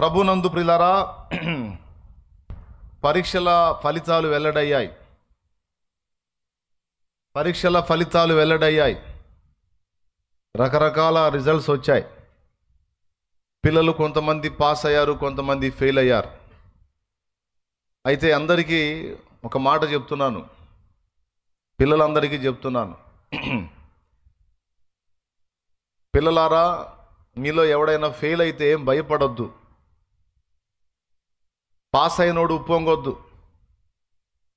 ప్రభునందు ప్రియులారా, పరీక్షల ఫలితాలు వెల్లడయ్యాయి. రకరకాల రిజల్ట్స్ వచ్చాయి. పిల్లలు కొంతమంది పాస్ అయ్యారు, కొంతమంది ఫెయిల్ అయ్యారు. అయితే అందరికీ ఒక మాట చెప్తున్నాను, పిల్లలందరికీ చెప్తున్నాను, పిల్లలారా, మీలో ఎవడైనా ఫెయిల్ అయితే ఏం భయపడొద్దు. పాస్ అయినోడు ఉప్పొంగొద్దు.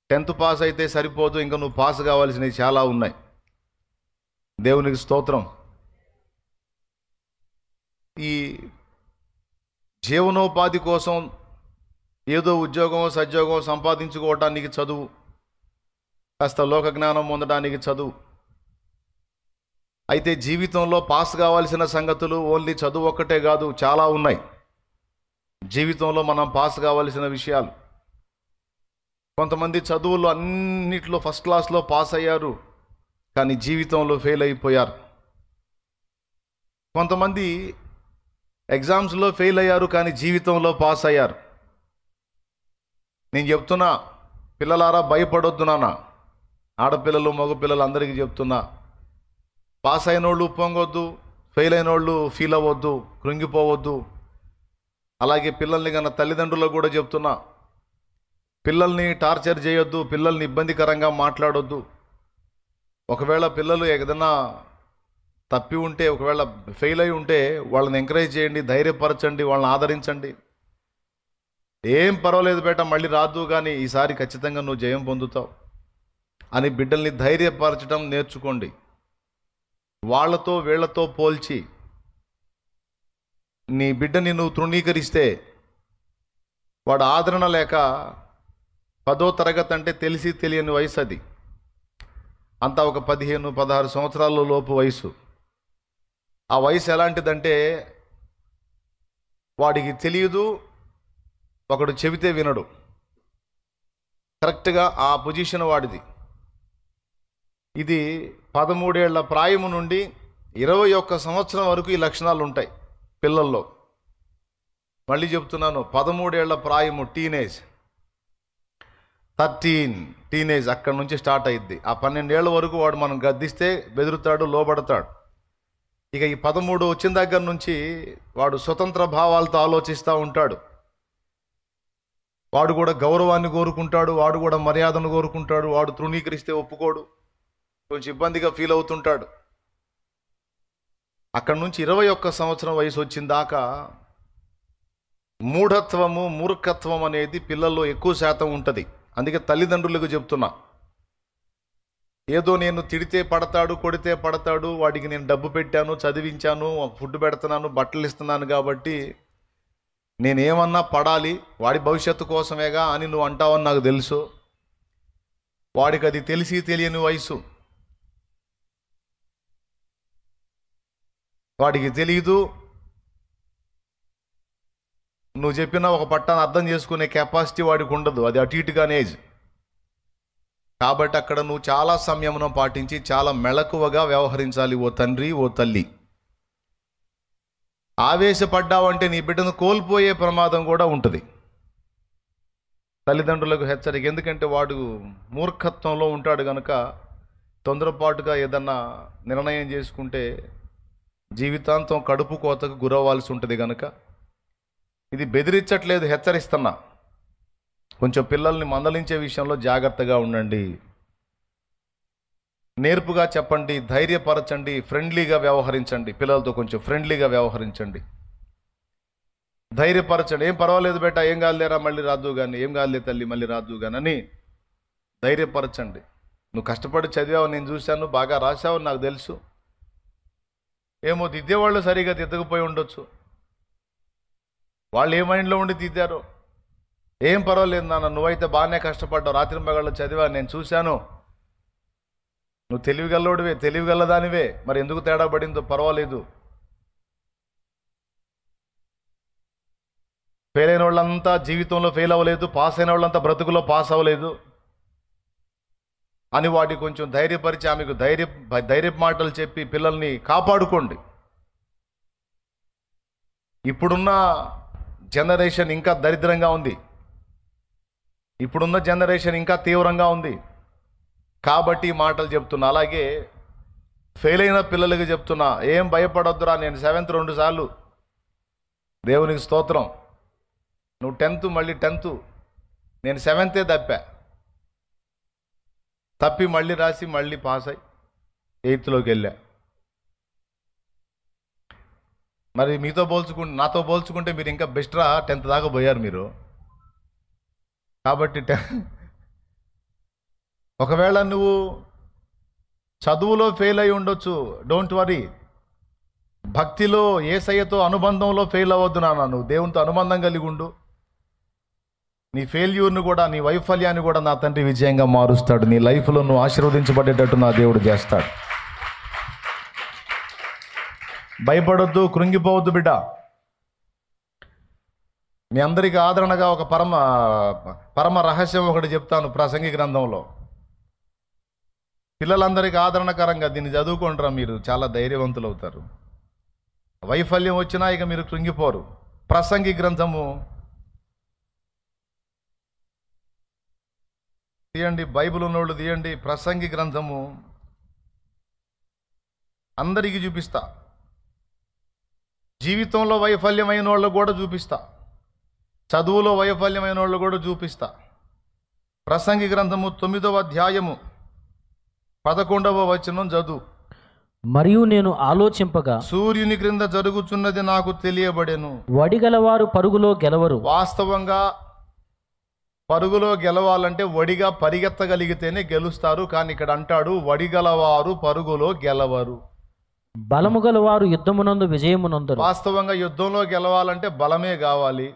10th పాస్ అయితే సరిపోదు, ఇంకా నువ్వు పాస్ కావాల్సినవి చాలా ఉన్నాయి. దేవునికి స్తోత్రం. ఈ జీవనోపాధి కోసం ఏదో ఉద్యోగం సద్యోగం సంపాదించుకోవడానికి చదువు, కాస్త లోక జ్ఞానం పొందడానికి చదువు. అయితే జీవితంలో పాస్ కావాల్సిన సంగతులు ఓన్లీ చదువు ఒక్కటే కాదు, చాలా ఉన్నాయి. జీవితంలో మనం పాస్ కావాల్సిన విషయాలు. కొంతమంది చదువుల్లో అన్నిట్లో ఫస్ట్ క్లాస్లో పాస్ అయ్యారు, కానీ జీవితంలో ఫెయిల్ అయిపోయారు. కొంతమంది ఎగ్జామ్స్లో ఫెయిల్ అయ్యారు, కానీ జీవితంలో పాస్ అయ్యారు. నేను చెప్తున్నా, పిల్లలారా, భయపడొద్దు నాన్న. ఆడపిల్లలు మగపిల్లలు అందరికీ చెప్తున్నా, పాస్ అయిన వాళ్ళు పొంగొద్దు, ఫెయిల్ అయిన వాళ్ళు ఫీల్ అవ్వద్దు, కృంగిపోవద్దు. అలాగే పిల్లల్ని కన్నా తల్లిదండ్రులకు కూడా చెప్తున్నా, పిల్లల్ని టార్చర్ చేయొద్దు, పిల్లల్ని ఇబ్బందికరంగా మాట్లాడొద్దు. ఒకవేళ పిల్లలు ఏదైనా తప్పి ఉంటే, ఒకవేళ ఫెయిల్ అయి ఉంటే వాళ్ళని ఎంకరేజ్ చేయండి, ధైర్యపరచండి, వాళ్ళని ఆదరించండి. ఏం పర్వాలేదు బేట, మళ్ళీ రాదు, కానీ ఈసారి ఖచ్చితంగా నువ్వు జయం పొందుతావు అని బిడ్డల్ని ధైర్యపరచడం నేర్చుకోండి. వాళ్ళతో వీళ్లతో పోల్చి నీ బిడ్డని నువ్వు తృణీకరిస్తే వాడు ఆదరణ లేక 10వ తరగతి అంటే తెలిసి తెలియని వయసు, అది అంతా ఒక 15-16 సంవత్సరాల లోపు వయసు. ఆ వయసు ఎలాంటిదంటే వాడికి తెలియదు, ఒకడు చెబితే వినడు. కరెక్ట్గా ఆ పొజిషన్ వాడిది. ఇది 13 ఏళ్ల ప్రాయము నుండి 21 సంవత్సరం వరకు ఈ లక్షణాలు ఉంటాయి పిల్లల్లో. మళ్ళీ చెప్తున్నాను, 13 ఏళ్ల ప్రాయము టీనేజ్, 13 టీనేజ్ అక్కడి నుంచి స్టార్ట్ అయ్యిద్ది. ఆ 12 ఏళ్ల వరకు వాడు మనం గద్దిస్తే బెదురుతాడు, లోబడతాడు. ఇక ఈ 13 వచ్చిన దగ్గర నుంచి వాడు స్వతంత్ర భావాలతో ఆలోచిస్తూ ఉంటాడు. వాడు కూడా గౌరవాన్ని కోరుకుంటాడు, వాడు కూడా మర్యాదను కోరుకుంటాడు. వాడు తృణీకరిస్తే ఒప్పుకోడు, కొంచెం ఇబ్బందిగా ఫీల్ అవుతుంటాడు. అక్కడి నుంచి 21 సంవత్సరం వయసు వచ్చిన దాకా మూర్ఖత్వం అనేది పిల్లల్లో ఎక్కువ శాతం ఉంటుంది. అందుకే తల్లిదండ్రులకు చెప్తున్నా, ఏదో నేను తిడితే పడతాడు, కొడితే పడతాడు, వాడికి నేను డబ్బు పెట్టాను, చదివించాను, ఫుడ్ పెడుతున్నాను, బట్టలు ఇస్తున్నాను కాబట్టి నేనేమన్నా పడాలి, వాడి భవిష్యత్తు కోసమేగా అని నువ్వు అంటావని నాకు తెలుసు. వాడికి అది తెలిసి తెలియని వయసు, వాడికి తెలీదు. నువ్వు చెప్పిన ఒక పట్టాన్ని అర్థం చేసుకునే కెపాసిటీ వాడికి ఉండదు, అది అటు ఇటుగానే ఏజ్. కాబట్టి అక్కడ నువ్వు చాలా సంయమనం పాటించి చాలా మెళకువగా వ్యవహరించాలి. ఓ తండ్రి, ఓ తల్లి, ఆవేశపడ్డావంటే నీ బిడ్డను కోల్పోయే ప్రమాదం కూడా ఉంటుంది. తల్లిదండ్రులకు హెచ్చరిక, ఎందుకంటే వాడు మూర్ఖత్వంలో ఉంటాడు కనుక తొందరపాటుగా ఏదన్నా నిర్ణయం చేసుకుంటే జీవితాంతం కడుపు కోతకు గురవ్వాల్సి ఉంటుంది. కనుక ఇది బెదిరించట్లేదు, హెచ్చరిస్తున్నా. కొంచెం పిల్లల్ని మందలించే విషయంలో జాగ్రత్తగా ఉండండి, నేర్పుగా చెప్పండి, ధైర్యపరచండి, ఫ్రెండ్లీగా వ్యవహరించండి. పిల్లలతో కొంచెం ఫ్రెండ్లీగా వ్యవహరించండి, ధైర్యపరచండి. ఏం పర్వాలేదు బేట, ఏం కాదులేరా, మళ్ళీ రాదు కానీ, ఏం కాదులే తల్లి, మళ్ళీ రాదు కానీ అని ధైర్యపరచండి. నువ్వు కష్టపడి చదివావు, నేను చూశాను, బాగా రాశావు, నాకు తెలుసు. ఏమో దిద్దేవాళ్ళు సరిగా దిద్దకపోయి ఉండొచ్చు, వాళ్ళు ఏ మైండ్లో ఉండి దిద్దారో. ఏం పర్వాలేదు నాన్న, నువ్వైతే బాగానే కష్టపడ్డావు, రాత్రి మగళ్ళు చదివా, నేను చూశాను, నువ్వు తెలివిగల్లోడివే, తెలివిగల్లదానివే, మరి ఎందుకు తేడా పడిందో పర్వాలేదు. ఫెయిల్ అయిన వాళ్ళంతా జీవితంలో ఫెయిల్ అవ్వలేదు, పాస్ అయిన వాళ్ళంతా బ్రతుకులో పాస్ అవ్వలేదు అని వాటికి కొంచెం ధైర్యపరిచి ఆమెకు ధైర్య మాటలు చెప్పి పిల్లల్ని కాపాడుకోండి. ఇప్పుడున్న జనరేషన్ ఇంకా దరిద్రంగా ఉంది. ఇప్పుడున్న జనరేషన్ ఇంకా తీవ్రంగా ఉంది. కాబట్టి మాటలు చెప్తున్నా. అలాగే ఫెయిల్ అయిన పిల్లలకి చెప్తున్నా, ఏం భయపడొద్దురా. నేను 7th 2 సార్లు, దేవునికి స్తోత్రం. నువ్వు 10th మళ్ళీ 10th, నేను 7th తప్పి మళ్ళీ రాసి మళ్ళీ పాస్ అయ్యి 8thలోకి వెళ్ళా. మరి నాతో పోల్చుకుంటే మీరు ఇంకా బెస్ట్రా, 10th దాకా పోయారు మీరు. కాబట్టి ఒకవేళ నువ్వు చదువులో ఫెయిల్ అయి ఉండొచ్చు, డోంట్ వరీ. భక్తిలో యేసయ్యతో అనుబంధంలో ఫెయిల్ అవ్వద్దు నాన్న. నువ్వు దేవునితో అనుబంధం కలిగి ఉండు. నీ ఫెయిల్యూర్ను కూడా, నీ వైఫల్యాన్ని కూడా నా తండ్రి విజయంగా మారుస్తాడు. నీ లైఫ్లో నువ్వు ఆశీర్వదించబడేటట్టు నా దేవుడు చేస్తాడు. భయపడొద్దు, కృంగిపోవద్దు బిడ్డ. మీ అందరికీ ఆదరణగా ఒక పరమ రహస్యం ఒకటి చెప్తాను. ప్రసంగి గ్రంథంలో పిల్లలందరికీ ఆదరణకరంగా దీన్ని చదువుకుంటారా, మీరు చాలా ధైర్యవంతులు అవుతారు. వైఫల్యం వచ్చినా ఇక మీరు కృంగిపోరు. ప్రసంగి గ్రంథము తీయండి, బైబిల్ ఉన్నోళ్ళు తీయండి. ప్రసంగి గ్రంథము అందరికీ చూపిస్తా. జీవితంలో వైఫల్యమైన వాళ్ళు కూడా చూపిస్తా, చదువులో వైఫల్యమైన వాళ్ళు కూడా చూపిస్తా. ప్రసంగి గ్రంథము 9వ అధ్యాయము 11వ వచనం చదువు. మరియు నేను ఆలోచింపగా, సూర్యుని క్రింద జరుగుతున్నది నాకు తెలియబడెను. వడిగలవారు పరుగులో గెలవరు. వాస్తవంగా పరుగులో గెలవాలంటే వడిగా పరిగెత్తగలిగితేనే గెలుస్తారు. కానీ ఇక్కడ అంటాడు, వడిగలవారు పరుగులో గెలవరు. బలము గలవారు యుద్ధమునందు విజయమునందరు. వాస్తవంగా యుద్ధంలో గెలవాలంటే బలమే కావాలి.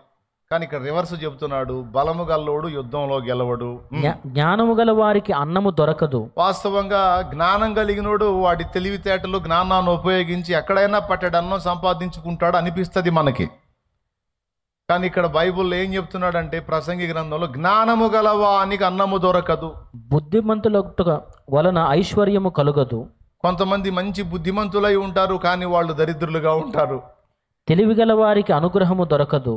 కానీ ఇక్కడ రివర్స్ చెప్తున్నాడు, బలము గల్లోడు యుద్ధంలో గెలవడు. జ్ఞానము గల వారికి అన్నము దొరకదు. వాస్తవంగా జ్ఞానం కలిగినోడు వాడి తెలివితేటలు, జ్ఞానాన్ని ఉపయోగించి ఎక్కడైనా పట్టెడు అన్నం సంపాదించుకుంటాడు అనిపిస్తుంది మనకి. కానీ ఇక్కడ బైబుల్ ఏం చెప్తున్నాడంటే, ప్రసంగి గ్రంథంలో జ్ఞానము గలవానికి అన్నము దొరకదు, బుద్ధిమంతుల వలన ఐశ్వర్యము కలుగదు. కొంతమంది మంచి బుద్ధిమంతులై ఉంటారు, కానీ వాళ్ళు దరిద్రులుగా ఉంటారు. తెలివిగల వారికి అనుగ్రహము దొరకదు.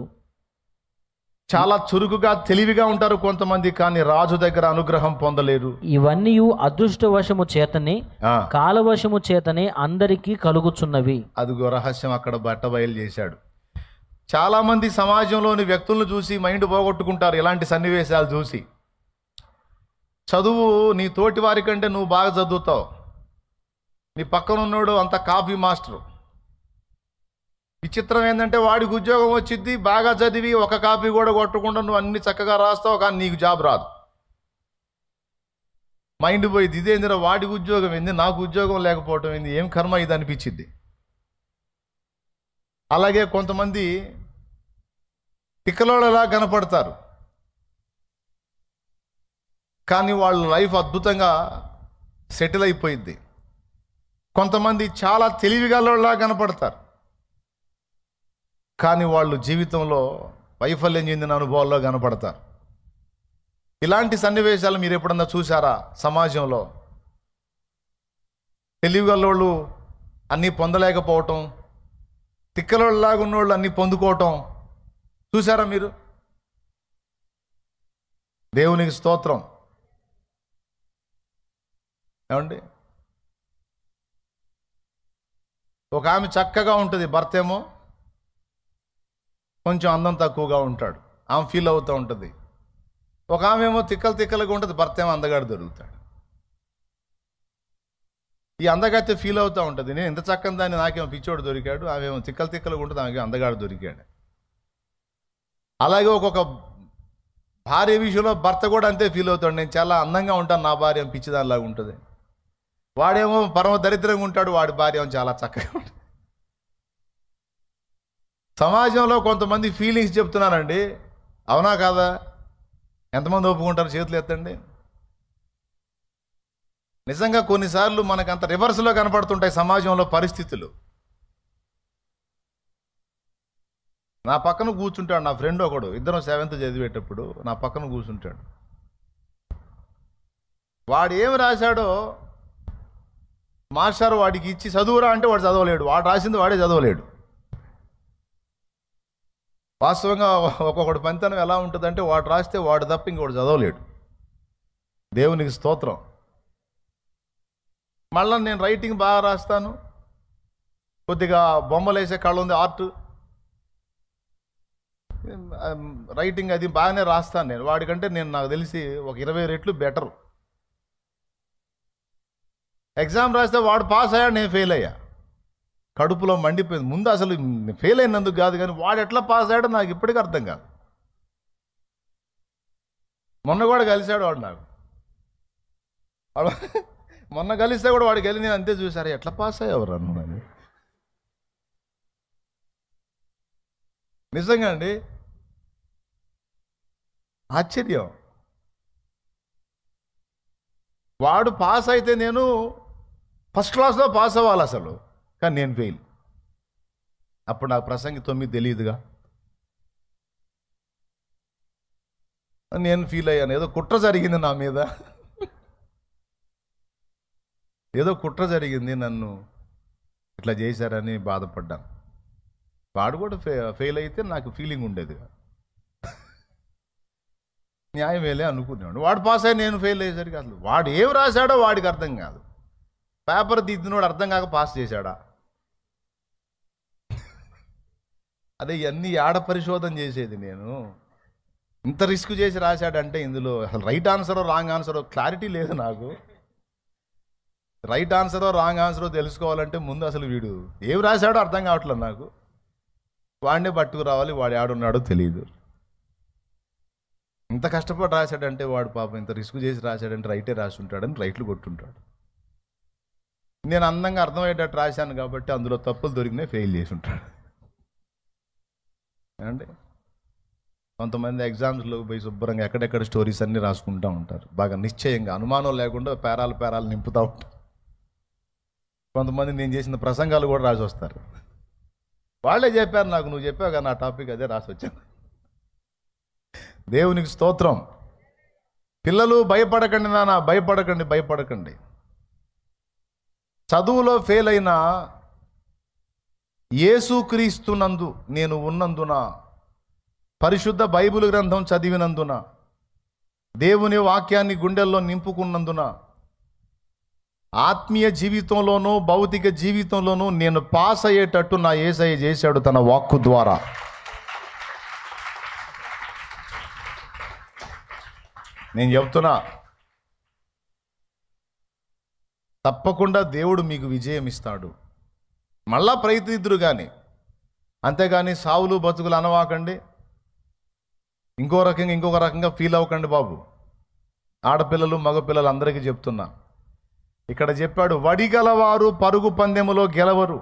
చాలా చురుకుగా తెలివిగా ఉంటారు కొంతమంది, కానీ రాజు దగ్గర అనుగ్రహం పొందలేరు. ఇవన్నీ అదృష్టవశము చేతనే, కాలవశము చేతనే అందరికీ కలుగుచున్నవి. అదిగో రహస్యం అక్కడ బయలు చేశాడు. చాలా మంది సమాజంలోని వ్యక్తులను చూసి మైండ్ పోగొట్టుకుంటారు. ఇలాంటి సన్నివేశాలు చూసి, చదువు నీ తోటి వారి కంటే నువ్వు బాగా చదువుతావు, నీ పక్కన ఉన్నాడు అంత కాపీ మాస్టరు. విచిత్రం ఏంటంటే వాడికి ఉద్యోగం వచ్చింది, బాగా చదివి ఒక కాపీ కూడా కొట్టకుండా నువ్వు అన్ని చక్కగా రాస్తావు, కానీ నీకు జాబ్ రాదు. మైండ్ పోయింది, ఇదేందిరా వాడికి ఉద్యోగం ఏంది, నాకు ఉద్యోగం లేకపోవటం ఏంది, ఏం కర్మ ఇది అనిపించింది. అలాగే కొంతమంది తిక్కలోళ్ళలా కనపడతారు, కానీ వాళ్ళ లైఫ్ అద్భుతంగా సెటిల్ అయిపోయింది. కొంతమంది చాలా తెలివిగలలా కనపడతారు, కానీ వాళ్ళు జీవితంలో వైఫల్యం చెందిన అనుభవాల్లో కనపడతారు. ఇలాంటి సన్నివేశాలు మీరు ఎప్పుడన్నా చూసారా సమాజంలో? తెలివిగల్లోళ్ళు అన్నీ పొందలేకపోవటం, తిక్కలోళ్ళలాగా ఉన్నోళ్ళు అన్నీ పొందుకోవటం చూసారా మీరు? దేవునికి స్తోత్రం. ఏమండి, ఒక ఆమె చక్కగా ఉంటుంది, భర్త ఏమో కొంచెం అందం తక్కువగా ఉంటాడు, ఆమె ఫీల్ అవుతూ ఉంటుంది. ఒక ఆమె ఏమో తిక్కలుగా ఉంటుంది, భర్త ఏమో అందగాడు దొరుకుతాడు. ఈ అందగాడితే ఫీల్ అవుతూ ఉంటుంది, నేను ఇంత చక్కని దాన్ని నాకేమో పిచ్చోడు దొరికాడు, ఆమె ఏమో తిక్కలుగా ఉంటుంది, ఆమెకి అందగాడు దొరికాడు. అలాగే ఒక్కొక్క భార్య విషయంలో భర్త కూడా అంతే ఫీల్ అవుతాడు, నేను చాలా అందంగా ఉంటాను, నా భార్య పిచ్చిదానిలాగా ఉంటుంది. వాడేమో పరమ దరిద్రంగా ఉంటాడు, వాడి భార్య ఏమో చాలా చక్కగా ఉంటుంది. సమాజంలో కొంతమంది ఫీలింగ్స్ చెప్తున్నానండి, అవునా కాదా? ఎంతమంది ఒప్పుకుంటారు? చేతులు ఎత్తండి. నిజంగా కొన్నిసార్లు మనకంత రివర్స్లో కనపడుతుంటాయి సమాజంలో పరిస్థితులు. నా పక్కన కూర్చుంటాడు నా ఫ్రెండ్ ఒకడు, ఇద్దరం 7th చదివేటప్పుడు నా పక్కన కూర్చుంటాడు. వాడు ఏమి రాశాడో మాస్టర్ వాడికి ఇచ్చి చదువురా అంటే వాడు చదవలేడు, వాడు రాసింది వాడే చదవలేడు. వాస్తవంగా ఒక్కొక్కటి పనితనం ఎలా ఉంటుందంటే వాడు రాస్తే వాడు తప్ప ఇంకోటి చదవలేడు. దేవునికి స్తోత్రం. మళ్ళీ నేను రైటింగ్ బాగా రాస్తాను, కొద్దిగా బొమ్మలు వేసే కళ ఉంది, ఆర్ట్, రైటింగ్ అది బాగానే రాస్తాను నేను. వాడికంటే నేను నాకు తెలిసి ఒక 20 రెట్లు బెటరు. ఎగ్జామ్ రాస్తే వాడు పాస్ అయ్యాడు, నేను ఫెయిల్ అయ్యా. కడుపులో మండిపోయింది. ముందు అసలు ఫెయిల్ అయినందుకు కాదు, కానీ వాడు ఎట్లా పాస్ అయ్యాడో నాకు ఇప్పటికీ అర్థం కాదు. మొన్న కూడా కలిశాడు వాడు నాకు. మొన్న కలిస్తే కూడా వాడికి వెళ్ళి నేను అంతే చూసారు, ఎట్లా పాస్ అయ్యేవారు అన్నాను. నిజంగా అండి, ఆశ్చర్యం. వాడు పాస్ అయితే నేను ఫస్ట్ క్లాస్లో పాస్ అవ్వాలి అసలు, కానీ నేను ఫెయిల్. అప్పుడు నాకు ప్రసంగి 9 తెలియదుగా. నేను ఫీల్ అయ్యాను, ఏదో కుట్ర జరిగింది నా మీద, ఏదో కుట్ర జరిగింది, నన్ను ఇట్లా చేశారని బాధపడ్డాను. వాడు కూడా ఫెయిల్ అయితే నాకు ఫీలింగ్ ఉండేది, న్యాయమేలే అనుకునేవాడు. వాడు పాస్ అయ్యి నేను ఫెయిల్ అయ్యేసరికి అసలు వాడు ఏం రాశాడో వాడికి అర్థం కాదు. పేపర్ దిద్దినోడు అర్థం కాక పాస్ చేశాడా? అదే ఇవన్నీ ఆడ పరిశోధన చేసేది నేను. ఇంత రిస్క్ చేసి రాశాడంటే ఇందులో అసలు రైట్ ఆన్సరో రాంగ్ ఆన్సరో క్లారిటీ లేదు నాకు. రైట్ ఆన్సరో రాంగ్ ఆన్సరో తెలుసుకోవాలంటే ముందు అసలు వీడు ఏం రాశాడో అర్థం కావట్లేదు నాకు. వాడినే పట్టుకు రావాలి, వాడు ఆడున్నాడో తెలియదు. ఇంత కష్టపడి రాశాడంటే వాడు పాపం ఇంత రిస్క్ చేసి రాశాడంటే రైటే రాసి ఉంటాడని రైట్లు కొట్టుంటాడు. నేను అందంగా అర్థమయ్యేటట్టు రాశాను కాబట్టి అందులో తప్పులు దొరికినాయి, ఫెయిల్ చేసి ఉంటాడు. అంటే కొంతమంది ఎగ్జామ్స్లో పోయి శుభ్రంగా ఎక్కడెక్కడ స్టోరీస్ అన్నీ రాసుకుంటూ ఉంటారు, బాగా నిశ్చయంగా అనుమానం లేకుండా పేరాలు నింపుతూ ఉంటారు. కొంతమంది నేను చేసిన ప్రసంగాలు కూడా రాసి వస్తారు. వాళ్ళే చెప్పారు నాకు, నువ్వు చెప్పావు కదా నా టాపిక్ అదే రాసి వచ్చాను. దేవునికి స్తోత్రం. పిల్లలు భయపడకండి నాన్న, భయపడకండి. చదువులో ఫెయిల్ అయిన యేసుక్రీస్తునందు నేను ఉన్నందున, పరిశుద్ధ బైబిల్ గ్రంథం చదివినందున, దేవుని వాక్యాన్ని గుండెల్లో నింపుకున్నందున, ఆత్మీయ జీవితంలోనూ భౌతిక జీవితంలోనూ నేను పాస్ అయ్యేటట్టు నా యేసయ్య చేశాడు తన వాక్కు ద్వారా. నేను చెప్తున్నా, తప్పకుండా దేవుడు మీకు విజయం ఇస్తాడు. మళ్ళా ప్రయత్నిద్దురు కానీ, అంతేగాని సావులు బతుకులు అనవాకండి, ఇంకొక రకంగా ఫీల్ అవ్వకండి బాబు. ఆడపిల్లలు మగపిల్లలు అందరికీ చెప్తున్నా. ఇక్కడ చెప్పాడు, వడిగలవారు పరుగు పందెములో గెలవరు,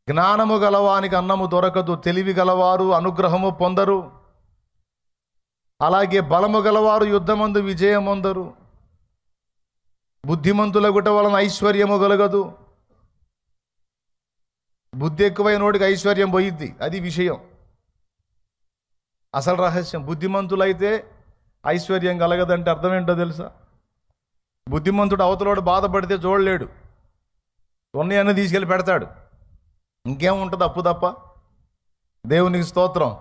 జ్ఞానము గలవానికి అన్నము దొరకదు, తెలివి గలవారు అనుగ్రహము పొందరు, అలాగే బలము గలవారు యుద్ధమందు విజయమొందరు, బుద్ధిమంతుల గుట వలన ఐశ్వర్యము కలగదు. బుద్ధి ఎక్కువైనోడికి ఐశ్వర్యం పోయిద్ది, అది విషయం, అసలు రహస్యం. బుద్ధిమంతులైతే ఐశ్వర్యం కలగదంటే అర్థం ఏంటో తెలుసా? బుద్ధిమంతుడు అవతలోడు బాధపడితే చూడలేడు, ఉన్నయన్నీ తీసుకెళ్ళి పెడతాడు, ఇంకేముంటుంది అప్పు తప్ప. దేవునికి స్తోత్రం.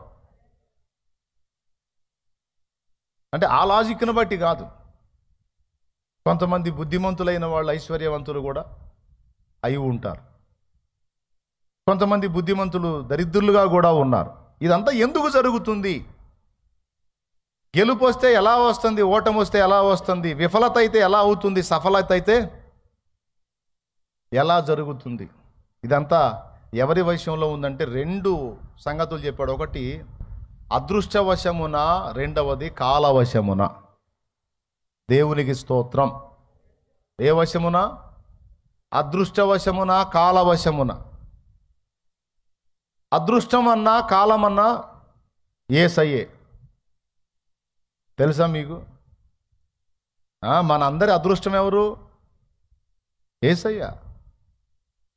అంటే ఆ లాజిక్ను బట్టి కాదు. కొంతమంది బుద్ధిమంతులైన వాళ్ళు ఐశ్వర్యవంతులు కూడా అయి ఉంటారు, కొంతమంది బుద్ధిమంతులు దరిద్రులుగా కూడా ఉన్నారు. ఇదంతా ఎందుకు జరుగుతుంది? గెలుపు వస్తే ఎలా వస్తుంది, ఓటమి వస్తే ఎలా వస్తుంది, విఫలత అయితే ఎలా అవుతుంది, సఫలత అయితే ఎలా జరుగుతుంది? ఇదంతా ఎవరి వశంలో ఉందంటే 2 సంగతులు చెప్పాడు. ఒకటి అదృష్టవశమున, రెండవది కాలవశమున. దేవునికి స్తోత్రం. ఏ వశమున? అదృష్టవశమున, కాలవశమున. అదృష్టం అన్నా కాలమన్నా యేసయ్యే. తెలుసా మీకు? మన అందరి అదృష్టం ఎవరు? యేసయ్య.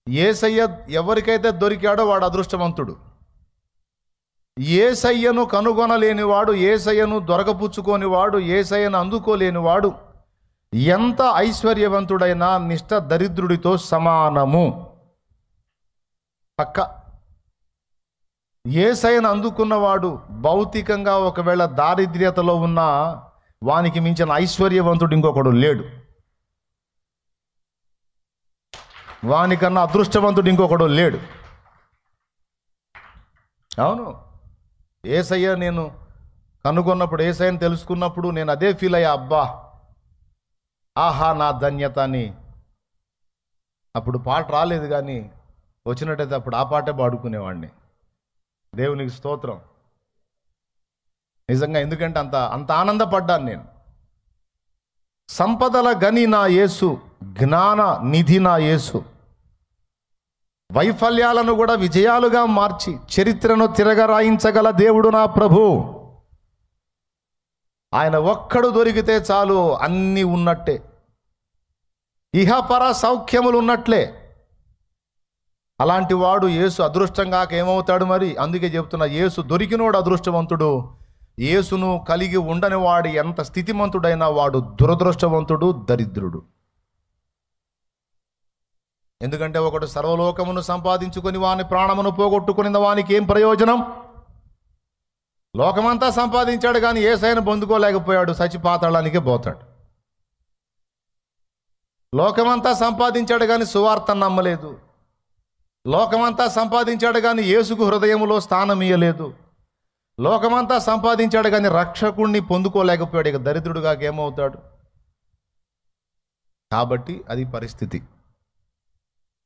యేసయ్య ఎవరికైతే దొరికాడో వాడు అదృష్టవంతుడు. యేసయ్యను కనుగొనలేనివాడు, యేసయ్యను దొరకపుచ్చుకోనివాడు, యేసయ్యను అందుకోలేనివాడు ఎంత ఐశ్వర్యవంతుడైనా నిష్ఠ దరిద్రుడితో సమానము. పక్క యేసయ్యను అందుకున్నవాడు భౌతికంగా ఒకవేళ దారిద్ర్యతలో ఉన్న వానికి మించిన ఐశ్వర్యవంతుడు ఇంకొకడు లేడు. వానికన్నా అదృష్టవంతుడు ఇంకొకడు లేడు. అవును, యేసయ్య నేను కనుగొన్నప్పుడు, యేసయ్యను తెలుసుకున్నప్పుడు నేను అదే ఫీల్ అయ్యా. అబ్బా, ఆహా నా ధన్యత అని. అప్పుడు పాట రాలేదు, కానీ వచ్చినట్టయితే అప్పుడు ఆ పాటే పాడుకునేవాడిని. దేవునికి స్తోత్రం. నిజంగా, ఎందుకంటే అంత అంత ఆనందపడ్డాను నేను. సంపదల గని నా యేసు, జ్ఞాన నిధి నా యేసు, వైఫల్యాలను కూడా విజయాలుగా మార్చి చరిత్రను తిరగరాయించగల దేవుడు నా ప్రభు. ఆయన ఒక్కడు దొరికితే చాలు, అన్నీ ఉన్నట్టే, ఇహపర సౌఖ్యములు ఉన్నట్లే. అలాంటి వాడు యేసు అదృష్టంగా ఏమవుతాడు మరి? అందుకే చెప్తున్నా, యేసు దొరికినోడు అదృష్టవంతుడు. యేసును కలిగి ఉండని వాడు ఎంత స్థితిమంతుడైనా వాడు దురదృష్టవంతుడు, దరిద్రుడు. ఎందుకంటే ఒకడు సర్వలోకమును సంపాదించుకొని వాని ప్రాణమును పోగొట్టుకుని వానికి ఏం ప్రయోజనం? లోకమంతా సంపాదించాడు కానీ యేసయ్యను పొందుకోలేకపోయాడు, చచ్చిపాతాళానికే పోతాడు. లోకమంతా సంపాదించాడు కానీ సువార్తను నమ్మలేదు. లోకమంతా సంపాదించాడు కానీ యేసుకు హృదయములో స్థానం ఇయ్యలేదు. లోకమంతా సంపాదించాడు కానీ రక్షకుణ్ణి పొందుకోలేకపోయాడు. ఇక దరిద్రుడుగా ఏమవుతాడు? కాబట్టి అది పరిస్థితి.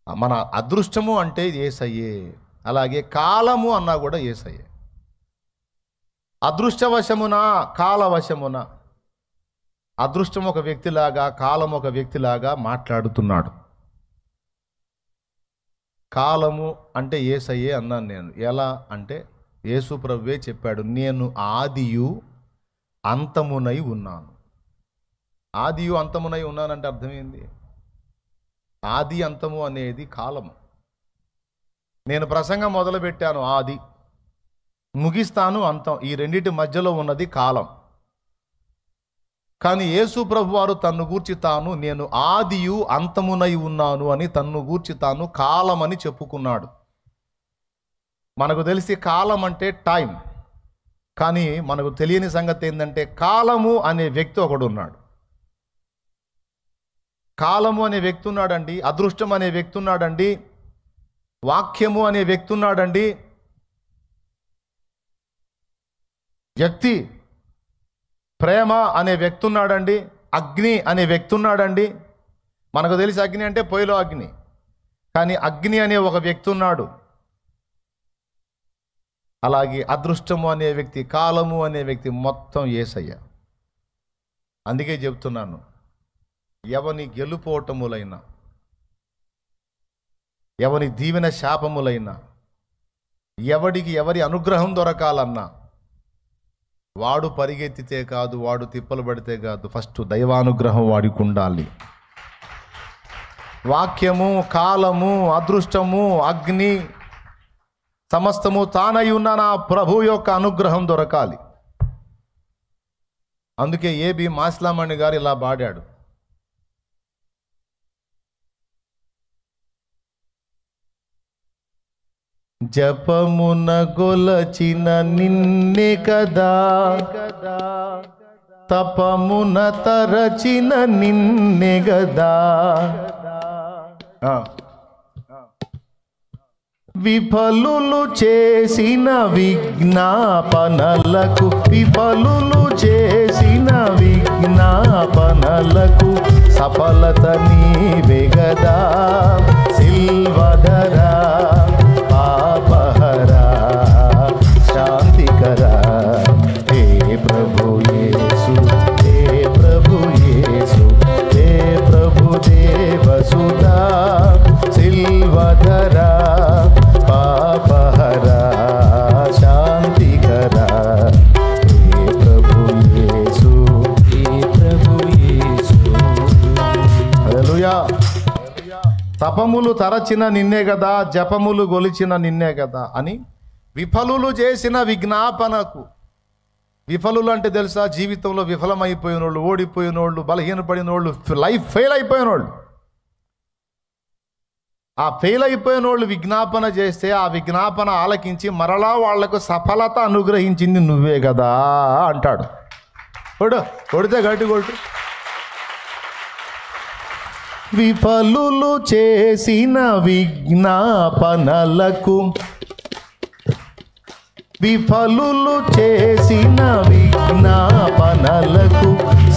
మన అదృష్టము అంటే యేసయ్యే. అలాగే కాలము అన్నా కూడా యేసయ్యే. అదృష్టవశమున, కాలవశమున. అదృష్టం ఒక వ్యక్తిలాగా, కాలం ఒక వ్యక్తిలాగా మాట్లాడుతున్నాడు. కాలము అంటే యేసయ్యే అన్నాను నేను. ఎలా అంటే యేసు ప్రభువే చెప్పాడు, నేను ఆదియు అంతమునై ఉన్నాను. ఆదియు అంతమునై ఉన్నానంటే అర్థమైంది. ఆది అంతము అనేది కాలము. నేను ప్రసంగం మొదలుపెట్టాను ఆది, ముగిస్తాను అంతం. ఈ రెండింటి మధ్యలో ఉన్నది కాలం. కానీ యేసు ప్రభు వారు తన్ను గూర్చి తాను నేను ఆదియు అంతమునై ఉన్నాను అని తన్ను గూర్చి తాను కాలమని చెప్పుకున్నాడు. మనకు తెలిసి కాలం అంటే టైం, కానీ మనకు తెలియని సంగతి ఏంటంటే కాలము అనే వ్యక్తి ఒకడు ఉన్నాడు. కాలము అనే వ్యక్తి ఉన్నాడండి, అదృష్టం అనే వ్యక్తి ఉన్నాడండి, వాక్యము అనే వ్యక్తి ఉన్నాడండి. వ్యక్తి, ప్రేమ అనే వ్యక్తి ఉన్నాడండి, అగ్ని అనే వ్యక్తి ఉన్నాడండి. మనకు తెలిసి అగ్ని అంటే పొయ్యిలో అగ్ని, కానీ అగ్ని అనే ఒక వ్యక్తి ఉన్నాడు. అలాగే అదృష్టము అనే వ్యక్తి, కాలము అనే వ్యక్తి, మొత్తం యేసయ్య. అందుకే చెప్తున్నాను, ఎవని గెలుపోటములైనా, ఎవని దీవెన శాపములైనా, ఎవడికి ఎవరి అనుగ్రహం దొరకాలన్నా వాడు పరిగెత్తితే కాదు, వాడు తిప్పలు పడితే కాదు, ఫస్ట్ దైవానుగ్రహం వాడికి ఉండాలి. వాక్యము, కాలము, అదృష్టము, అగ్ని సమస్తము తానై ఉన్న నా ప్రభు యొక్క అనుగ్రహం దొరకాలి. అందుకే ఏబి మాస్లామణి గారు ఇలా పాడాడు, జపమున గొలచిన నిన్నే కదా, తపమున తరచిన నిన్నే గదా, విఫలులు చేసిన విజ్ఞాపనలకు, విఫలులు చేసిన విజ్ఞాపనలకు సఫలత నీవే గదా. సిల్వధరా, పాపహరా, శాంతికరా, హే ప్రభు యేసు, హే ప్రభు యేసు, హే ప్రభు దేవసుతా. సిల్వధరా, పాపహరా, శాంతికరా, హే ప్రభు యేసు, హే ప్రభు యేసు. హల్లెలూయా. తపములు తరచిన నిన్నే కదా, జపములు గొలిచిన నిన్నే కదా అని విఫలులు చేసిన విజ్ఞాపనకు. విఫలులు అంటే తెలుసా? జీవితంలో విఫలమైపోయినోళ్ళు, ఓడిపోయినోళ్ళు, బలహీనపడినోళ్ళు, లైఫ్ ఫెయిల్ అయిపోయినోళ్ళు. ఆ ఫెయిల్ అయిపోయిన వాళ్ళు విజ్ఞాపన చేస్తే ఆ విజ్ఞాపన ఆలకించి మరలా వాళ్లకు సఫలత అనుగ్రహించింది నువ్వే కదా అంటాడు. కొడితే గట్టి కొట్టు. విఫలులు చేసిన విజ్ఞాపనలకు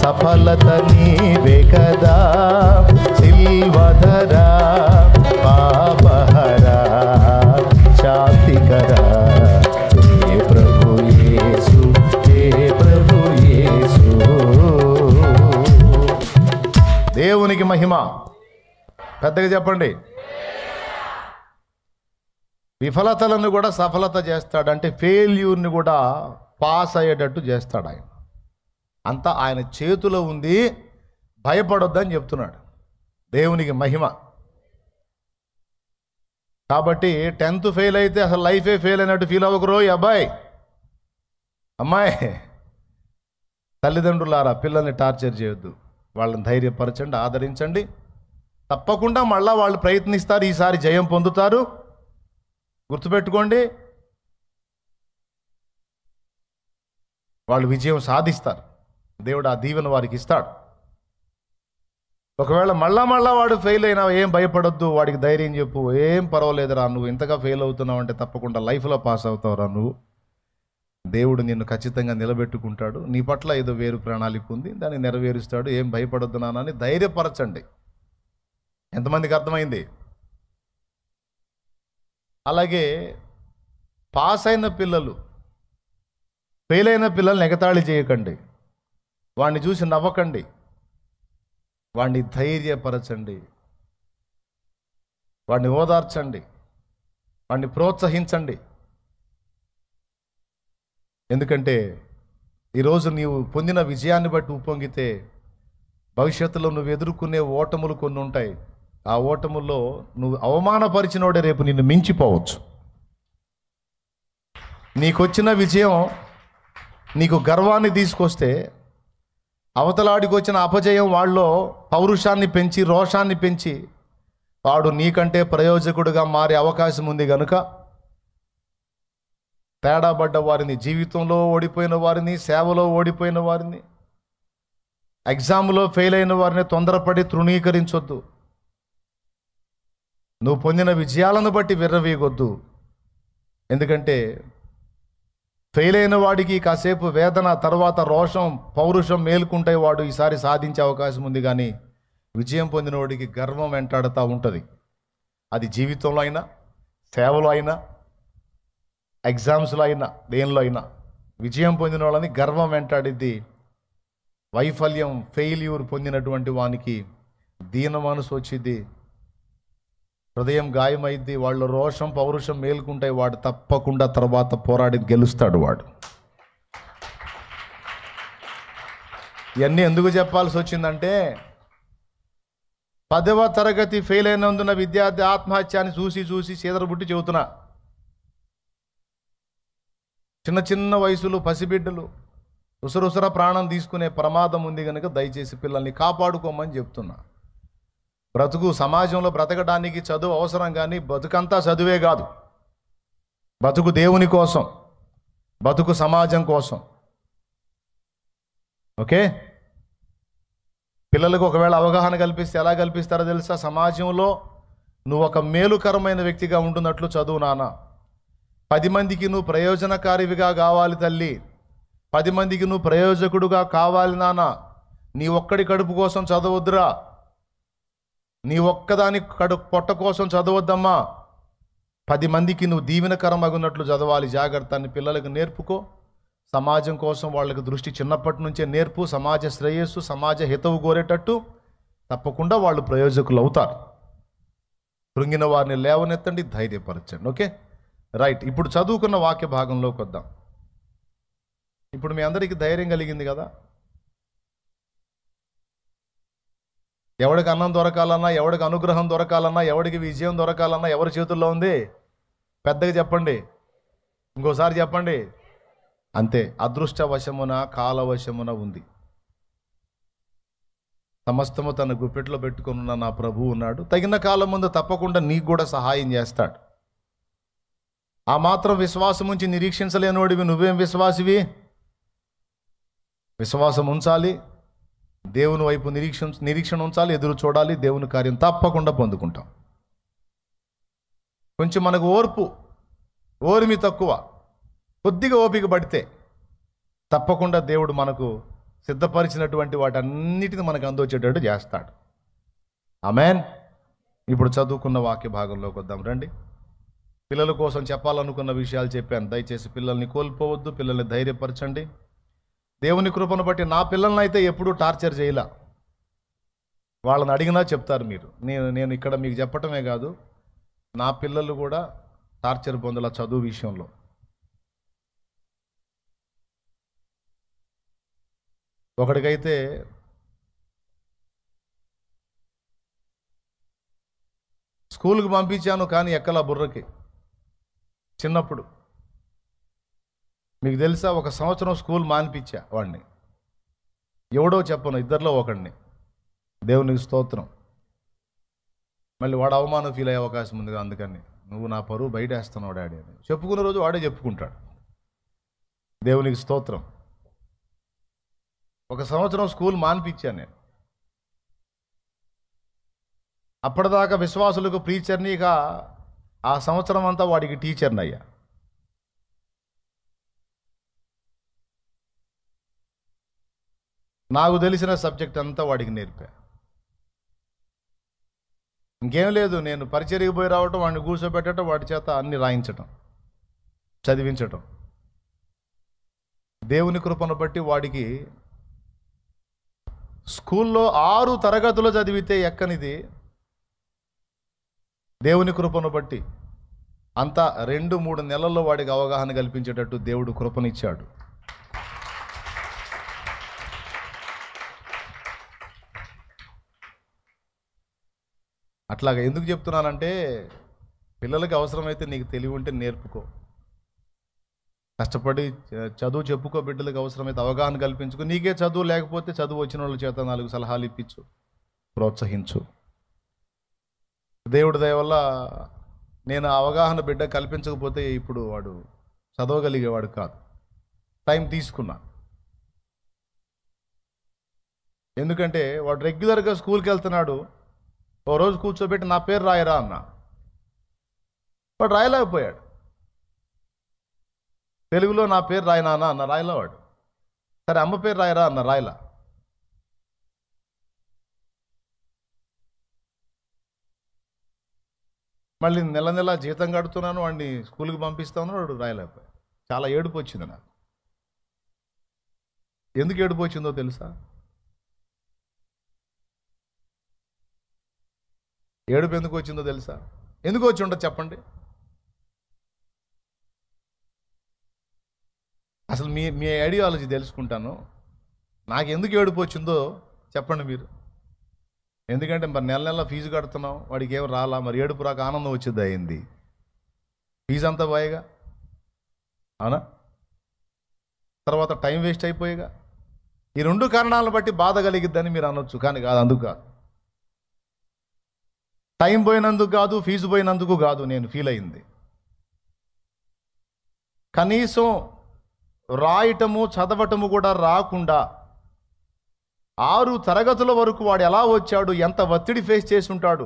సఫలత నీవే కదా. సిల్వధరా పాపహరా శాంతికరా హే ప్రభు యేసు, హే ప్రభు యేసు. దేవునికి మహిమ. పెద్దగా చెప్పండి. విఫలతలను కూడా సఫలత చేస్తాడు. అంటే ఫెయిల్యూర్ని కూడా పాస్ అయ్యేటట్టు చేస్తాడు ఆయన. అంతా ఆయన చేతిలో ఉంది, భయపడొద్దని చెప్తున్నాడు. దేవునికి మహిమ. కాబట్టి 10th ఫెయిల్ అయితే అసలు లైఫే ఫెయిల్ అయినట్టు ఫీల్ అవ్వకరో అబ్బాయి అమ్మాయి. తల్లిదండ్రులారా, పిల్లల్ని టార్చర్ చేయొద్దు. వాళ్ళని ధైర్యపరచండి, ఆదరించండి. తప్పకుండా మళ్ళా వాళ్ళు ప్రయత్నిస్తారు, ఈసారి జయం పొందుతారు. గుర్తుపెట్టుకోండి, వాళ్ళు విజయం సాధిస్తారు. దేవుడు ఆ దీవెన వారికి ఇస్తాడు. ఒకవేళ మళ్ళా వాడు ఫెయిల్ అయినా ఏం భయపడొద్దు, వాడికి ధైర్యం చెప్పు. ఏం పర్వాలేదురా, నువ్వు ఇంతగా ఫెయిల్ అవుతున్నావు అంటే తప్పకుండా లైఫ్లో పాస్ అవుతావురా నువ్వు. దేవుడు నిన్ను ఖచ్చితంగా నిలబెట్టుకుంటాడు. నీ పట్ల ఏదో వేరు ప్రణాళిక ఉంది, దాన్ని నెరవేరుస్తాడు. ఏం భయపడొద్దు నాన్న అని ధైర్యపరచండి. ఎంతమందికి అర్థమైంది? అలాగే పాస్ అయిన పిల్లలు, ఫెయిల్ అయిన పిల్లల్ని ఎగతాళి చేయకండి. వాడిని చూసి నవ్వకండి, వాడిని ధైర్యపరచండి, వాడిని ఓదార్చండి, వాడిని ప్రోత్సహించండి. ఎందుకంటే ఈరోజు నీవు పొందిన విజయాన్ని బట్టి ఉప్పొంగితే భవిష్యత్తులో నువ్వు ఎదుర్కొనే ఓటములు కొన్ని ఉంటాయి. ఆ ఓటముల్లో నువ్వు అవమానపరిచినోడే రేపు నిన్ను మించిపోవచ్చు. నీకొచ్చిన విజయం నీకు గర్వాన్ని తీసుకొస్తే అవతలాడికి వచ్చిన అపజయం వాళ్ళలో పౌరుషాన్ని పెంచి, రోషాన్ని పెంచి వాడు నీకంటే ప్రయోజకుడుగా మారే అవకాశం ఉంది. కనుక తేడా పడ్డ వారిని, జీవితంలో ఓడిపోయిన వారిని, సేవలో ఓడిపోయిన వారిని, ఎగ్జామ్లో ఫెయిల్ అయిన వారిని తొందరపడి తృణీకరించొద్దు. నువ్వు పొందిన విజయాలను బట్టి విర్రవీగొద్దు. ఎందుకంటే ఫెయిల్ అయిన వాడికి కాసేపు వేదన, తర్వాత రోషం, పౌరుషం మేలుకుంటాయి. వాడు ఈసారి సాధించే అవకాశం ఉంది. కానీ విజయం పొందిన వాడికి గర్వం వెంటాడుతూ ఉంటుంది. అది జీవితంలో అయినా, సేవలో అయినా, ఎగ్జామ్స్లో అయినా, దేనిలో అయినా విజయం పొందిన వాళ్ళని గర్వం వెంటాడిద్ది. వైఫల్యం, ఫెయిల్యూర్ పొందినటువంటి వానికి దీన మనసు వచ్చింది, హృదయం గాయమైద్ది, వాళ్ళు రోషం, పౌరుషం మేలుకుంటాయి. వాడు తప్పకుండా తర్వాత పోరాడి గెలుస్తాడు. వాడు ఇవన్నీ ఎందుకు చెప్పాల్సి వచ్చిందంటే 10వ తరగతి ఫెయిల్ అయినందున విద్యార్థి ఆత్మహత్యాన్ని చూసి చీదరబుట్టి చెబుతున్నా. చిన్న వయసులో పసిబిడ్డలు ఉసరుసర ప్రాణం తీసుకునే ప్రమాదం ఉంది కనుక దయచేసి పిల్లల్ని కాపాడుకోమని చెప్తున్నా. బ్రతుకు, సమాజంలో బ్రతకడానికి చదువు అవసరం, కానీ బతుకంతా చదువే కాదు. బతుకు దేవుని కోసం, బతుకు సమాజం కోసం. ఓకే, పిల్లలకు ఒకవేళ అవగాహన కల్పిస్తే ఎలా కల్పిస్తారో తెలుసా? సమాజంలో నువ్వు ఒక మేలుకరమైన వ్యక్తిగా ఉంటున్నట్లు చదువు నాన్న. 10 మందికి నువ్వు ప్రయోజనకారివిగా కావాలి తల్లి. 10 మందికి నువ్వు ప్రయోజకుడుగా కావాలి నాన్న. నీ ఒక్కడి కడుపు కోసం చదవద్దురా, నీ ఒక్కదాని పొట్ట కోసం చదవద్దమ్మా. 10 మందికి నువ్వు దీవెనకరమగున్నట్లు చదవాలి. జాగ్రత్త అని పిల్లలకు నేర్పుకో. సమాజం కోసం వాళ్ళకి దృష్టి చిన్నప్పటి నుంచే నేర్పు. సమాజ శ్రేయస్సు, సమాజ హితవు కోరేటట్టు తప్పకుండా వాళ్ళు ప్రయోజకులు అవుతారు. కృంగిన వారిని లేవనెత్తండి, ధైర్యపరచండి. Okay, right. ఇప్పుడు చదువుకున్న వాక్య భాగంలోకి వద్దాం. ఇప్పుడు మీ అందరికీ ధైర్యం కలిగింది కదా? ఎవడికి అన్నం దొరకాలన్నా, ఎవడికి అనుగ్రహం దొరకాలన్నా, ఎవడికి విజయం దొరకాలన్నా ఎవరి చేతుల్లో ఉంది? పెద్దగా చెప్పండి, ఇంకోసారి చెప్పండి. అంతే, అదృష్టవశమున, కాలవశమున ఉంది. సమస్తము తన గుప్పెట్లో పెట్టుకున్న నా ప్రభువు ఉన్నాడు. తగిన కాలం ముందు తప్పకుండా నీకు కూడా సహాయం చేస్తాడు. ఆ మాత్రం విశ్వాసం ఉంచి నిరీక్షించలేనోడివి నువ్వేం విశ్వాసివి? విశ్వాసం ఉంచాలి, దేవుని వైపు నిరీక్షణ ఉంచాలి, ఎదురు చూడాలి. దేవుని కార్యం తప్పకుండా పొందుకుంటాం. కొంచెం మనకు ఓర్మి తక్కువ, కొద్దిగా ఓపిక పడితే తప్పకుండా దేవుడు మనకు సిద్ధపరిచినటువంటి వాటన్నిటిని మనకు అందొచ్చేటట్టు చేస్తాడు. ఆమేన్. ఇప్పుడు చదువుకున్న వాక్య భాగంలోకి వద్దాం రండి. పిల్లల కోసం చెప్పాలనుకున్న విషయాలు చెప్పాను. దయచేసి పిల్లల్ని కోల్పోవద్దు, పిల్లల్ని ధైర్యపరచండి. దేవుని కృపను బట్టి నా పిల్లల్ని అయితే ఎప్పుడూ టార్చర్ చేయలా. వాళ్ళని అడిగినా చెప్తారు మీరు. నేను ఇక్కడ మీకు చెప్పటమే కాదు, నా పిల్లలు కూడా టార్చర్ పొందల చదువు విషయంలో. ఒకడికైతే స్కూల్కి పంపించాను కానీ ఎక్కలా బుర్రకి. చిన్నప్పుడు మీకు తెలుసా, 1 సంవత్సరం స్కూల్ మానిపించా వాడిని. ఎవడో చెప్పను, ఇద్దరిలో ఒకడిని. దేవునికి స్తోత్రం. మళ్ళీ వాడు అవమానం ఫీల్ అయ్యే అవకాశం ఉంది. అందుకని నువ్వు నా పరువు బయట వేస్తున్నావు డాడీ అని చెప్పుకున్న రోజు వాడే చెప్పుకుంటాడు. దేవునికి స్తోత్రం. 1 సంవత్సరం స్కూల్ మానిపించాను నేను. అప్పటిదాకా విశ్వాసులకు ప్రీచర్ని, ఇక ఆ సంవత్సరం అంతా వాడికి టీచర్ని అయ్యా. నాకు తెలిసిన సబ్జెక్ట్ అంతా వాడికి నేర్పా. ఇంకేం లేదు, నేను పరిచర్యకి పోయి రావటం, వాడిని కూర్చోబెట్టడం, వాడి చేత అన్ని రాయించటం, చదివించటం. దేవుని కృపను బట్టి వాడికి స్కూల్లో 6 తరగతులు చదివితే ఎక్కనిది దేవుని కృపను బట్టి అంతా 2-3 నెలల్లో వాడికి అవగాహన కల్పించేటట్టు దేవుడు కృపనిచ్చాడు. అట్లాగా ఎందుకు చెప్తున్నానంటే, పిల్లలకి అవసరమైతే నీకు తెలివి ఉంటే నేర్పుకో, కష్టపడి చదువు చెప్పుకో. బిడ్డలకు అవసరమైతే అవగాహన కల్పించుకో. నీకే చదువు లేకపోతే చదువు వచ్చిన వాళ్ళ చేత 4 సలహాలు ఇప్పించు, ప్రోత్సహించు. దేవుడి దయ వల్ల నేను అవగాహన బిడ్డ కల్పించకపోతే ఇప్పుడు వాడు చదవగలిగేవాడు కాదు. టైం తీసుకున్నా. ఎందుకంటే వాడు రెగ్యులర్గా స్కూల్కి వెళ్తున్నాడు. ఓ రోజు కూర్చోబెట్టి నా పేరు రాయరా అన్న, వాడు రాయలేకపోయాడు. తెలుగులో నా పేరు రాయనా అన్న, రాయలేవాడు. సరే అమ్మ పేరు రాయరా అన్న, రాయలా. మళ్ళీ నెల నెల జీతం కడుతున్నాను, వాడిని స్కూల్కి పంపిస్తాను, వాడు రాయలేకపోయాడు. చాలా ఏడుపు వచ్చింది నాకు. ఎందుకు ఏడుపు వచ్చిందో తెలుసా? ఏడుపు ఎందుకు వచ్చిందో తెలుసా? ఎందుకు వచ్చి ఉండదు చెప్పండి. అసలు మీ ఐడియాలజీ తెలుసుకుంటాను. నాకు ఎందుకు ఏడుపు వచ్చిందో చెప్పండి మీరు. ఎందుకంటే మరి నెల నెల ఫీజు కడుతున్నాం, వాడికి ఏం రాలా, మరి ఏడుపు రాక ఆనందం వచ్చింది అయింది. ఫీజు అంతా పోయేగా, అవునా? తర్వాత టైం వేస్ట్ అయిపోయేగా. ఈ 2 కారణాలను బట్టి బాధ కలిగిద్దని మీరు అనొచ్చు, కానీ కాదు, అందుకు కాదు. టైం పోయినందుకు కాదు, ఫీజు పోయినందుకు కాదు నేను ఫీల్ అయింది. కనీసం రాయటము చదవటము కూడా రాకుండా 6 తరగతుల వరకు వాడు ఎలా వచ్చాడు, ఎంత ఒత్తిడి ఫేస్ చేసి ఉంటాడు.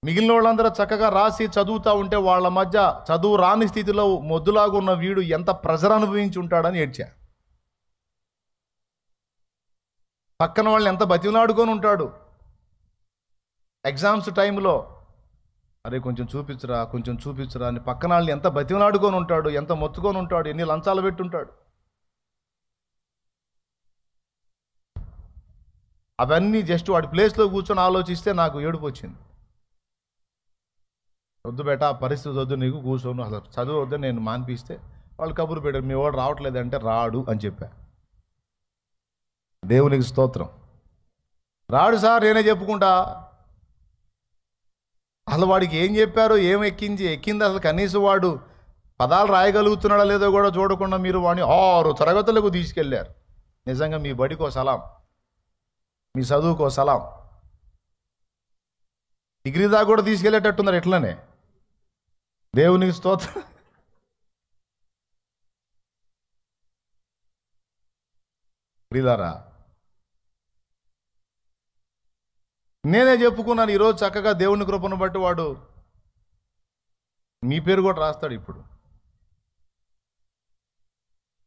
మిగిలిన వాళ్ళందరూ చక్కగా రాసి చదువుతూ ఉంటే వాళ్ళ మధ్య చదువు రాని స్థితిలో మొద్దులాగా ఉన్న వీడు ఎంత ప్రెజర్ అనుభవించి ఉంటాడని ఏడ్చా. పక్కన వాళ్ళని ఎంత బతిమలాడుకొని ఉంటాడు. ఎగ్జామ్స్ టైంలో అరే కొంచెం చూపించురా అని పక్కన వాళ్ళని ఎంత బతిమలాడుకొని ఉంటాడు, ఎంత మొత్తుకొని ఉంటాడు, ఎన్ని లంచాలు పెట్టుంటాడు. అవన్నీ జస్ట్ వాడి ప్లేస్లో కూర్చొని ఆలోచిస్తే నాకు ఏడుపు వచ్చింది. వద్దు బేట, ఆ పరిస్థితి వద్దు, నీకు కూర్చోను, అసలు చదువు వద్దు, నేను మానిపిస్తే వాళ్ళు కబురు పెట్టారు, మీ వాడు రావట్లేదంటే రాడు అని చెప్పా. దేవునికి స్తోత్రం. రాడు సార్, నేనే చెప్పుకుంటా. అసలు వాడికి ఏం చెప్పారో, ఏం ఎక్కింది అసలు కనీసం వాడు పదాలు రాయగలుగుతున్నాడా లేదో కూడా చూడకుండా మీరు వాడిని 6 తరగతులకు తీసుకెళ్ళారు. నిజంగా మీ బడికో సలాం. మీ చదువుకో సలాం. డిగ్రీ దాకా కూడా తీసుకెళ్ళేటట్టున్నారు ఎట్లనే. దేవునికి స్తోత్రం. ప్రియులారా, నేనే చెప్పుకున్నాను ఈరోజు చక్కగా దేవుని కృపను బట్టి వాడు మీ పేరు కూడా రాస్తాడు. ఇప్పుడు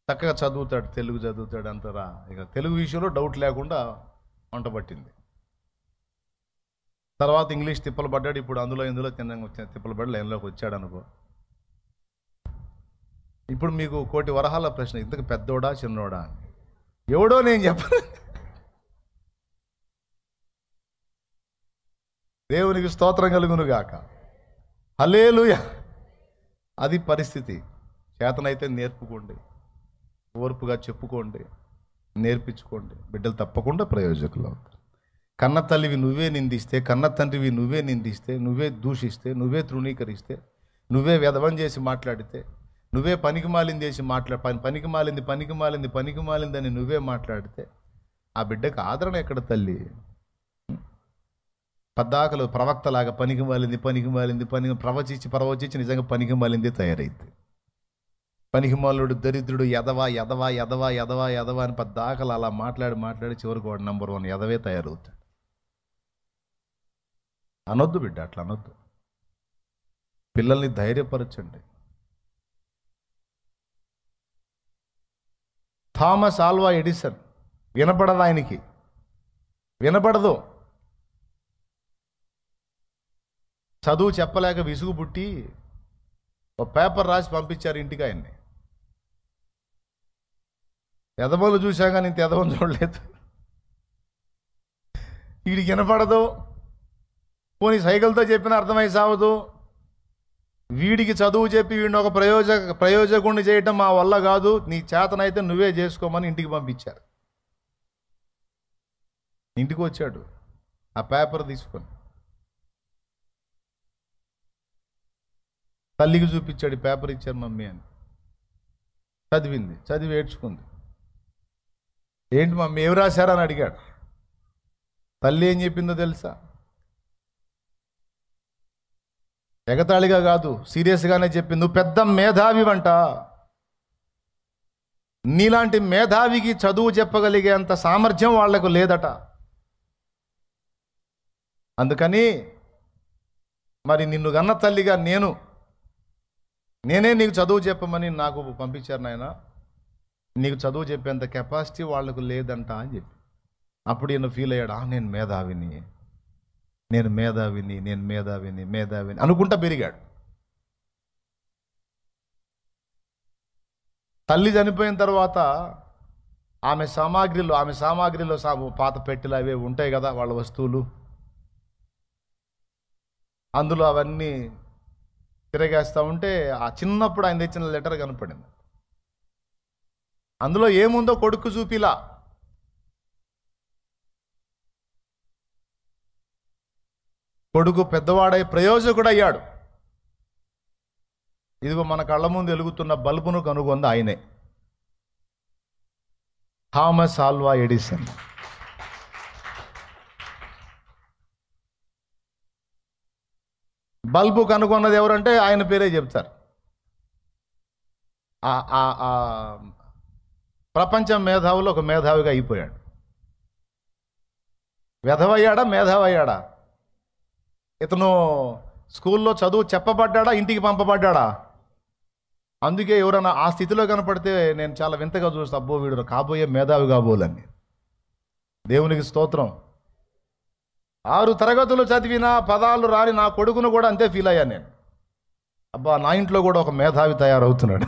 చక్కగా చదువుతాడు, తెలుగు చదువుతాడు అంటారా. ఇక తెలుగు విషయంలో డౌట్ లేకుండా వంట పట్టింది. తర్వాత ఇంగ్లీష్ తిప్పలు పడ్డాడు. ఇప్పుడు ఇందులో తిప్పలు పడి లైన్లోకి వచ్చాడు అనుకో. ఇప్పుడు మీకు కోటి వరహాల ప్రశ్న, ఇంతకు పెద్దోడా చిన్నోడా? ఎవడో నేను చెప్పను. దేవునికి స్తోత్రం కలుగును గాక. హల్లెలూయా. అది పరిస్థితి. చేతనైతే నేర్పుకోండి, ఓర్పుగా చెప్పుకోండి, నేర్పించుకోండి. బిడ్డలు తప్పకుండా ప్రయోజకులు అవుతారు. కన్న తల్లివి నువ్వే నిందిస్తే, కన్న తండ్రివి నువ్వే నిందిస్తే, నువ్వే దూషిస్తే, నువ్వే తృణీకరిస్తే, నువ్వే వ్యధవం చేసి మాట్లాడితే, నువ్వే పనికి మాలింది అని నువ్వే మాట్లాడితే ఆ బిడ్డకు ఆదరణ ఎక్కడ తల్లి? పద్దాకలు ప్రవక్తలాగా పనికి మాలింది ప్రవచించి నిజంగా పనికి మాలింది తయారైంది. పనికిమాలుడు, దరిద్రుడు, ఎదవా అని పద్దాకలు అలా మాట్లాడి చివరికి వాడు నంబర్ 1 ఎదవే తయారవుతాడు. అనొద్దు బిడ్డ, అట్లా అనొద్దు. పిల్లల్ని ధైర్యపరచండి. థామస్ ఆల్వా ఎడిసన్ వినపడదు, ఆయనకి వినపడదు. చదువు చెప్పలేక విసుగు పుట్టి ఒక పేపర్ రాసి పంపించారు ఇంటికి ఆయన్ని. ఎదవలు చూశాక నేను ఎదవని చూడలేదు. వీడికి వినపడదు, పోనీ సైకిల్తో చెప్పిన అర్థమై సావదు. వీడికి చదువు చెప్పి వీడిని ఒక ప్రయోజకుడిని చేయటం మా వల్ల కాదు, నీ చేతనైతే నువ్వే చేసుకోమని ఇంటికి పంపించారు. ఇంటికి వచ్చాడు ఆ పేపర్ తీసుకొని, తల్లికి చూపించాడు. పేపర్ ఇచ్చారు మమ్మీ అని. చదివింది, చదివి ఏడ్చుకుంది. ఏంటి మమ్మీ ఏమి రాశారని అడిగాడు. తల్లి ఏం చెప్పిందో తెలుసా? ఎగతాళిగా కాదు, సీరియస్గానే చెప్పింది. నువ్వు పెద్ద మేధావివంట, నీలాంటి మేధావికి చదువు చెప్పగలిగే అంత సామర్థ్యం వాళ్లకు లేదట. అందుకని మరి నిన్ను గన్న తల్లిగా నేనే నీకు చదువు చెప్పమని నాకు పంపించారు నాయన. నీకు చదువు చెప్పేంత కెపాసిటీ వాళ్లకు లేదంట అని చెప్పి. అప్పుడు ఈయన ఫీల్ అయ్యాడు, నేను మేధావిని అనుకుంటా పెరిగాడు. తల్లి చనిపోయిన తర్వాత ఆమె సామాగ్రిలో పాత పెట్టెలు అవి ఉంటాయి కదా, వాళ్ళ వస్తువులు, అందులో అవన్నీ తిరగేస్తూ ఉంటే ఆ చిన్నప్పుడు ఆయన తెచ్చిన లెటర్ కనపడింది. అందులో ఏముందో కొడుకు చూపిలా. కొడుకు పెద్దవాడై ప్రయోజకుడు అయ్యాడు. ఇదిగో మన కళ్ళ ముందు వెలుగుతున్న బల్బును కనుగొంది ఆయనే, థామస్ ఆల్వా ఎడిసన్. బల్బు కనుగొన్నది ఎవరంటే ఆయన పేరే చెప్తారు. ప్రపంచ మేధావులో ఒక మేధావిగా అయిపోయాడు. వెధవయ్యాడా, మేధావయ్యాడా? ఇతను స్కూల్లో చదువు చెప్పబడ్డా, ఇంటికి పంపబడ్డా? అందుకే ఎవరైనా ఆ స్థితిలో కనపడితే నేను చాలా వింతగా చూస్తా, అబ్బో వీడు కాబోయే మేధావి కాబోలని. దేవునికి స్తోత్రం. 6 తరగతులు చదివిన పదాలు రాని నా కొడుకును కూడా అంతే ఫీల్ అయ్యాను నేను. అబ్బా, నా ఇంట్లో కూడా ఒక మేధావి తయారవుతున్నాడు.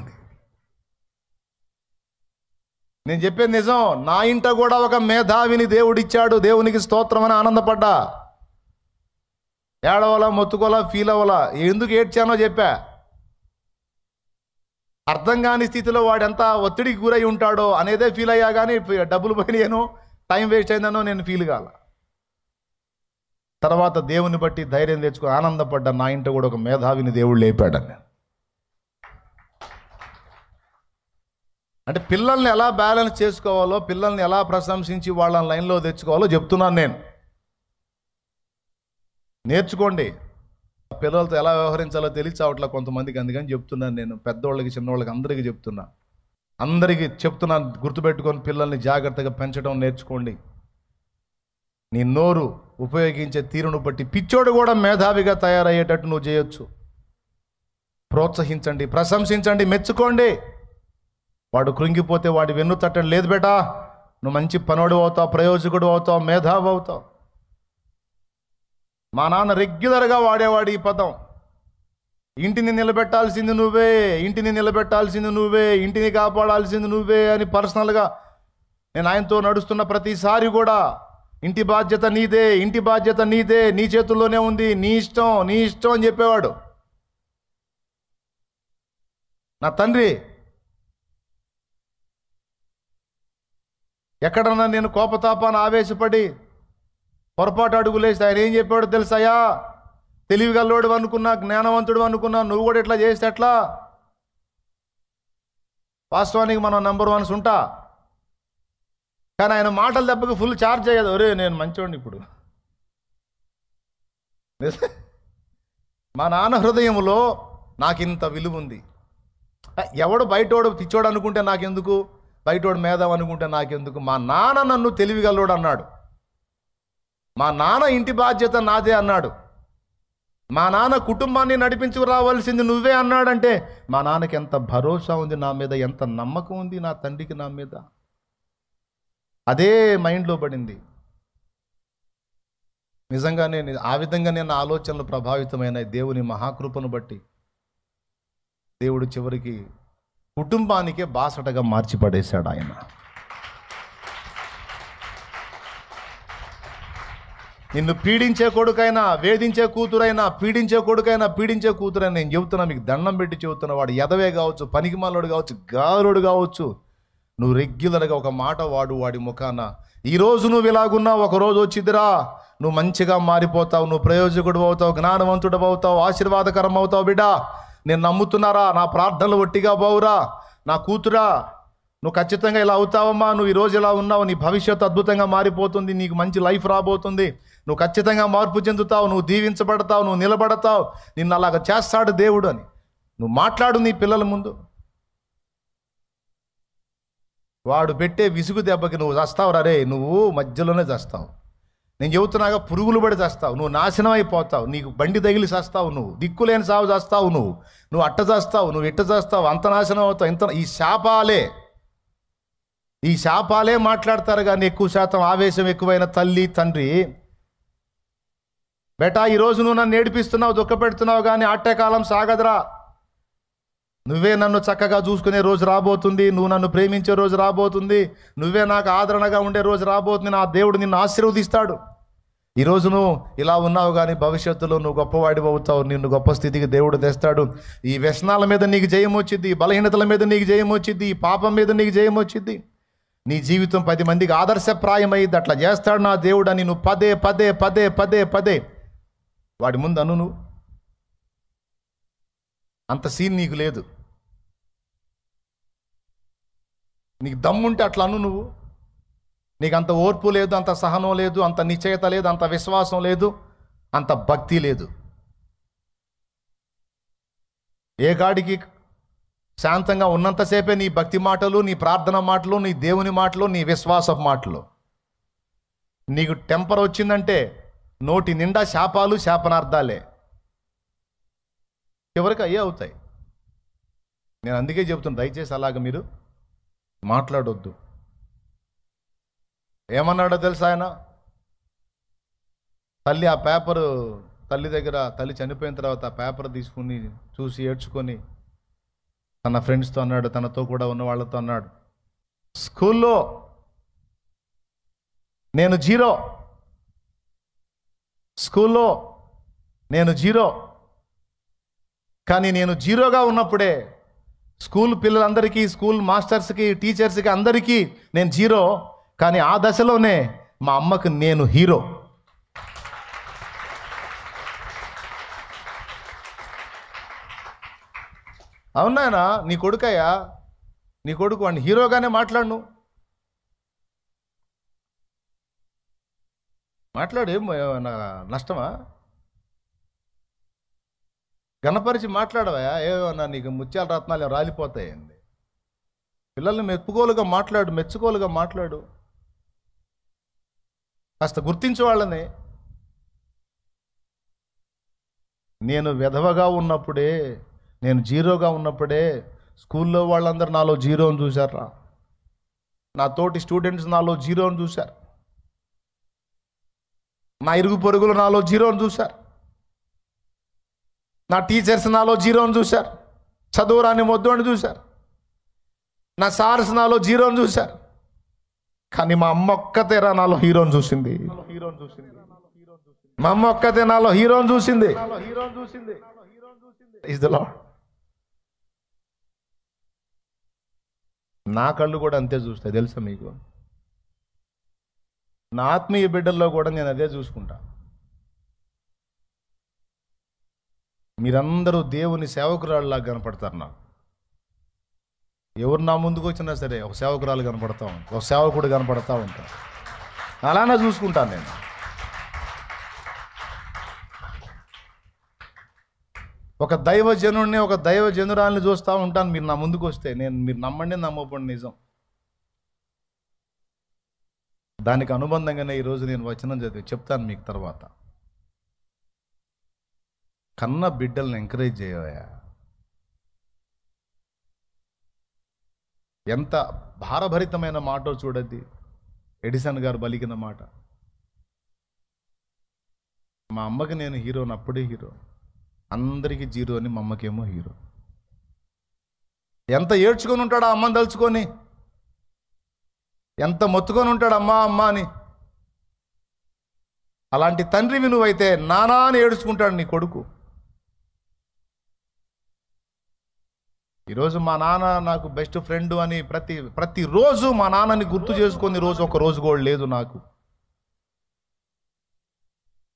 నేను చెప్పేది నిజం. నా ఇంట కూడా ఒక మేధావిని దేవుడిచ్చాడు. దేవునికి స్తోత్రం అని ఆనందపడ్డా. ఏడవలా, మొత్తుకోలా, ఫీల్ అవ్వాలా. ఎందుకు ఏడ్చానో చెప్పా. అర్థం కాని స్థితిలో వాడు ఎంత ఒత్తిడికి గురై ఉంటాడో అనేదే ఫీల్ అయ్యా. కానీ డబ్బులు పోయినాను, టైం వేస్ట్ అయిందనో నేను ఫీల్ కాల. తర్వాత దేవుని బట్టి ధైర్యం తెచ్చుకొని ఆనందపడ్డా. నా ఇంట కూడా ఒక మేధావిని దేవుడు లేపాడని. అంటే పిల్లల్ని ఎలా బ్యాలెన్స్ చేసుకోవాలో, పిల్లల్ని ఎలా ప్రశంసించి వాళ్ళని లైన్లో తెచ్చుకోవాలో చెప్తున్నాను నేను. నేర్చుకోండి. పిల్లలతో ఎలా వ్యవహరించాలో తెలియచావట్లా కొంతమందికి, అందుకని చెప్తున్నాను నేను. పెద్దోళ్ళకి చిన్నోళ్ళకి అందరికీ చెప్తున్నాను, గుర్తుపెట్టుకొని పిల్లల్ని జాగ్రత్తగా పెంచడం నేర్చుకోండి. నీ నోరు ఉపయోగించే తీరును బట్టి పిచ్చోడు కూడా మేధావిగా తయారయ్యేటట్టు నువ్వు చేయొచ్చు. ప్రోత్సహించండి, ప్రశంసించండి, మెచ్చుకోండి. వాడు కృంగిపోతే వాడి వెన్ను తట్టడం లేదు బేటా, నువ్వు మంచి పనోడు అవుతావు, ప్రయోజకుడు అవుతావు, మేధావి అవుతావు. మా నాన్న రెగ్యులర్గా వాడేవాడు ఈ పదం. ఇంటిని నిలబెట్టాల్సింది నువ్వే, ఇంటిని నిలబెట్టాల్సింది నువ్వే, ఇంటిని కాపాడాల్సింది నువ్వే అని పర్సనల్గా నేను ఆయనతో నడుస్తున్న ప్రతిసారి కూడా ఇంటి బాధ్యత నీదే, ఇంటి బాధ్యత నీదే, నీ చేతుల్లోనే ఉంది, నీ ఇష్టం అని చెప్పేవాడు నా తండ్రి. ఎక్కడన్నా నేను కోపతాపాన్ని ఆవేశపడి పొరపాటు అడుగులేస్తే ఆయన ఏం చెప్పాడు తెలుసాయా? తెలివిగల్లోడు అనుకున్నా, జ్ఞానవంతుడు అనుకున్నా, నువ్వు కూడా ఇట్లా చేస్తే ఎట్లా? వాస్తవానికి మనం నెంబర్ 1 ఉంటా, కానీ ఆయన మాటల దెబ్బకి ఫుల్ ఛార్జ్ అయ్యేది. ఒరే నేను మంచివాడిని ఇప్పుడు. మా నాన్న హృదయంలో నాకు ఇంత విలువ ఉంది. ఎవడు బయటోడు పిచ్చోడు అనుకుంటే నాకెందుకు, బయటోడు మేధావి అనుకుంటే నాకెందుకు? మా నాన్న నన్ను తెలివిగల్లోడు అన్నాడు, మా నాన్న ఇంటి బాధ్యత నాదే అన్నాడు, మా నాన్న కుటుంబాన్ని నడిపించుకురావాల్సింది నువ్వే అన్నాడంటే మా నాన్నకి ఎంత భరోసా ఉంది నా మీద, ఎంత నమ్మకం ఉంది నా తండ్రికి నా మీద. అదే మైండ్లో పడింది. నిజంగానే ఆ విధంగా నేను ఆలోచనలు ప్రభావితమైన దేవుని మహాకృపను బట్టి దేవుడు చివరికి కుటుంబానికే బాసటగా మార్చి పడేశాడు ఆయన. నిన్ను పీడించే కొడుకైనా, వేధించే కూతురైనా, పీడించే కూతురైనా నేను చెబుతున్నా, మీకు దండం పెట్టి చెబుతున్నా, వాడు ఎదవే కావచ్చు, పనికిమాలోడు కావచ్చు, గారుడు కావచ్చు, నువ్వు రెగ్యులర్గా ఒక మాట వాడి ముఖాన, ఈరోజు నువ్వు ఇలాగున్నావు, ఒకరోజు వచ్చిద్దిరా నువ్వు మంచిగా మారిపోతావు, నువ్వు ప్రయోజకుడు అవుతావు, జ్ఞానవంతుడు అవుతావు, ఆశీర్వాదకరం అవుతావు బిడ్డా, నేను నమ్ముతున్నారా, నా ప్రార్థనలు ఒట్టిగా పోవురా, నా కూతురా నువ్వు ఖచ్చితంగా ఇలా అవుతావమ్మా, నువ్వు ఈరోజు ఇలా ఉన్నావు, నీ భవిష్యత్తు అద్భుతంగా మారిపోతుంది, నీకు మంచి లైఫ్ రాబోతుంది, నువ్వు ఖచ్చితంగా మార్పు చెందుతావు, నువ్వు దీవించబడతావు, నువ్వు నిలబడతావు, నిన్ను అలాగ చేస్తాడు దేవుడు అని నువ్వు మాట్లాడు నీ పిల్లల ముందు. వాడు పెట్టే విసుగు దెబ్బకి నువ్వు చస్తావు రే, నువ్వు మధ్యలోనే చస్తావు. నేను చెబుతున్నాగా, పురుగులు పడి చస్తావు, నువ్వు నాశనం అయిపోతావు, నీకు బండి తగిలి చస్తావు, నువ్వు దిక్కులేని సాగు చేస్తావు, నువ్వు అట్ట చేస్తావు, నువ్వు ఇట్ట చేస్తావు, అంత నాశనం అవుతావు. ఈ శాపాలే మాట్లాడతారు. కానీ ఎక్కువ శాతం ఆవేశం ఎక్కువైన తల్లి తండ్రి, బేటా ఈరోజు నువ్వు నన్ను ఏడిపిస్తున్నావు, దుఃఖపెడుతున్నావు, కానీ ఆటకాలం సాగదురా, నువ్వే నన్ను చక్కగా చూసుకునే రోజు రాబోతుంది, నువ్వు నన్ను ప్రేమించే రోజు రాబోతుంది, నువ్వే నాకు ఆదరణగా ఉండే రోజు రాబోతుంది, నా దేవుడు నిన్ను ఆశీర్వదిస్తాడు. ఈరోజు నువ్వు ఇలా ఉన్నావు, కానీ భవిష్యత్తులో నువ్వు గొప్పవాడివి అవుతావు, నిన్ను గొప్ప స్థితికి దేవుడు తెస్తాడు. ఈ వ్యసనాల మీద నీకు జయం వచ్చింది, ఈ బలహీనతల మీద నీకు జయం వచ్చింది, ఈ పాపం మీద నీకు జయం వచ్చింది, నీ జీవితం 10 మందికి ఆదర్శప్రాయమైంది. అట్లా చేస్తాడు నా దేవుడు అని నువ్వు పదే పదే పదే పదే పదే వాడి ముందు అను. నువ్వు అంత సీన్ నీకు లేదు, నీకు దమ్ముంటే అట్లా అను. నువ్వు నీకు అంత ఓర్పు లేదు, అంత సహనం లేదు, అంత నిశ్చయత లేదు, అంత విశ్వాసం లేదు, అంత భక్తి లేదు. ఏ గాడికి శాంతంగా ఉన్నంతసేపే నీ భక్తి మాటలు, నీ ప్రార్థన మాటలు, నీ దేవుని మాటలు, నీ విశ్వాస మాటలు. నీకు టెంపర్ వచ్చిందంటే నోటి నిండా శాపాలు, శాపనార్థాలే, చివరికి అయ్యే అవుతాయి. నేను అందుకే చెబుతున్నాను, దయచేసి అలాగ మీరు మాట్లాడొద్దు. ఏమన్నాడో తెలుసా ఆయన? తల్లి ఆ పేపరు తల్లి చనిపోయిన తర్వాత ఆ పేపర్ తీసుకుని చూసి ఏడ్చుకొని తన ఫ్రెండ్స్తో అన్నాడు, తనతో కూడా ఉన్న వాళ్ళతో అన్నాడు, స్కూల్లో నేను జీరో, కానీ నేను జీరోగా ఉన్నప్పుడే స్కూల్ పిల్లలందరికీ, స్కూల్ మాస్టర్స్కి, టీచర్స్కి అందరికీ నేను జీరో, కానీ ఆ దశలోనే మా అమ్మకు నేను హీరో. అవునాయనా, నీ కొడుకయ్యా, నీ కొడుకు వాడిని హీరోగానే మాట్లాడు, నువ్వు మాట్లాడు, ఏం నష్టమా? గణపరిచి మాట్లాడవా? ఏమన్నా నీకు ముత్యాల రత్నాలు రాలిపోతాయండి. పిల్లల్ని మెచ్చుకోలుగా మాట్లాడు. కాస్త గుర్తించు వాళ్ళని. నేను విధవగా ఉన్నప్పుడే, నేను జీరోగా ఉన్నప్పుడే స్కూల్లో వాళ్ళందరూ నాలో జీరోని చూశారా. నా తోటి స్టూడెంట్స్ నాలో జీరోని చూశారు. నా ఇరుగు పొరుగులు నాలో జీరోని చూశారు. నా టీచర్స్ నాలో జీరోని చూశారు. చదువురాని మొద్దోని చూశారు. నా సార్స్ నాలో జీరోని చూశారు. కానీ మా అమ్మ ఒక్కతేరా నాలో హీరోని చూసింది. మా అమ్మ ఒక్కతే నాలో హీరోని చూసింది. Is the lord. నా కళ్ళు కూడా అంతే చూస్తాయి, తెలుసా మీకు? నా ఆత్మీయ బిడ్డల్లో కూడా నేను అదే చూసుకుంటా. మీరందరూ దేవుని సేవకురాళ్ళలా కనపడతారు నాకు. ఎవరు నా ముందుకు వచ్చినా సరే ఒక సేవకురాలు కనపడతా ఉంటా, ఒక సేవకుడు కనపడతా ఉంటా. అలానే చూసుకుంటాను నేను. ఒక దైవజనుడిని, ఒక దైవజనురాల్ని చూస్తూ ఉంటాను. మీరు నా ముందుకు వస్తే మీరు నమ్మండి, నమ్మకండి, నిజం. దానికి అనుబంధంగానే ఈరోజు నేను వచనం చదివి చెప్తాను మీకు తర్వాత. కన్న బిడ్డల్ని ఎంకరేజ్ చేయవా? ఎంత భారభరితమైన మాట చూడద్ది. ఎడిసన్ గారు పలికిన మాట. మా అమ్మకి నేను హీరోని, అప్పుడే హీరో. అందరికీ జీరో అని, మా అమ్మకేమో హీరో. ఎంత ఏడ్చుకొని ఉంటాడు ఆ అమ్మని తలుచుకొని, ఎంత మొత్తుకొని ఉంటాడు అమ్మా అమ్మా అని. అలాంటి తండ్రివి నువ్వైతే నానా అని ఏడుచుకుంటాడు నీ కొడుకు. ఈరోజు మా నాన్న నాకు బెస్ట్ ఫ్రెండ్ అని ప్రతిరోజు మా నాన్నని గుర్తు చేసుకొని రోజు ఒక రోజు కూడా లేదు నాకు.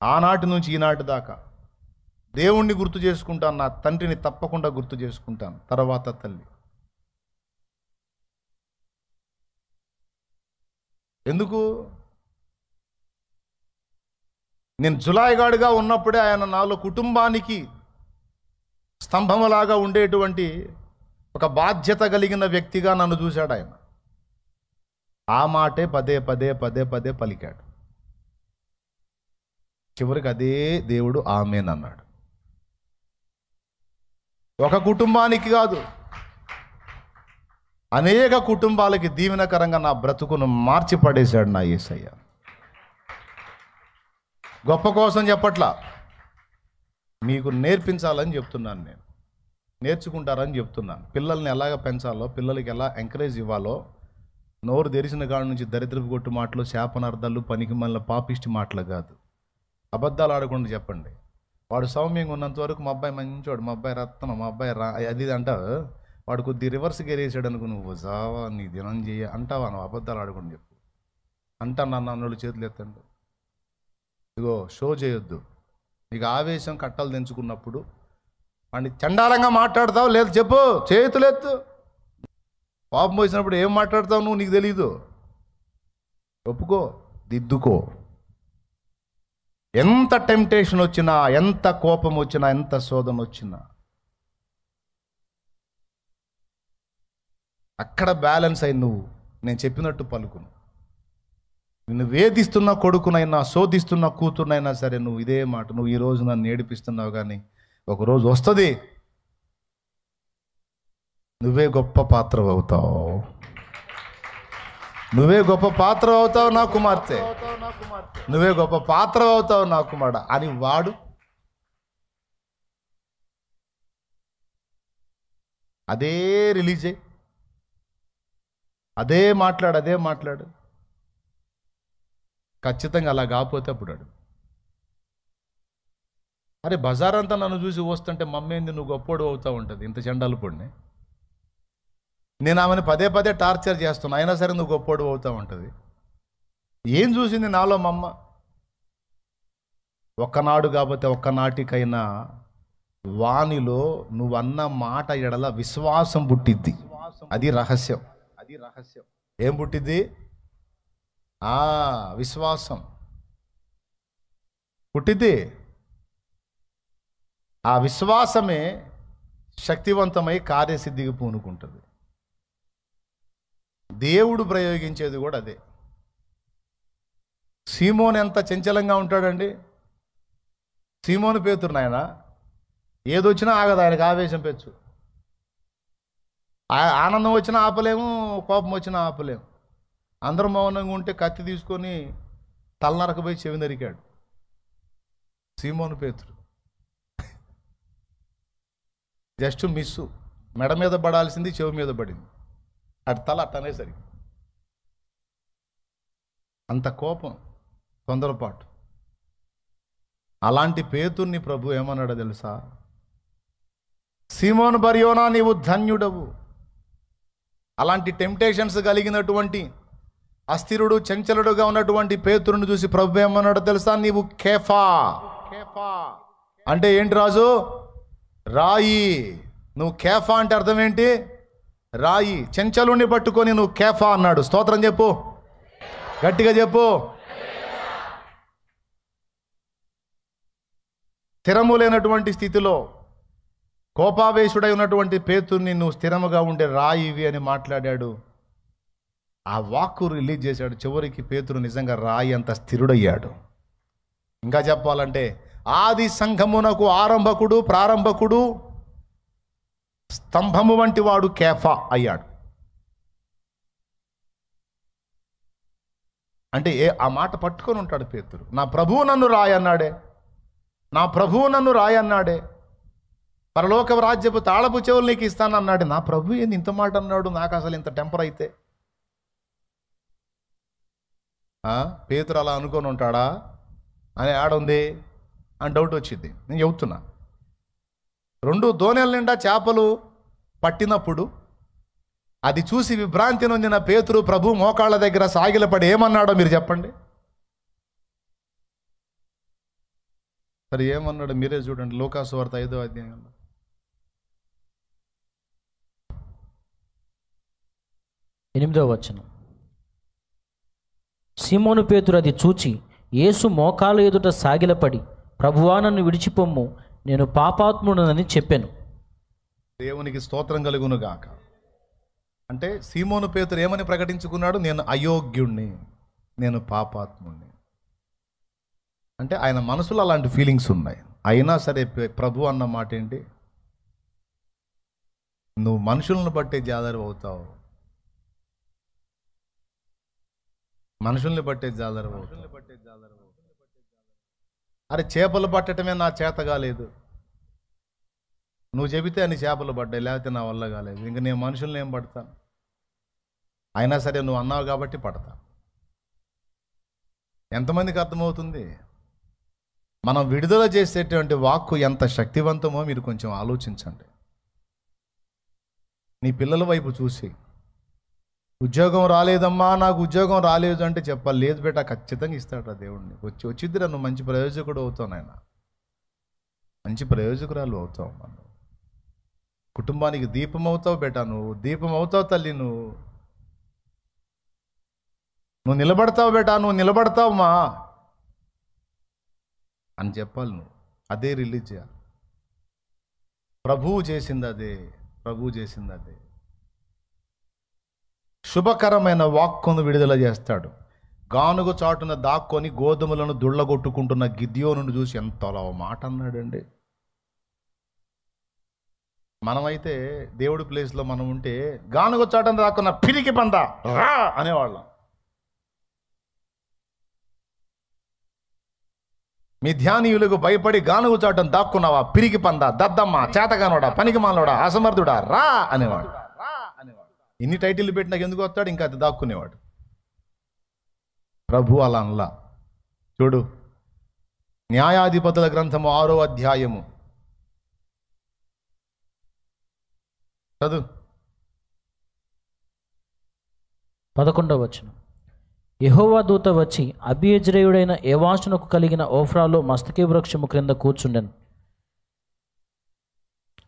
ఆనాటి నుంచి ఈనాటి దాకా దేవుణ్ణి గుర్తు చేసుకుంటాను, నా తండ్రిని తప్పకుండా గుర్తు చేసుకుంటాను, తర్వాత తల్లి. ఎందుకు? నేను జులాయిగాడుగా ఉన్నప్పుడే ఆయన నాలో కుటుంబానికి స్తంభములాగా ఉండేటువంటి ఒక బాధ్యత కలిగిన వ్యక్తిగా నన్ను చూశాడు ఆయన. ఆ మాటే పదే పదే పదే పదే పలికాడు. చివరికి అదే దేవుడు ఆమేన్ అన్నాడు. ఒక కుటుంబానికి కాదు, అనేక కుటుంబాలకి దీవెనకరంగా నా బ్రతుకును మార్చి పడేశాడు నా యేసయ్య. గొప్ప కోసం చెప్పట్లా, మీకు నేర్పించాలని చెప్తున్నాను. నేను నేర్చుకుంటారని చెప్తున్నాను. పిల్లల్ని ఎలాగ పెంచాలో, పిల్లలకి ఎలా ఎంకరేజ్ ఇవ్వాలో, నోరు తెరిచిన కాడ నుంచి దరిద్రపు కొట్టు మాటలు, శాపనార్థాలు, పనికి మళ్ళీ పాపిష్టి మాటలు కాదు. అబద్ధాలు ఆడకుండా చెప్పండి. వాడు సౌమ్యంగా ఉన్నంత వరకు మా అబ్బాయి మంచివాడు, మా అబ్బాయి రత్నం, మా అబ్బాయి అది అంటావు. వాడు కొద్ది రివర్స్ గేర్ వేసాడు అనుకో, నువ్వు జావా నీ దినం చేయ అంటావా? నువ్వు అబద్ధాలు ఆడకుండా చెప్పు. అంటాను అన్నోళ్ళు చేతులు ఎత్తండి. ఇగో షో చేయొద్దు. నీకు ఆవేశం కట్టలు తెంచుకున్నప్పుడు వాడిని చండాలంగా మాట్లాడతావు, లేదు చెప్పు, చేతులెత్తు. పాపం పోసినప్పుడు ఏం మాట్లాడతావు నువ్వు, నీకు తెలీదు. ఒప్పుకో, దిద్దుకో. ఎంత టెంప్టేషన్ వచ్చినా, ఎంత కోపం వచ్చినా, ఎంత శోధన వచ్చినా అక్కడ బ్యాలెన్స్ అయి నువ్వు నేను చెప్పినట్టు పలుకును. నిన్ను వేధిస్తున్న కొడుకునైనా, శోధిస్తున్న కూతురునైనా సరే నువ్వు ఇదే మాట, నువ్వు ఈరోజు నన్ను ఏడిపిస్తున్నావు, కానీ ఒకరోజు వస్తుంది నువ్వే గొప్ప పాత్ర అవుతావు, నువ్వే గొప్ప పాత్ర అవుతావు నా కుమార్తె, నువ్వే గొప్ప పాత్ర అవుతావు నా కుమారుడు అని వాడు అదే రిలీజ్ అయ్యి అదే మాట్లాడు. ఖచ్చితంగా అలా కాకపోతే అప్పుడు అడు. అరే బజార్ అంతా నన్ను చూసి వస్తుంటే మమ్మేంది నువ్వు గొప్పోడు అవుతూ ఉంటుంది, ఇంత చెండాలు పొడిని. నేను ఆమెను పదే పదే టార్చర్ చేస్తున్నా, అయినా సరే నువ్వు గొప్పోడు అవుతూ ఉంటుంది. ఏం చూసింది నాలో మా అమ్మ? ఒక్కనాడు కాకపోతే ఒక్కనాటికైనా వానిలో నువ్వు అన్న మాట ఎడల విశ్వాసం పుట్టిద్ది. అది రహస్యం. ఏం పుట్టింది? విశ్వాసం పుట్టింది. ఆ విశ్వాసమే శక్తివంతమై కార్యసిద్ధికి పూనుకుంటుంది. దేవుడు ప్రయోగించేది కూడా అదే. సీమోను ఎంత చంచలంగా ఉంటాడండి. సీమోను పేతురు నాయన ఏదొచ్చినా ఆగదు, ఆయనకు ఆవేశం పెచ్చు. ఆనందం వచ్చినా ఆపలేము, కోపం వచ్చినా ఆపలేము. అందరూ మౌనంగా ఉంటే కత్తి తీసుకొని తలనరకపోయి చెవి నరికాడు సీమోను పేతురు. జస్ట్ మిస్సు, మెడ మీద పడాల్సింది చెవి మీద పడింది. అటు తల అట్టనేసరికి అంత కోపం, తొందరపాటు. అలాంటి పేతుర్ని ప్రభు ఏమన్నాడో తెలుసా? సీమోను బర్యోనా నీవు ధన్యుడవు. అలాంటి టెంప్టేషన్స్ కలిగినటువంటి అస్థిరుడు, చంచలుడుగా ఉన్నటువంటి పేతురుని చూసి ప్రభు ఏమన్నాడో తెలుసా? నీవు కేఫా. అంటే ఏంటి రాజు? రాయి. నువ్వు కేఫా అంటే అర్థం ఏంటి? రాయి. చెంచలుని పట్టుకొని నువ్వు కేఫా అన్నాడు. స్తోత్రం చెప్పు, గట్టిగా చెప్పు. స్థిరము లేనటువంటి స్థితిలో కోపావేశుడై ఉన్నటువంటి పేతుర్ని నువ్వు స్థిరముగా ఉండే రాయివి అని మాట్లాడాడు. ఆ వాక్కు రిలీజ్ చేశాడు. చివరికి పేతురు నిజంగా రాయి అంత స్థిరుడయ్యాడు. ఇంకా చెప్పాలంటే ఆది సంఘమునకు ఆరంభకుడు, ప్రారంభకుడు, స్తంభము వంటి వాడు కేఫా అయ్యాడు. అంటే ఆ మాట పట్టుకొని ఉంటాడు పేతురు. నా ప్రభువు నన్ను రాయన్నాడే, నా ప్రభువు నన్ను రాయన్నాడే, పరలోక రాజ్యపు తాళపు చెవులు నీకు ఇస్తానన్నాడు. నా ప్రభు ఏంది ఇంత మాట అన్నాడు? నాకు అసలు ఇంత టెంపర్ అయితే పేతురు అలా అనుకొని ఉంటాడా అని ఆడుంది అని డౌట్ వచ్చింది. నేను చెబుతున్నా, 2 దోణెల నిండా చేపలు పట్టినప్పుడు అది చూసి విభ్రాంతి నొందిన పేతురు ప్రభు మోకాళ్ళ దగ్గర సాగిలపడి ఏమన్నాడో మీరు చెప్పండి. సరే ఏమన్నాడు మీరే చూడండి. లూకాసు వార్త 5వ అధ్యాయంలో 8వ వచనం. సీమోను పేతురు అది చూచి యేసు మోకాలు ఎదుట సాగిలపడి, ప్రభువా నన్ను విడిచిపొమ్ము, నేను పాపాత్ముడనని చెప్పాను. దేవునికి స్తోత్రం కలుగును గాక. అంటే సీమోను పేతురు ఏమని ప్రకటించుకున్నాడు? నేను అయోగ్యుణ్ణి, నేను పాపాత్ముణ్ణి. అంటే ఆయన మనసులో అలాంటి ఫీలింగ్స్ ఉన్నాయి. అయినా సరే ప్రభు అన్న మాట ఏంటి? నువ్వు మనుషులను బట్టే జాలరు అవుతావు, మనుషుల్ని బట్టే జాలరు అవుతావు. అరే చేపలు పట్టడమే నా చేత కాలేదు, నువ్వు చెబితే అని చేపలు పడ్డాయి, లేకపోతే నా వల్ల కాలేదు. ఇంక నేను మనుషుల్ని ఏం పడతాను? అయినా సరే నువ్వు అన్నావు కాబట్టి పడతా. ఎంతమందికి అర్థమవుతుంది? మనం విడుదల చేసేటువంటి వాక్కు ఎంత శక్తివంతమో మీరు కొంచెం ఆలోచించండి. నీ పిల్లల వైపు చూసి, ఉద్యోగం రాలేదమ్మా, నాకు ఉద్యోగం రాలేదు అంటే చెప్పాలి. లేదు బేటా, ఖచ్చితంగా ఇస్తాడు దేవుడిని. వచ్చిద్దిరా, నువ్వు మంచి ప్రయోజకుడు అవుతావు నాయన, మంచి ప్రయోజకురాలు అవుతావు. మనం కుటుంబానికి దీపం అవుతావు బేటా, నువ్వు దీపం అవుతావు తల్లి, నువ్వు నిలబడతావు బేటా, నువ్వు నిలబడతావుమా అని చెప్పాలి. నువ్వు అదే రిలీజ్ చేయాలి. ప్రభువు చేసింది అదే, ప్రభువు చేసింది అదే. శుభకరమైన వాక్కును విడుదల చేస్తాడు. గానుగ చాటున దాక్కొని గోధుమలను దుళ్ళగొట్టుకుంటున్న గిద్యోనును చూసి ఎంతలో మాట అన్నాడండి. మనమైతే దేవుడి ప్లేస్లో మనం ఉంటే గానుగ చాటున దాక్కున్న పిరికి పంద రా అనేవాళ్ళం. మిథ్యానీయులకు భయపడి గానుగ చాటున దాక్కున్నావా, పిరికి పంద, దద్దమ్మ, చేతగానోడా, పనికి మాలోడా, అసమర్థుడా, రా అనేవాడు. ఇన్ని టైటిల్ పెట్టి నాకు ఎందుకు వస్తాడు? ఇంకా అది దాక్కునేవాడు. ప్రభు అలా అనలా. చూడు, న్యాయాధిపతుల గ్రంథము 6వ అధ్యాయము చదువు. 11వ వచనం. యెహోవా దూత వచ్చి అబీయెజ్రీయుడైన ఏవాషునకు కలిగిన ఓఫ్రాలో మస్తకి వృక్షము క్రింద కూర్చుండెను.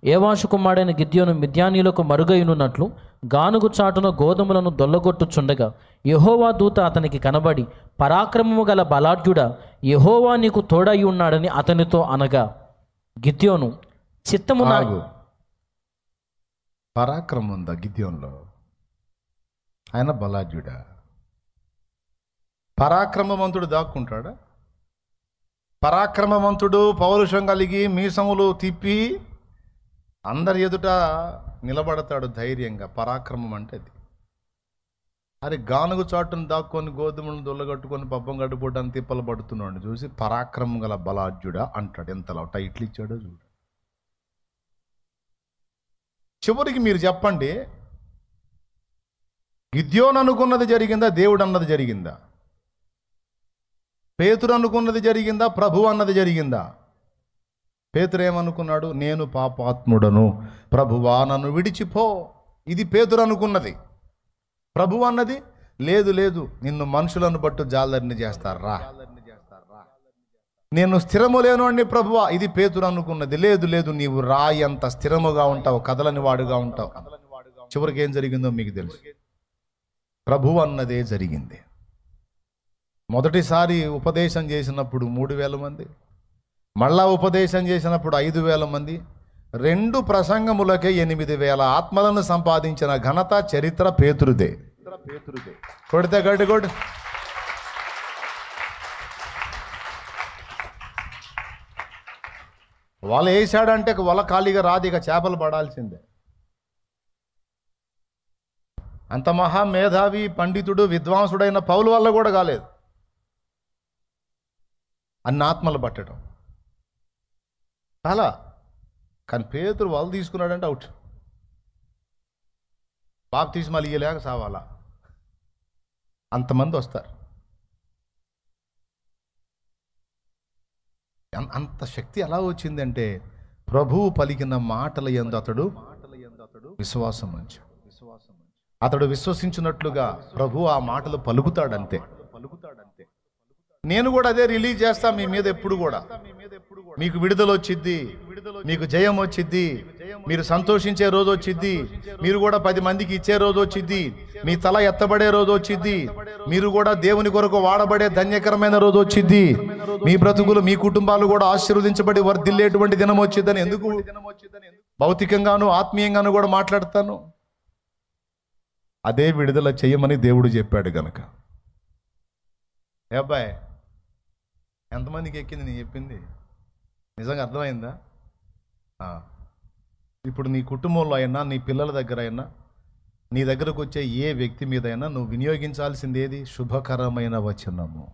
ఏవాషు కుమారుడైన గిద్యోను మిద్యానీయులకు మరుగైనున్నట్లు గానుగు చాటున గోధుమలను దొల్లగొట్టుచుండగా యెహోవా దూత అతనికి కనబడి, పరాక్రమము గల బలాఢ్యుడా, యెహోవా నీకు తోడై ఉన్నాడని అతనితో అనగా, గిద్యోను చిత్తము నా ఆగు. పరాక్రమం ఉందా గిద్యోన్లో? ఆయన బలాఢ్యుడా? పరాక్రమవంతుడు దాక్కుంటాడా? పరాక్రమవంతుడు పౌరుషం కలిగి మీసములు తిప్పి అందరి ఎదుట నిలబడతాడు ధైర్యంగా. పరాక్రమం అంటే అది. అరే గానుగు చాటును దాక్కొని గోధుమలను దొల్లగట్టుకొని పబ్బం గడిపోవడానికి తిప్పలు పడుతున్నాడు చూసి పరాక్రమం గల బలాఢ్యుడా అంటాడు. ఎంతలో టైట్లు ఇచ్చాడో చూడు. చివరికి మీరు చెప్పండి, గిద్యోను అనుకున్నది జరిగిందా? దేవుడు అన్నది జరిగిందా? పేతురు అనుకున్నది జరిగిందా? ప్రభు అన్నది జరిగిందా? పేతురు ఏమనుకున్నాడు? నేను పాపాత్ముడను, ప్రభువా నన్ను విడిచిపో. ఇది పేతురు అనుకున్నది. ప్రభు అన్నది లేదు లేదు, నిన్ను మనుషులను బట్టు జాలరిని చేస్తారా, నేను స్థిరము లేను అండి ప్రభువా. ఇది పేతురు అనుకున్నది. లేదు లేదు, నీవు రాయి అంత స్థిరముగా ఉంటావు, కదలని వాడుగా ఉంటావు. చివరికి ఏం జరిగిందో మీకు తెలుసు. ప్రభు అన్నదే జరిగింది. మొదటిసారి ఉపదేశం చేసినప్పుడు 3,000 మంది, మళ్ళా ఉపదేశం చేసినప్పుడు 5,000 మంది, 2 ప్రసంగములకే 8,000 ఆత్మలను సంపాదించిన ఘనత చరిత్ర పేతురుదే. కొడితే గడ్డి కొడు. వల వేసాడంటే వల ఖాళీగా రాదు, ఇక చేపలు పడాల్సిందే. అంత మహా మేధావి పండితుడు విద్వాంసుడైన పౌలు వల్ల కూడా కాలేదు అన్ని ఆత్మలు పట్టడం చాలా. కానీ పేతురు వల తీసుకున్నాడంటే అవుట్. బాప్తిస్మాలు ఇయ్యలేక సావాలా, అంతమంది వస్తారు. అంత శక్తి ఎలా వచ్చిందంటే ప్రభువు పలికిన మాటల యందు అతడు విశ్వాసం ఉంచు. అతడు విశ్వసించినట్లుగా ప్రభు ఆ మాటలు పలుకుతాడంతే. నేను కూడా అదే రిలీజ్ చేస్తా మీ మీద. ఎప్పుడు కూడా మీకు విడుదల వచ్చిద్ది, మీకు జయం వచ్చిద్ది, మీరు సంతోషించే రోజు వచ్చిద్ది, మీరు కూడా 10 మందికి ఇచ్చే రోజు వచ్చిద్ది, మీ తల ఎత్తబడే రోజు వచ్చిద్ది, మీరు కూడా దేవుని కొరకు వాడబడే ధన్యకరమైన రోజు వచ్చిద్ది, మీ బ్రతుకులు మీ కుటుంబాలు కూడా ఆశీర్వదించబడి వర్ధిల్లేటువంటి దినం వచ్చిద్దని. ఎందుకు భౌతికంగాను ఆత్మీయంగాను కూడా మాట్లాడతాను. అదే విడుదల చేయమని దేవుడు చెప్పాడు గనక. ఏ అబ్బాయి, ఎంతమందికి ఎక్కింది నేను చెప్పింది? నిజంగా అర్థమైందా? ఇప్పుడు నీ కుటుంబంలో అయినా, నీ పిల్లల దగ్గర అయినా, నీ దగ్గరకు వచ్చే ఏ వ్యక్తి మీద అయినా నువ్వు వినియోగించాల్సింది ఏది? శుభకరమైన వచనము,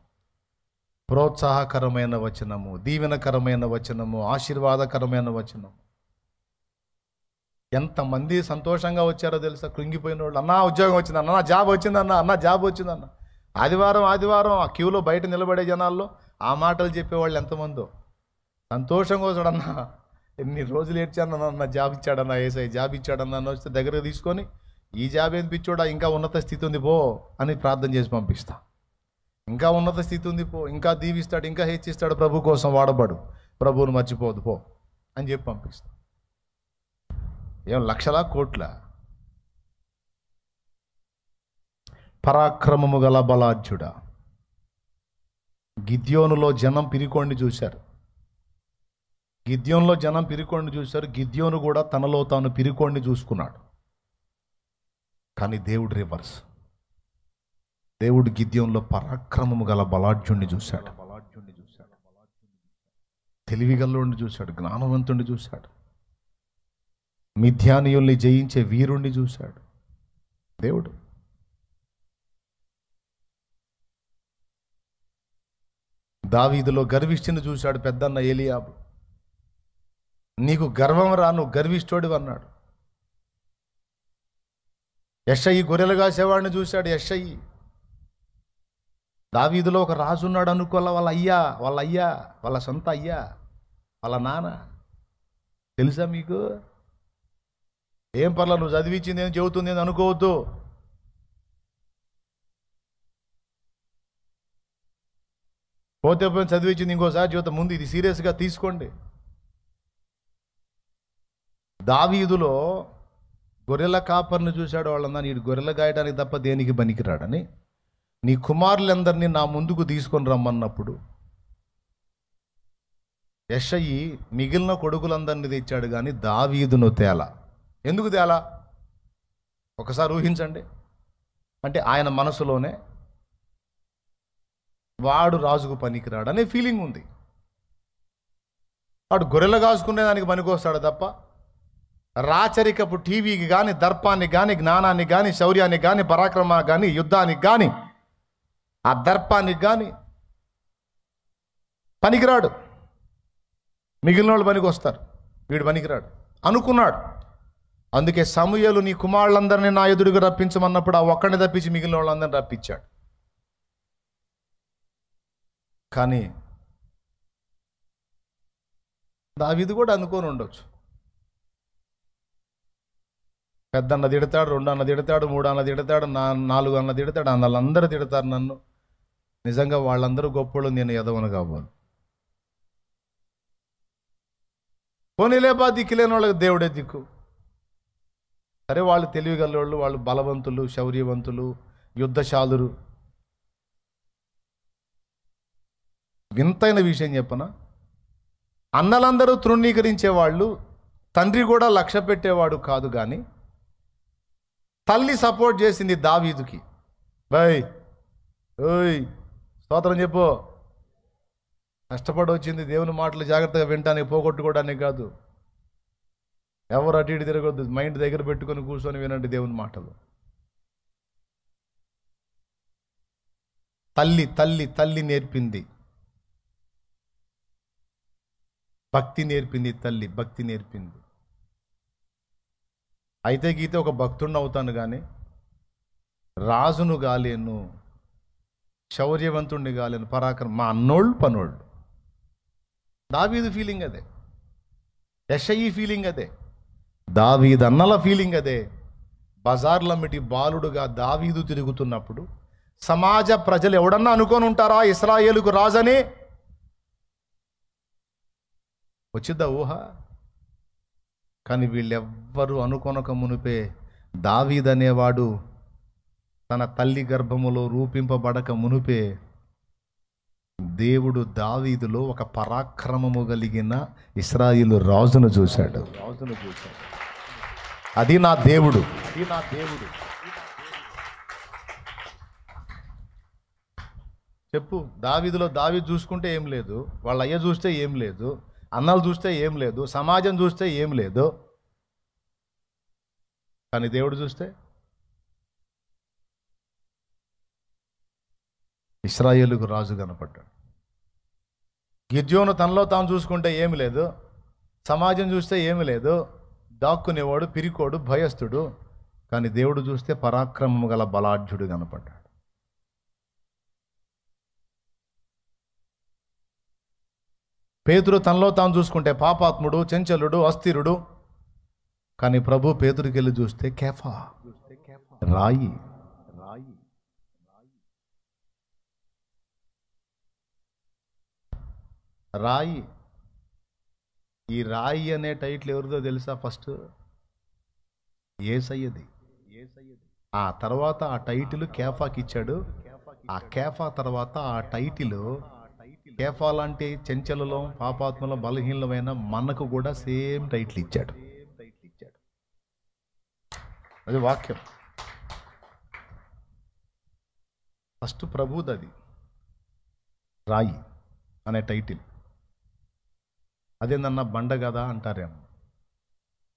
ప్రోత్సాహకరమైన వచనము, దీవెనకరమైన వచనము, ఆశీర్వాదకరమైన వచనము. ఎంతమంది సంతోషంగా వచ్చారో తెలుసా? కృంగిపోయిన వాళ్ళు, అన్నా ఉద్యోగం వచ్చిందన్న, నా జాబ్ వచ్చిందన్న, అన్న జాబ్ వచ్చిందన్న. ఆదివారం ఆ క్యూలో బయట నిలబడే జనాల్లో ఆ మాటలు చెప్పేవాళ్ళు ఎంతమందో. సంతోషంగా వచ్చాడన్నా, ఎన్ని రోజులు ఏడ్చానన్న, జాబ్ ఇచ్చాడన్నా, ఏసై జాబ్ ఇచ్చాడన్నా అని వస్తే దగ్గర తీసుకొని, ఈ జాబ్ ఏం పిచ్చోడా, ఇంకా ఉన్నత స్థితి ఉంది పో అని ప్రార్థన చేసి పంపిస్తా. ఇంకా ఉన్నత స్థితి ఉంది పో, ఇంకా దీవిస్తాడు, ఇంకా హెచ్చిస్తాడు, ప్రభు కోసం వాడబడు, ప్రభువును మర్చిపోదు పో అని చెప్పి పంపిస్తా. ఏం లక్షలా కోట్ల? పరాక్రమము గల బలాఢ్యుడా. గిద్యోనులో జనం పిరికోండి చూశారు. గిద్యోనులో జనం పిరికోండి చూశారు. గిద్యోను కూడా తనలో తాను పిరికోండి చూసుకున్నాడు. కానీ దేవుడు రివర్స్. దేవుడు గిద్యోనులో పరాక్రమము గల బలాఢ్యుణ్ణి చూశాడు, తెలివిగల్లోని చూశాడు, జ్ఞానవంతుణ్ణి చూశాడు, మిథ్యానీయుల్ని జయించే వీరుణ్ణి చూశాడు దేవుడు. దావీదులో గర్విష్ఠుని చూశాడు పెద్దన్న ఏలియాబు. నీకు గర్వం రా, నువ్వు గర్విష్ఠుడివి అన్నాడు. యెషయి గొర్రెలు కాసేవాడిని చూశాడు. యెషయి దావీదులో ఒక రాజు ఉన్నాడు అనుకోవాల. వాళ్ళ సొంత అయ్యా, వాళ్ళ నాన్న. తెలుసా మీకు? ఏం పర్లా, నువ్వు చదివించింది ఏం చెబుతుంది అని అనుకోవద్దు. పోతే పోయి చదివించింది ఇంకోసారి చెబుతా. ముందు ఇది సీరియస్గా తీసుకోండి. దావీదులో గొర్రెల కాపర్ని చూశాడు. వాళ్ళందరూ నీడు గొర్రెలు గాయడానికి తప్ప దేనికి పనికిరాడని నీ కుమారులందరినీ నా ముందుకు తీసుకొని రమ్మన్నప్పుడు యెషయి మిగిలిన కొడుకులందరినీ తెచ్చాడు, కానీ దావీదును తేలా. ఎందుకు తేలా? ఒకసారి ఊహించండి. అంటే ఆయన మనసులోనే వాడు రాజుకు పనికిరాడు అనే ఫీలింగ్ ఉంది. వాడు గొర్రెలు కాసుకునే దానికి పనికొస్తాడు తప్ప రాచరికపు టీవీకి కానీ, దర్పానికి కానీ, జ్ఞానానికి కానీ, శౌర్యానికి కానీ, పరాక్రమానికి కానీ, యుద్ధానికి కానీ, ఆ దర్పానికి కానీ పనికిరాడు. మిగిలిన వాళ్ళు పనికి వస్తారు, వీడు పనికిరాడు అనుకున్నాడు. అందుకే సమూయేలు నీ కుమారులందరినీ నా ఎదురుగా రప్పించమన్నప్పుడు ఆ ఒక్కడిని తప్పించి మిగిలిన వాళ్ళందరినీ రప్పించాడు. కానీ దావీదు కూడా అనుకొని ఉండొచ్చు. పెద్ద అన్న తిడతాడు, 2 అన్న తిడతాడు, 3 అన్న తిడతాడు, 4 అన్న తిడతాడు, వాళ్ళందరూ తిడతారు నన్ను. నిజంగా వాళ్ళందరూ గొప్పలు, నేను ఎదవను కావాలి. పోనీలేపా, దిక్కులేని వాళ్ళకి దేవుడే దిక్కు. సరే, వాళ్ళు తెలివిగలవాళ్ళు, వాళ్ళు బలవంతులు, శౌర్యవంతులు, యుద్ధశాలురు. వింతైన విషయం చెప్పనా, అన్నలందరూ తృణీకరించేవాళ్ళు, తండ్రి కూడా లక్ష్య పెట్టేవాడు కాదు. కానీ తల్లి సపోర్ట్ చేసింది దావీదుకి. బాయ్ ఓయ్ స్తోత్రం చెప్పు. కష్టపడి వచ్చింది దేవుని మాటలు జాగ్రత్తగా వినటానికి, పోగొట్టుకోవడానికి కాదు. ఎవరు అటు ఇటు తిరగొద్దు, మైండ్ దగ్గర పెట్టుకొని కూర్చొని వినండి దేవుని మాటలు. తల్లి తల్లి తల్లి నేర్పింది, భక్తి నేర్పింది. తల్లి భక్తి నేర్పింది. అయితే గీతే ఒక భక్తుడిని అవుతాను, కానీ రాజును గాలేను, శౌర్యవంతుణ్ణి గాలేను, పరాక్రమం. మా అన్నోళ్ళు పనోళ్ళు. దావీదు ఫీలింగ్ అదే, యెషయి ఫీలింగ్ అదే, దావీదు అన్నల ఫీలింగ్ అదే. బజార్లమ్మిటి బాలుడుగా దావీదు తిరుగుతున్నప్పుడు సమాజ ప్రజలు ఎవడన్నా అనుకొని ఉంటారా ఇశ్రాయేలుకు రాజని? వచ్చిద్దా ఊహ? కానీ వీళ్ళెవ్వరూ అనుకొనక మునిపే దావీదు అనేవాడు తన తల్లి గర్భములో రూపింపబడక మునిపే దేవుడు దావీదులో ఒక పరాక్రమము కలిగిన ఇశ్రాయేలు రాజును చూశాడు. అది నా దేవుడు. చెప్పు, దావీదులో దావీదు చూసుకుంటే ఏం లేదు, వాళ్ళ అయ్య చూస్తే ఏం లేదు, అన్నలు చూస్తే ఏం లేదు, సమాజం చూస్తే ఏం లేదు. కానీ దేవుడు చూస్తే ఇశ్రాయేలుకు రాజు కనపడ్డాడు. గిద్యోను తనలో తాను చూసుకుంటే ఏమి లేదు, సమాజం చూస్తే ఏమి లేదు, దాక్కునేవాడు, పిరికోడు, భయస్థుడు. కానీ దేవుడు చూస్తే పరాక్రమము గల బలాఢ్యుడు కనపడ్డాడు. పేతురు తనలో తాను చూసుకుంటే పాపాత్ముడు, చంచలుడు, అస్థిరుడు. కానీ ప్రభు పేతురికి వెళ్ళి చూస్తే కేఫా, రాయి. రాయి. ఈ రాయి అనే టైటిల్ ఎవరిదో తెలుసా? ఫస్ట్ యేసయ్యది. ఆ తర్వాత ఆ టైటిల్ కేఫాకి ఇచ్చాడు. ఆ కేఫా తర్వాత ఆ టైటిల్, కేఫా లాంటి చెంచలలో, పాపాత్మలో, బలహీనమైన మనకు కూడా సేమ్ టైటిల్ ఇచ్చాడు. అది వాక్యం. ఫస్ట్ ప్రభుదది, రాయి అనే టైటిల్. అదేందన్నా బండ కదా అంటారేమో.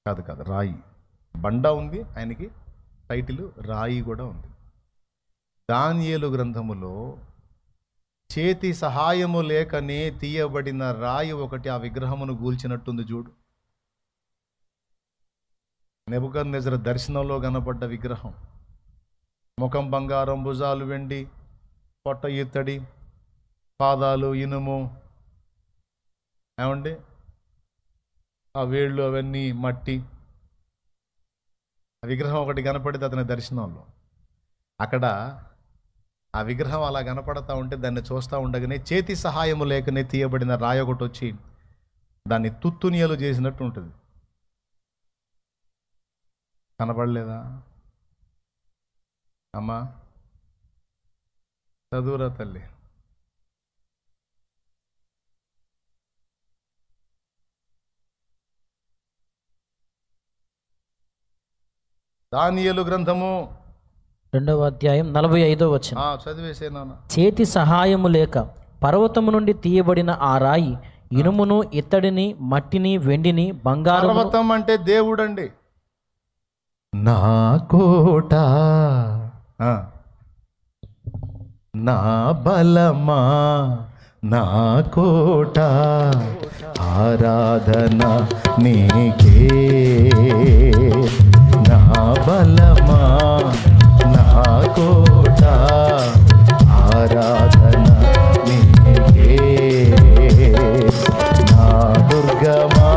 కాదు కాదు, రాయి. బండ ఉంది, ఆయనకి టైటిల్ రాయి కూడా ఉంది. దానియేలు గ్రంథములో చేతి సహాయము లేకనే తీయబడిన రాయి ఒకటి ఆ విగ్రహమును గూల్చినట్టుంది చూడు. నెబుకద్నెజరు దర్శనంలో కనపడ్డ విగ్రహం, ముఖం బంగారం, భుజాలు వెండి, పొట్ట ఇత్తడి, పాదాలు ఇనుము, ఏమండి ఆ వేళ్ళు అవన్నీ మట్టి. ఆ విగ్రహం ఒకటి కనపడింది అతని దర్శనంలో. అక్కడ ఆ విగ్రహం అలా కనపడతా ఉంటే దాన్ని చూస్తూ ఉండగానే చేతి సహాయము లేకనే తీయబడిన రాయి ఒకటి వచ్చి దాన్ని తుత్తునియలు చేసినట్టు ఉంటుంది. కనపడలేదా అమ్మా? చదువురా తల్లి. దానియేలు గ్రంథము 2వ అధ్యాయం 45వ వచనం. చదివేసే నాన్న. చేతి సహాయము లేక పర్వతము నుండి తీయబడిన ఆ రాయి ఇనుమును, ఇత్తడిని, మట్టిని, వెండిని, బంగారం. పర్వతం అంటే దేవుడండి. నా కోట, నా బలమా, నా కోట, ఆరాధన నీకే. నా బలమా, నా కోట, ఆరాధన నీకే. నా దుర్గమా,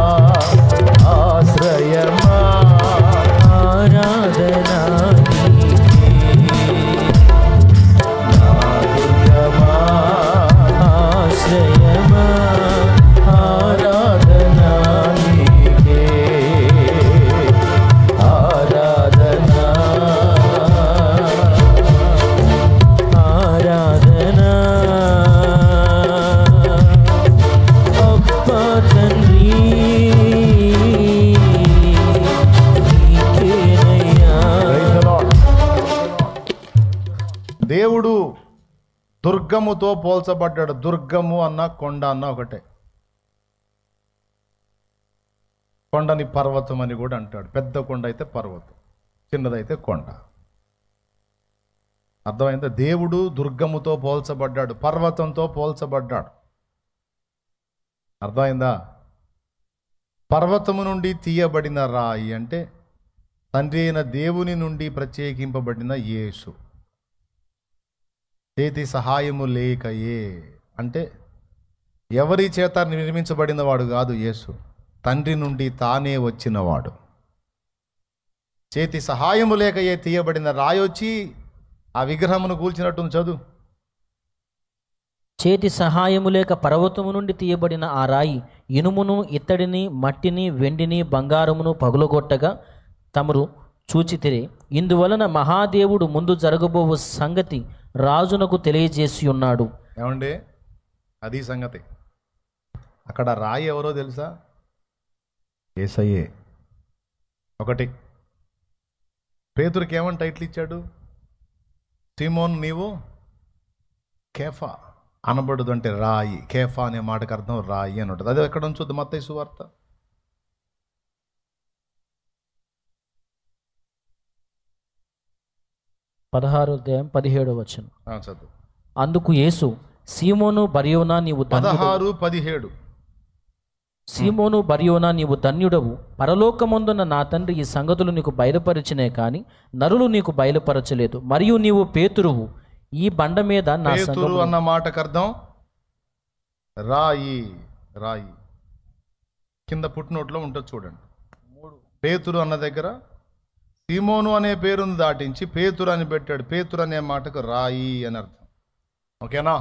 ఆశ్రయమా, ఆరాధన నీకే. నా దుర్గమా, ఆశ్రయమా, ఆరాధన నీకే. ఆరాధన, ఆరాధన అబ్బా తండ్రి నీకేనయ్యా. దేవుడు దుర్గముతో పోల్చబడ్డాడు. దుర్గము అన్న కొండ అన్న ఒకటే. కొండని పర్వతం అని కూడా అంటాడు. పెద్ద కొండ అయితే పర్వతం, చిన్నదైతే కొండ. అర్థమైందా? దేవుడు దుర్గముతో పోల్చబడ్డాడు, పర్వతంతో పోల్చబడ్డాడు. అర్థమైందా? పర్వతము నుండి తీయబడిన రాయి అంటే తండ్రి అయిన దేవుని నుండి ప్రత్యేకింపబడిన యేసు. చేతి సహాయము లేకయే అంటే ఎవరి చేత నిర్మించబడిన వాడు కాదు యేసు, తండ్రి నుండి తానే వచ్చినవాడు. చేతి సహాయము లేకయే తీయబడిన రాయి వచ్చి ఆ విగ్రహమును కూల్చినట్టు చదువు. చేతి సహాయము లేక పర్వతము నుండి తీయబడిన ఆ రాయి ఇనుమును, ఇత్తడిని, మట్టిని, వెండిని, బంగారమును పగులగొట్టగా తమరు చూచితిరి. ఇందువలన మహాదేవుడు ముందు జరగబోవు సంగతి రాజునకు తెలియజేసి ఉన్నాడు. ఏమండి? అది సంగతి. అక్కడ రాయి ఎవరో తెలుసా? యేసయ్యే. ఒకటి, పేతురుకి ఏమని టైటిల్ ఇచ్చాడు? సీమోన్ నీవు కేఫా అనబడదు అంటే రాయి. కేఫా అనే మాటకు అర్థం రాయి అని ఉంటుంది. అది ఎక్కడ ఉంచుద్ది? మత్తయి సువార్త 16వ అధ్యాయం 17వ వచనం. చదువు. అందుకు యేసు, సీమోను బర్యోనా నీవు 16-17. సీమోను బర్యోనా నీవు ధన్యుడవు, పరలోకమందున్న నా తండ్రి ఈ సంగతులు నీకు బయలుపరిచినే కాని నరులు నీకు బయలుపరచలేదు. మరియు నీవు పేతురువు, ఈ బండ మీద నా పేతురు అన్న మాటకు అర్థం రాయి. రాయి కింద పుట్టినోట్లో ఉంటుంది చూడండి. పేతురు అన్న దగ్గర సీమోను అనే పేరును దాటించి పేతురు అని పెట్టాడు. పేతురు అనే మాటకు రాయి అని అర్థం. ఓకేనా?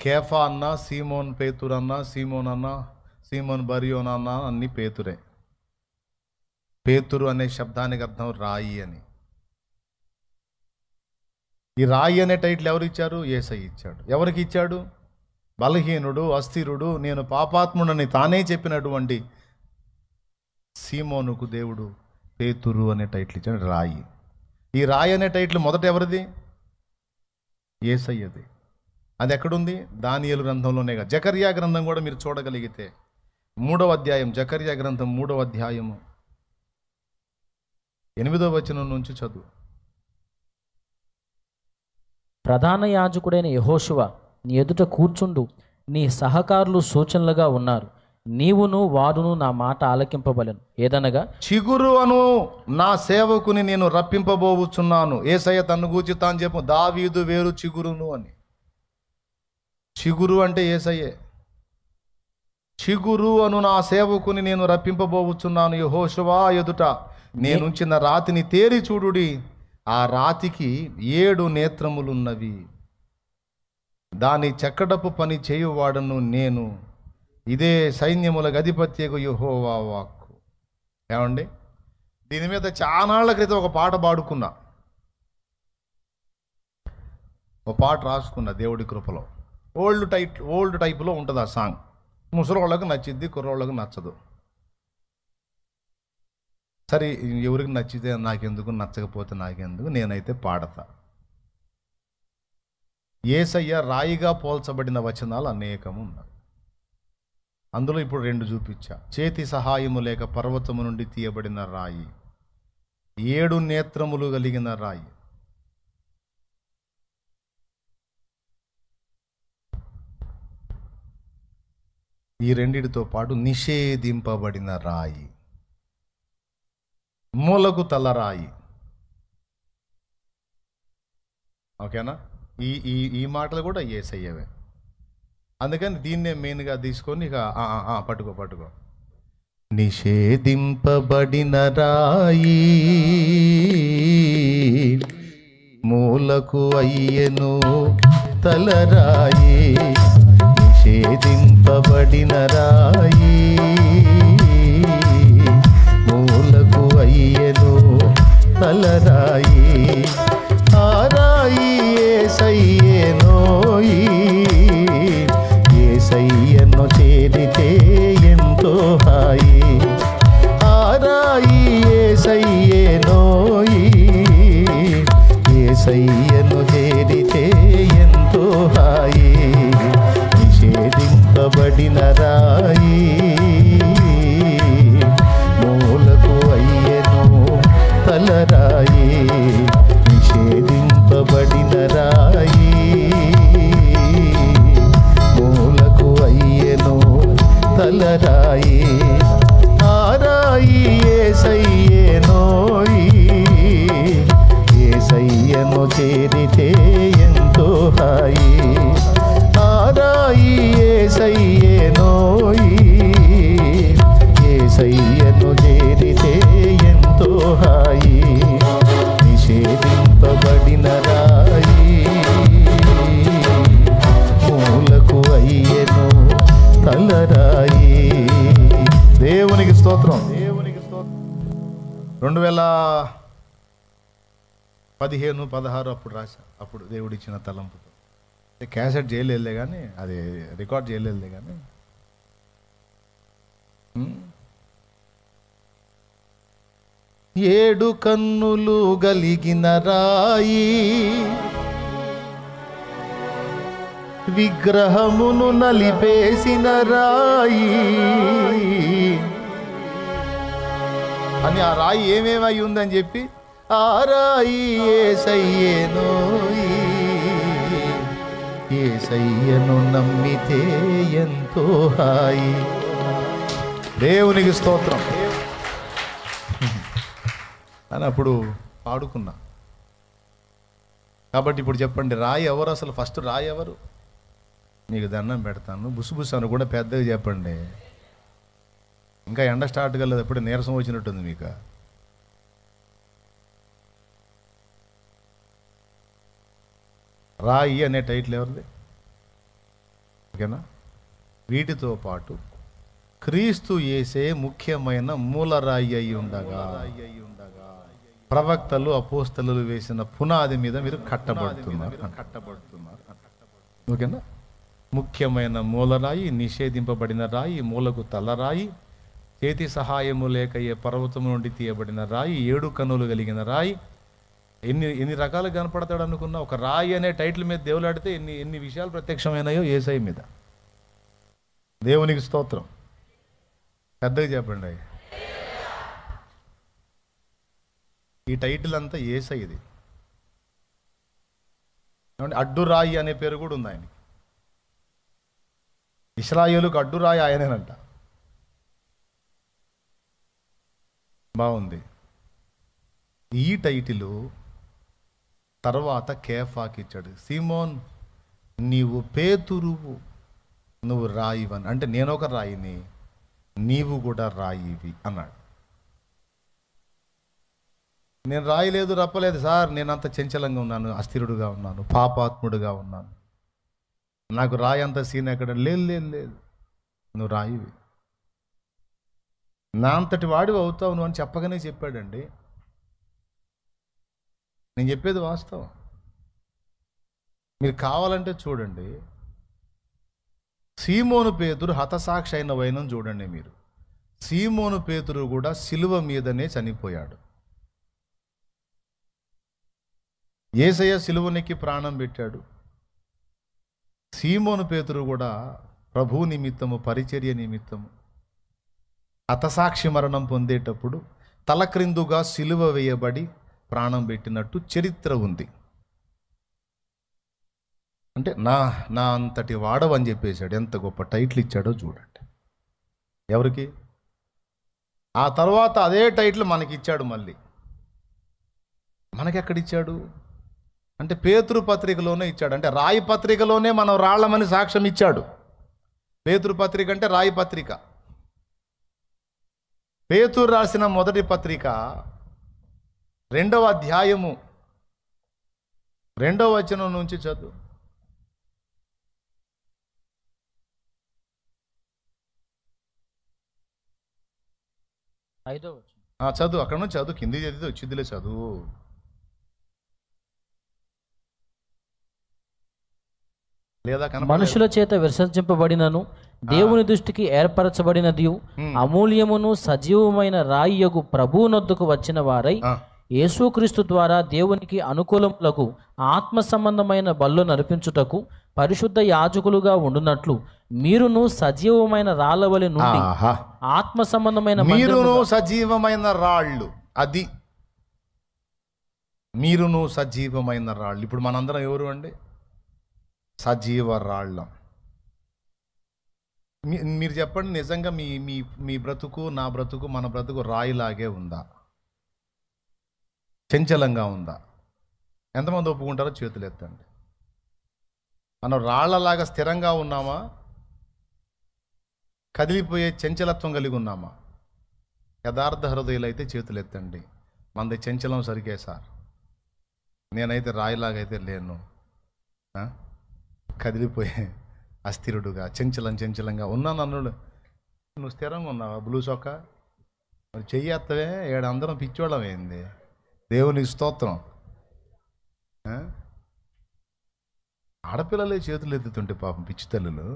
కేఫా అన్న, సీమోన్ పేతురు అన్న, సీమోన్ అన్న, సీమోన్ బరియోన్ అన్న అన్ని పేతురే. పేతురు అనే శబ్దానికి అర్థం రాయి అని. ఈ రాయి అనే టైటిల్ ఎవరు ఇచ్చారు? యేసయ్య ఇచ్చాడు. ఎవరికి ఇచ్చాడు? బలహీనుడు, అస్థిరుడు, నేను పాపాత్ముడని తానే చెప్పినటువంటి సీమోనుకు దేవుడు పేతురు అనే టైటిల్ ఇచ్చాడు, రాయి. ఈ రాయి అనే టైటిల్ మొదట ఎవరిది? యేసయ్యది. అది ఎక్కడుంది? దానియేలు గ్రంథంలోనే. జకర్యా గ్రంథం కూడా మీరు చూడగలిగితే 3వ అధ్యాయం, జకర్యా గ్రంథం 3వ అధ్యాయము 8వ వచనం నుంచి చదువు. ప్రధాన యాజకుడైన యెహోషువ నీ ఎదుట కూర్చుండు, నీ సహకారులు సూచనలుగా ఉన్నారు. నీవును వారును నా మాట ఆలకింపబలను. ఏదనగా, చిగురు అను నా సేవకుని నేను రప్పింపబోచున్నాను. యేసయ్య తన్ను గూర్చి తాను చెప్పు, దావీదు వేరు చిగురును అని. చిగురు అంటే యేసయ్యే. చిగురు అను నా సేవకుని నేను రప్పింపబోచున్నాను. యెహోషువ ఎదుట నేనుంచిన రాతిని తేరి చూడుడి. ఆ రాతికి 7 నేత్రములున్నవి. దాని చెక్కడపు పని చేయువాడను నేను. ఇదే సైన్యముల అధిపత్యకు యెహోవా వాక్కు. ఏమండి? దీని మీద చానాళ్ల క్రితం ఒక పాట పాడుకున్నా, ఒక పాట రాసుకున్నా దేవుడి కృపలో. ఓల్డ్ టైప్లో ఉంటుంది ఆ సాంగ్. ముసలోళ్ళకి నచ్చిద్ది, కుర్రోళ్ళకి నచ్చదు. సరే, ఎవరికి నచ్చితే నాకెందుకు, నచ్చకపోతే నాకెందుకు, నేనైతే పాడతా. యేసయ్య రాయిగా పోల్చబడిన వచనాలు అనేకము ఉన్నాయి. అందులో ఇప్పుడు 2 చూపించా. చేతి సహాయము లేక పర్వతము నుండి తీయబడిన రాయి, 7 నేత్రములు కలిగిన రాయి. ఈ రెండిటితో పాటు నిషేధింపబడిన రాయి, మూలకు తలరాయి. ఓకేనా? ఈ ఈ ఈ మాటలు కూడా యేసయ్యవే. అందుకని దీన్నే మెయిన్గా తీసుకొని ఇక పట్టుకో. నిషేధింపబడిన రాయి మూలకు అయ్యెను తలరాయి, నిషేధింపబడిన రాయి మూలకు అయ్యెను తలరాయి. ఆ రాయి యేసయ్యేనోయి, యేసయ్యను చేరితే ఎంతో హాయి. ఆ రాయి యేసయ్యేనోయి, యేసయ్యను చేరితే ఎంతో హాయి. నిషేధింపబడిన రాయి మూలకు అయ్యెను తలరాయి, నిషేధింపబడిన రాయి మూలకు అయ్యెను తలరాయి. ఆ రాయి యేసయ్యేనోయి, యేసయ్యను చేరితే ఎంతో హాయి. ఆ రాయి యేసయ్యేనోయి, యేసయ్యను చేరితే ఎంతో హాయి. నిషేధింపబడిన రాయి మూలకు అయ్యెను తలరాయి. దేవునికి స్తోత్రం. 2015-16 అప్పుడు రాశా. అప్పుడు దేవుడిచ్చిన తలంపుతో క్యాసెట్ చేయలేదులే కానీ, అది రికార్డ్ చేయలేదులే కానీ, ఏడు కన్నులు గలిగిన రాయి విగ్రహమును నలిపేసిన రాయి అని, ఆ రాయి ఏమేమై ఉందని చెప్పి, ఆ రాయి యేసయ్యేనోయి, యేసయ్యను నమ్మితే ఎంతో హాయి. దేవునికి స్తోత్రం అని అప్పుడు పాడుకున్నా. కాబట్టి ఇప్పుడు చెప్పండి, రాయి ఎవరు అసలు? ఫస్ట్ రాయి ఎవరు? మీకు దండం పెడతాను, బుసుబుసు అని కూడా పెద్దగా చెప్పండి. ఇంకా ఎండ స్టార్ట్ కాలేదు, ఎప్పుడు నీరసం వచ్చినట్టుంది మీకు. రాయి అనే టైటిల్ ఎవరిది? ఓకేనా? వీటితో పాటు క్రీస్తు యేసే ముఖ్యమైన మూలరాయి అయి ఉండగా, ప్రవక్తలు అపోస్తలు వేసిన పునాది మీద మీరు కట్టబడుతున్నారు. ఓకేనా? ముఖ్యమైన మూలరాయి, నిషేధింపబడిన రాయి, మూలకు తలరాయి, చేతి సహాయము లేక ఏ పర్వతం నుండి తీయబడిన రాయి, 7 కన్నులు కలిగిన రాయి. ఎన్ని రకాలు కనపడతాడు అనుకున్నా, ఒక రాయి అనే టైటిల్ మీద దేవులాడితే ఎన్ని విషయాలు ప్రత్యక్షమైనాయో యేసయ్య మీద. దేవునికి స్తోత్రం. పెద్దగా చెప్పండి. ఈ టైటిల్ అంతా యేసయ్యది. అడ్డురాయి అనే పేరు కూడా ఉంది ఆయనకి. ఇశ్రాయేలుకు అడ్డురాయి ఆయనేనంట. బాగుంది. ఈ టైటిల్ తర్వాత కేఫాకి ఇచ్చాడు. సీమోన్, నీవు పేతురువు, నువ్వు రాయివని, అంటే నేను ఒక రాయిని, నీవు కూడా రాయివి అన్నాడు. నేను రాయలేదు, రప్పలేదు సార్, నేను అంత చంచలంగా ఉన్నాను, అస్థిరుడుగా ఉన్నాను, పాపాత్ముడుగా ఉన్నాను, నాకు రాయి అంత సీన్ ఎక్కడ లేదు, నువ్వు రాయివి. నా అంతటి వాడివి అవుతావు నువ్వు అని చెప్పగానే చెప్పాడండి. నేను చెప్పేది వాస్తవం. మీరు కావాలంటే చూడండి, సీమోను పేతురు హతసాక్షి అయిన వైనం చూడండి మీరు. సీమోను పేతురు కూడా సిలువ మీదనే చనిపోయాడు. యేసయ్య సిలువనికి ప్రాణం పెట్టాడు. సీమోను పేతురు కూడా ప్రభు నిమిత్తము, పరిచర్య నిమిత్తము హతసాక్షి మరణం పొందేటప్పుడు తలక్రిందుగా సిలువ వేయబడి ప్రాణం పెట్టినట్టు చరిత్ర ఉంది. అంటే నా అంతటి వాడవని చెప్పేశాడు. ఎంత గొప్ప టైటిల్ ఇచ్చాడో చూడండి. ఎవరికి? ఆ తర్వాత అదే టైటిల్ మనకి ఇచ్చాడు. మళ్ళీ మనకెక్కడిచ్చాడు అంటే పేతురు పత్రికలోనే ఇచ్చాడు. అంటే రాయి పత్రికలోనే మనం రాళ్ళమని సాక్ష్యం ఇచ్చాడు. పేతురు పత్రిక అంటే రాయి పత్రిక. పేతురు రాసిన మొదటి పత్రిక 2వ అధ్యాయము 2వ వచనం నుంచి చదువు. చదువు, అక్కడ నుంచి చదువు, కింది చదివితే వచ్చిద్దిలే చదువు. లేదా మనుషుల చేత విసర్జింపబడినను దేవుని దృష్టికి ఏర్పరచబడినది అమూల్యమును సజీవమైన రాయియగు ప్రభువునొద్దకు వచ్చిన వారై యేసుక్రీస్తు ద్వారా దేవునికి అనుకూలములకు ఆత్మ సంబంధమైన బళ్ళు నడిపించుటకు పరిశుద్ధ యాజకులుగా ఉండునట్లు మీరును సజీవమైన రాళ్ళ వలె నుండి ఆత్మ సంబంధమైన మీరును సజీవమైన రాళ్ళు. అది మీరును సజీవమైన రాళ్ళు. ఇప్పుడు మనందరం ఎవరు అండి? సజీవ రాళ్ళం. మీరు చెప్పండి, నిజంగా మీ మీ మీ బ్రతుకు, నా బ్రతుకు, మన బ్రతుకు రాయిలాగే ఉందా? చంచలంగా ఉందా? ఎంతమంది ఒప్పుకుంటారో చేతులు ఎత్తండి. మనం రాళ్లలాగా స్థిరంగా ఉన్నామా? కదిలిపోయే చంచలత్వం కలిగి ఉన్నామా? యథార్థ హృదయులు అయితే చేతులు ఎత్తండి. మనది చంచలం సరిగే సార్. నేనైతే రాయిలాగైతే లేను. కదిలిపోయే అస్థిరుడుగా చంచలంగా ఉన్నాను అన్నాడు. నువ్వు స్థిరంగా ఉన్నావా? బ్లూ చొక్క మరి చెయ్యి ఎత్తవే. అందరం పిచ్చోళ్ళం ఏంది? దేవుని స్తోత్రం. ఆడపిల్లలే చేతులు ఎత్తుతుంటే పాపం పిచ్చి తల్లులు.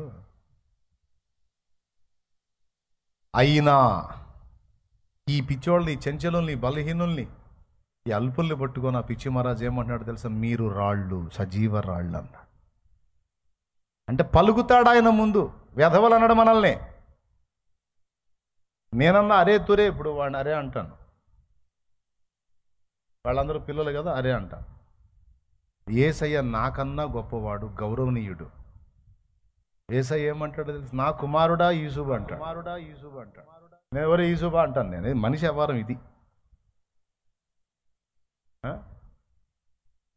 అయినా ఈ పిచ్చోళ్ళని, ఈ చెంచలుల్ని, బలహీనుల్ని, ఈ అల్పుల్ని పట్టుకొని ఆ పిచ్చి మహారాజు ఏమంటున్నాడు తెలుసా? మీరు రాళ్ళు, సజీవ రాళ్ళు అన్నాడు. అంటే పలుకుతాడు ఆయన ముందు. వెధవలు అన్నాడు మనల్ని. నేనన్నా అరే తురే. ఇప్పుడు వాడిని అరే అంటాను. వాళ్ళందరూ పిల్లలు కదా, అరే అంటాను. యేసయ్య నాకన్నా గొప్పవాడు, గౌరవనీయుడు. యేసయ్య ఏమంటాడు తెలుసు? నా కుమారుడా యూసుఫ్ అంటాడు. నేను ఎవరు యూసుఫా అంటాను. నేను మనిషి వ్యవహారం ఇది.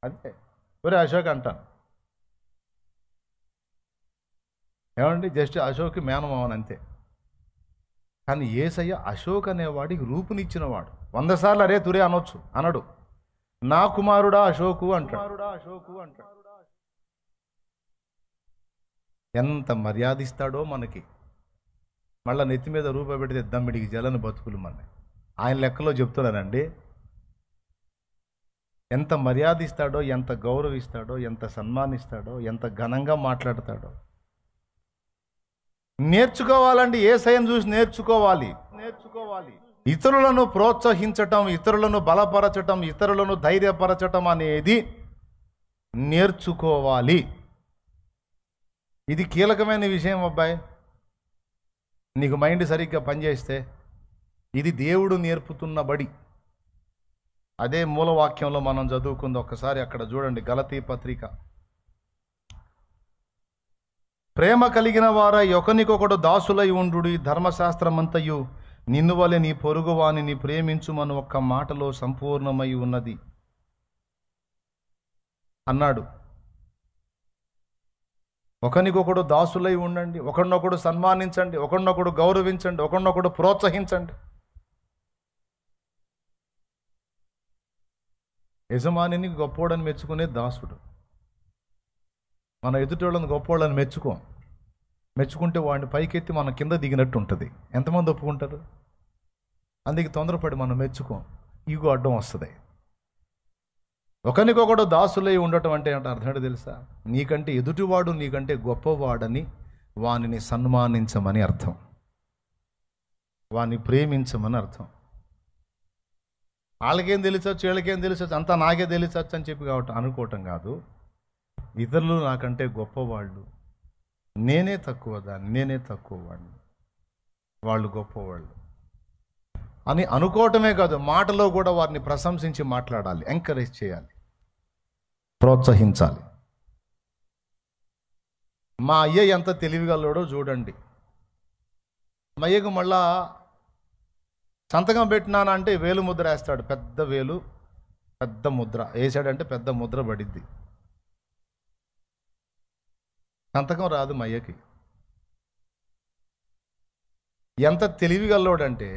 అంతే. ఒరే అశోక్ అంటాను. ఏమండి? జస్ట్ అశోక్ మేనమావన్ అంతే. కానీ యేసయ్య అశోక్ అనేవాడికి రూపునిచ్చినవాడు. 100 సార్లు అరే తురే అనొచ్చు, అనడు. నా కుమారుడా అశోకు అంటాడు. ఎంత మర్యాదిస్తాడో మనకి. మళ్ళీ నెత్తి మీద రూపాయి పెడితే దమ్మిడికి జలని బతుకులు మన. ఆయన లెక్కలో చెప్తున్నానండి. ఎంత మర్యాదిస్తాడో, ఎంత గౌరవిస్తాడో, ఎంత సన్మానిస్తాడో, ఎంత ఘనంగా మాట్లాడతాడో. నేర్చుకోవాలండి. యేసయ్యను చూసి నేర్చుకోవాలి. ఇతరులను ప్రోత్సహించటం, ఇతరులను బలపరచటం, ఇతరులను ధైర్యపరచటం అనేది నేర్చుకోవాలి. ఇది కీలకమైన విషయం అబ్బాయి. నీకు మైండ్ సరిగ్గా పనిచేస్తే ఇది దేవుడు నేర్పుతున్న బడి. అదే మూలవాక్యంలో మనం చదువుకుంది. ఒక్కసారి అక్కడ చూడండి. గలతీ పత్రిక. ప్రేమ కలిగిన వారై ఒకనికొకడు దాసులై ఉండుడి, ధర్మశాస్త్రమంతయు నిన్ను వలె నీ పొరుగువానిని ప్రేమించుమను ఒక్క మాటలో సంపూర్ణమై ఉన్నది అన్నాడు. ఒకనికొకడు దాసులై ఉండండి, ఒకరినొకడు సన్మానించండి, ఒకరినొకడు గౌరవించండి, ఒకరినొకడు ప్రోత్సహించండి. యజమానిని గొప్పోడని మెచ్చుకునే దాసుడు. మన ఎదుటోళ్ళని గొప్పోళ్ళని మెచ్చుకుంటే వాడిని పైకెత్తి మన కింద దిగినట్టు ఉంటుంది. ఎంతమంది ఒప్పుకుంటారు? అందుకే తొందరపడి మనం మెచ్చుకోం, ఈగో అడ్డం వస్తుంది. ఒకరికొకడు దాసులై ఉండటం అంటే అర్థం ఏంటో తెలుసా? నీకంటే ఎదుటివాడు నీకంటే గొప్పవాడని వానిని సన్మానించమని అర్థం, వాని ప్రేమించమని అర్థం. వాళ్ళకేం తెలిసొచ్చు, వీళ్ళకేం తెలిసొచ్చు, అంతా నాకే తెలిసొచ్చు అని చెప్పి అనుకోవటం కాదు. ఇతరులు నాకంటే గొప్పవాళ్ళు, నేనే తక్కువ దాన్ని, నేనే తక్కువ వాడిని, వాళ్ళు గొప్పవాళ్ళు అని అనుకోవటమే కాదు, మాటలో కూడా వారిని ప్రశంసించి మాట్లాడాలి, ఎంకరేజ్ చేయాలి, ప్రోత్సహించాలి. మా అయ్య ఎంత తెలివిగలడో చూడండి. మా అయ్యకు మళ్ళా సంతకం పెట్టినానంటే వేలు ముద్ర వేస్తాడు, పెద్ద వేలు, పెద్ద ముద్ర వేసాడంటే పెద్ద ముద్ర పడిద్ది. సంతకం రాదు మా అయ్యకి. ఎంత తెలివిగల్లోడంటే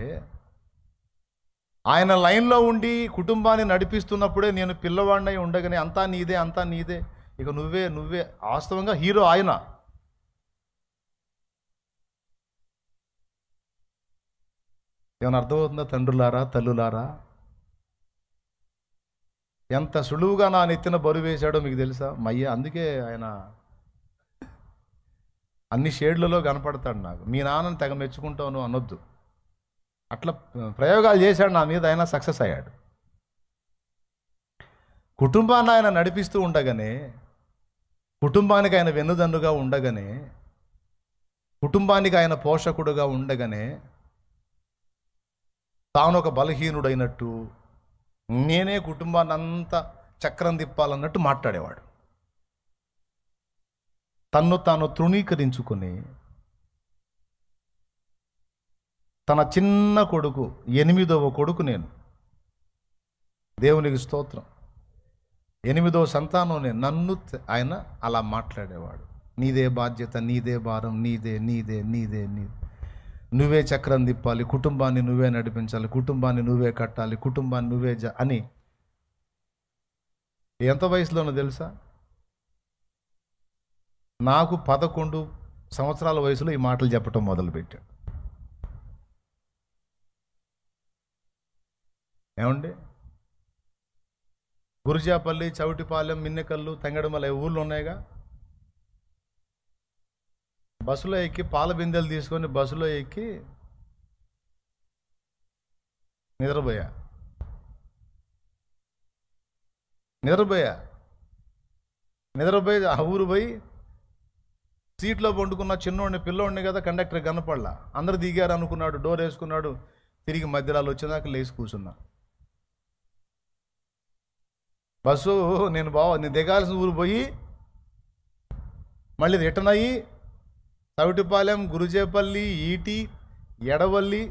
ఆయన లైన్లో ఉండి కుటుంబాన్ని నడిపిస్తున్నప్పుడే నేను పిల్లవాడినై ఉండగానే అంతా నీదే, అంతా నీదే, ఇక నువ్వే నువ్వే. వాస్తవంగా హీరో ఆయన. ఏమైనా అర్థమవుతుందా తండ్రులారా, తల్లులారా? ఎంత సులువుగా నా నెత్తిన బరువు వేశాడో మీకు తెలుసా మయ్య? అందుకే ఆయన అన్ని షేడ్లలో కనపడతాడు నాకు. మీ నాన్నని తెగ మెచ్చుకుంటాను అనొద్దు. అట్లా ప్రయోగాలు చేశాడు నా మీద, ఆయన సక్సెస్ అయ్యాడు. కుటుంబాన్ని ఆయన నడిపిస్తూ ఉండగానే, కుటుంబానికి ఆయన వెన్నుదన్నుగా ఉండగానే, కుటుంబానికి ఆయన పోషకుడుగా ఉండగానే, తాను ఒక బలహీనుడైనట్టు, నేనే కుటుంబాన్ని అంతా చక్రం తిప్పాలన్నట్టు మాట్లాడేవాడు. తన్ను తాను తృణీకరించుకొని తన చిన్న కొడుకు, 8వ కొడుకు నేను, దేవునికి స్తోత్రం, 8వ సంతానం నేను, నన్ను ఆయన అలా మాట్లాడేవాడు. నీదే బాధ్యత, నీదే భారం, నీదే నీదే నీదే నీదే, నువ్వే చక్రం తిప్పాలి, కుటుంబాన్ని నువ్వే నడిపించాలి, కుటుంబాన్ని నువ్వే కట్టాలి, కుటుంబాన్ని నువ్వే అని. ఎంత వయసులోనో తెలుసా? నాకు 11 సంవత్సరాల వయసులో ఈ మాటలు చెప్పటం మొదలుపెట్టాడు. ఏమండి, గురిజాపల్లి, చౌటిపాలెం, మిన్నెకల్లు, తెంగడమల ఊళ్ళు ఉన్నాయిగా. బస్సులో ఎక్కి పాల బిందెలు తీసుకొని బస్సులో ఎక్కి నిద్రపోయా. నిద్రపోయి ఆ ఊరు పోయి సీట్లో పండుకున్న చిన్నోడిని, పిల్లోడిని కదా, కండక్టర్ కనపడలా. అందరు దిగారు అనుకున్నాడు, డోర్ వేసుకున్నాడు, తిరిగి మధ్యరాలు వచ్చేదాకా లేచి కూర్చున్నా. బస్సు నేను దిగాల్సిన ఊరు పోయి మళ్ళీ రిటర్న్ అయ్యి చౌటిపాలెం, గురుజేపల్లి, ఈటి, ఎడవల్లి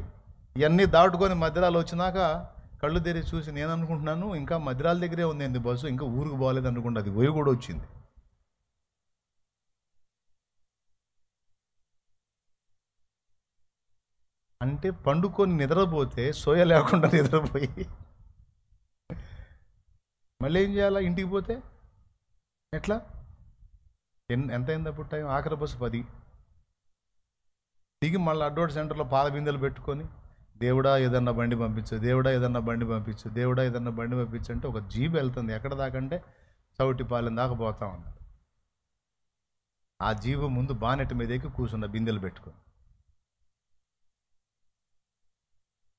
ఇవన్నీ దాటుకొని మధ్యరాలు వచ్చినాక కళ్ళు తెరిచి చూసి నేను అనుకుంటున్నాను, ఇంకా మధ్యరాల దగ్గరే ఉంది బస్సు, ఇంకా ఊరికి పోలేదు అనుకుంటా. అది పోయి కూడా వచ్చింది. అంటే పండుకొని నిద్రపోతే సోయ లేకుండా నిద్రపోయి మళ్ళీ ఏం చేయాలా? ఇంటికి పోతే ఎట్లా? ఎంత అయింది అప్పుడు టైం? ఆఖరి బస్సు 10. దిగి మళ్ళీ అడ్డోడ్ సెంటర్లో పాల బిందెలు పెట్టుకొని, దేవుడా ఏదన్నా బండి పంపించు, దేవుడా ఏదన్నా బండి పంపించు, దేవుడా ఏదన్నా బండి పంపించు అంటే ఒక జీబు వెళ్తుంది. ఎక్కడ దాకంటే చౌటిపాలెం దాకా పోతా ఉన్నాడు. ఆ జీబు ముందు బానెట్ మీద ఎక్కి కూర్చున్న బిందెలు పెట్టుకొని.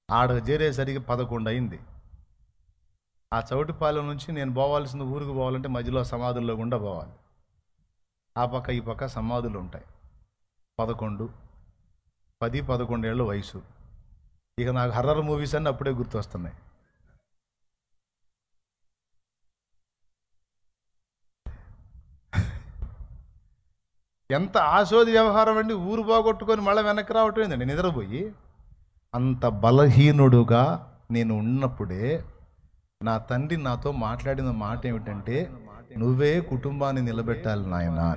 ఆడ చేరేసరికి 11 అయింది. ఆ చౌటిపాలెం నుంచి నేను పోవాల్సిన ఊరికి పోవాలంటే మధ్యలో సమాధుల్లో గుండా పోవాలి. ఆ పక్క ఈ పక్క సమాధులు ఉంటాయి. 10-11 ఏళ్ళ వయసు. ఇక నాకు హర్రర్ మూవీస్ అన్నీ అప్పుడే గుర్తొస్తున్నాయి. ఎంత ఆశోది వ్యవహారం అండి. ఊరు బాగొట్టుకొని మళ్ళీ వెనక్కి రావటం ఏందండి నిద్రపోయి. అంత బలహీనుడుగా నేను ఉన్నప్పుడే నా తండ్రి నాతో మాట్లాడిన మాట ఏమిటంటే, నువ్వే కుటుంబాన్ని నిలబెట్టాలి నాయనా.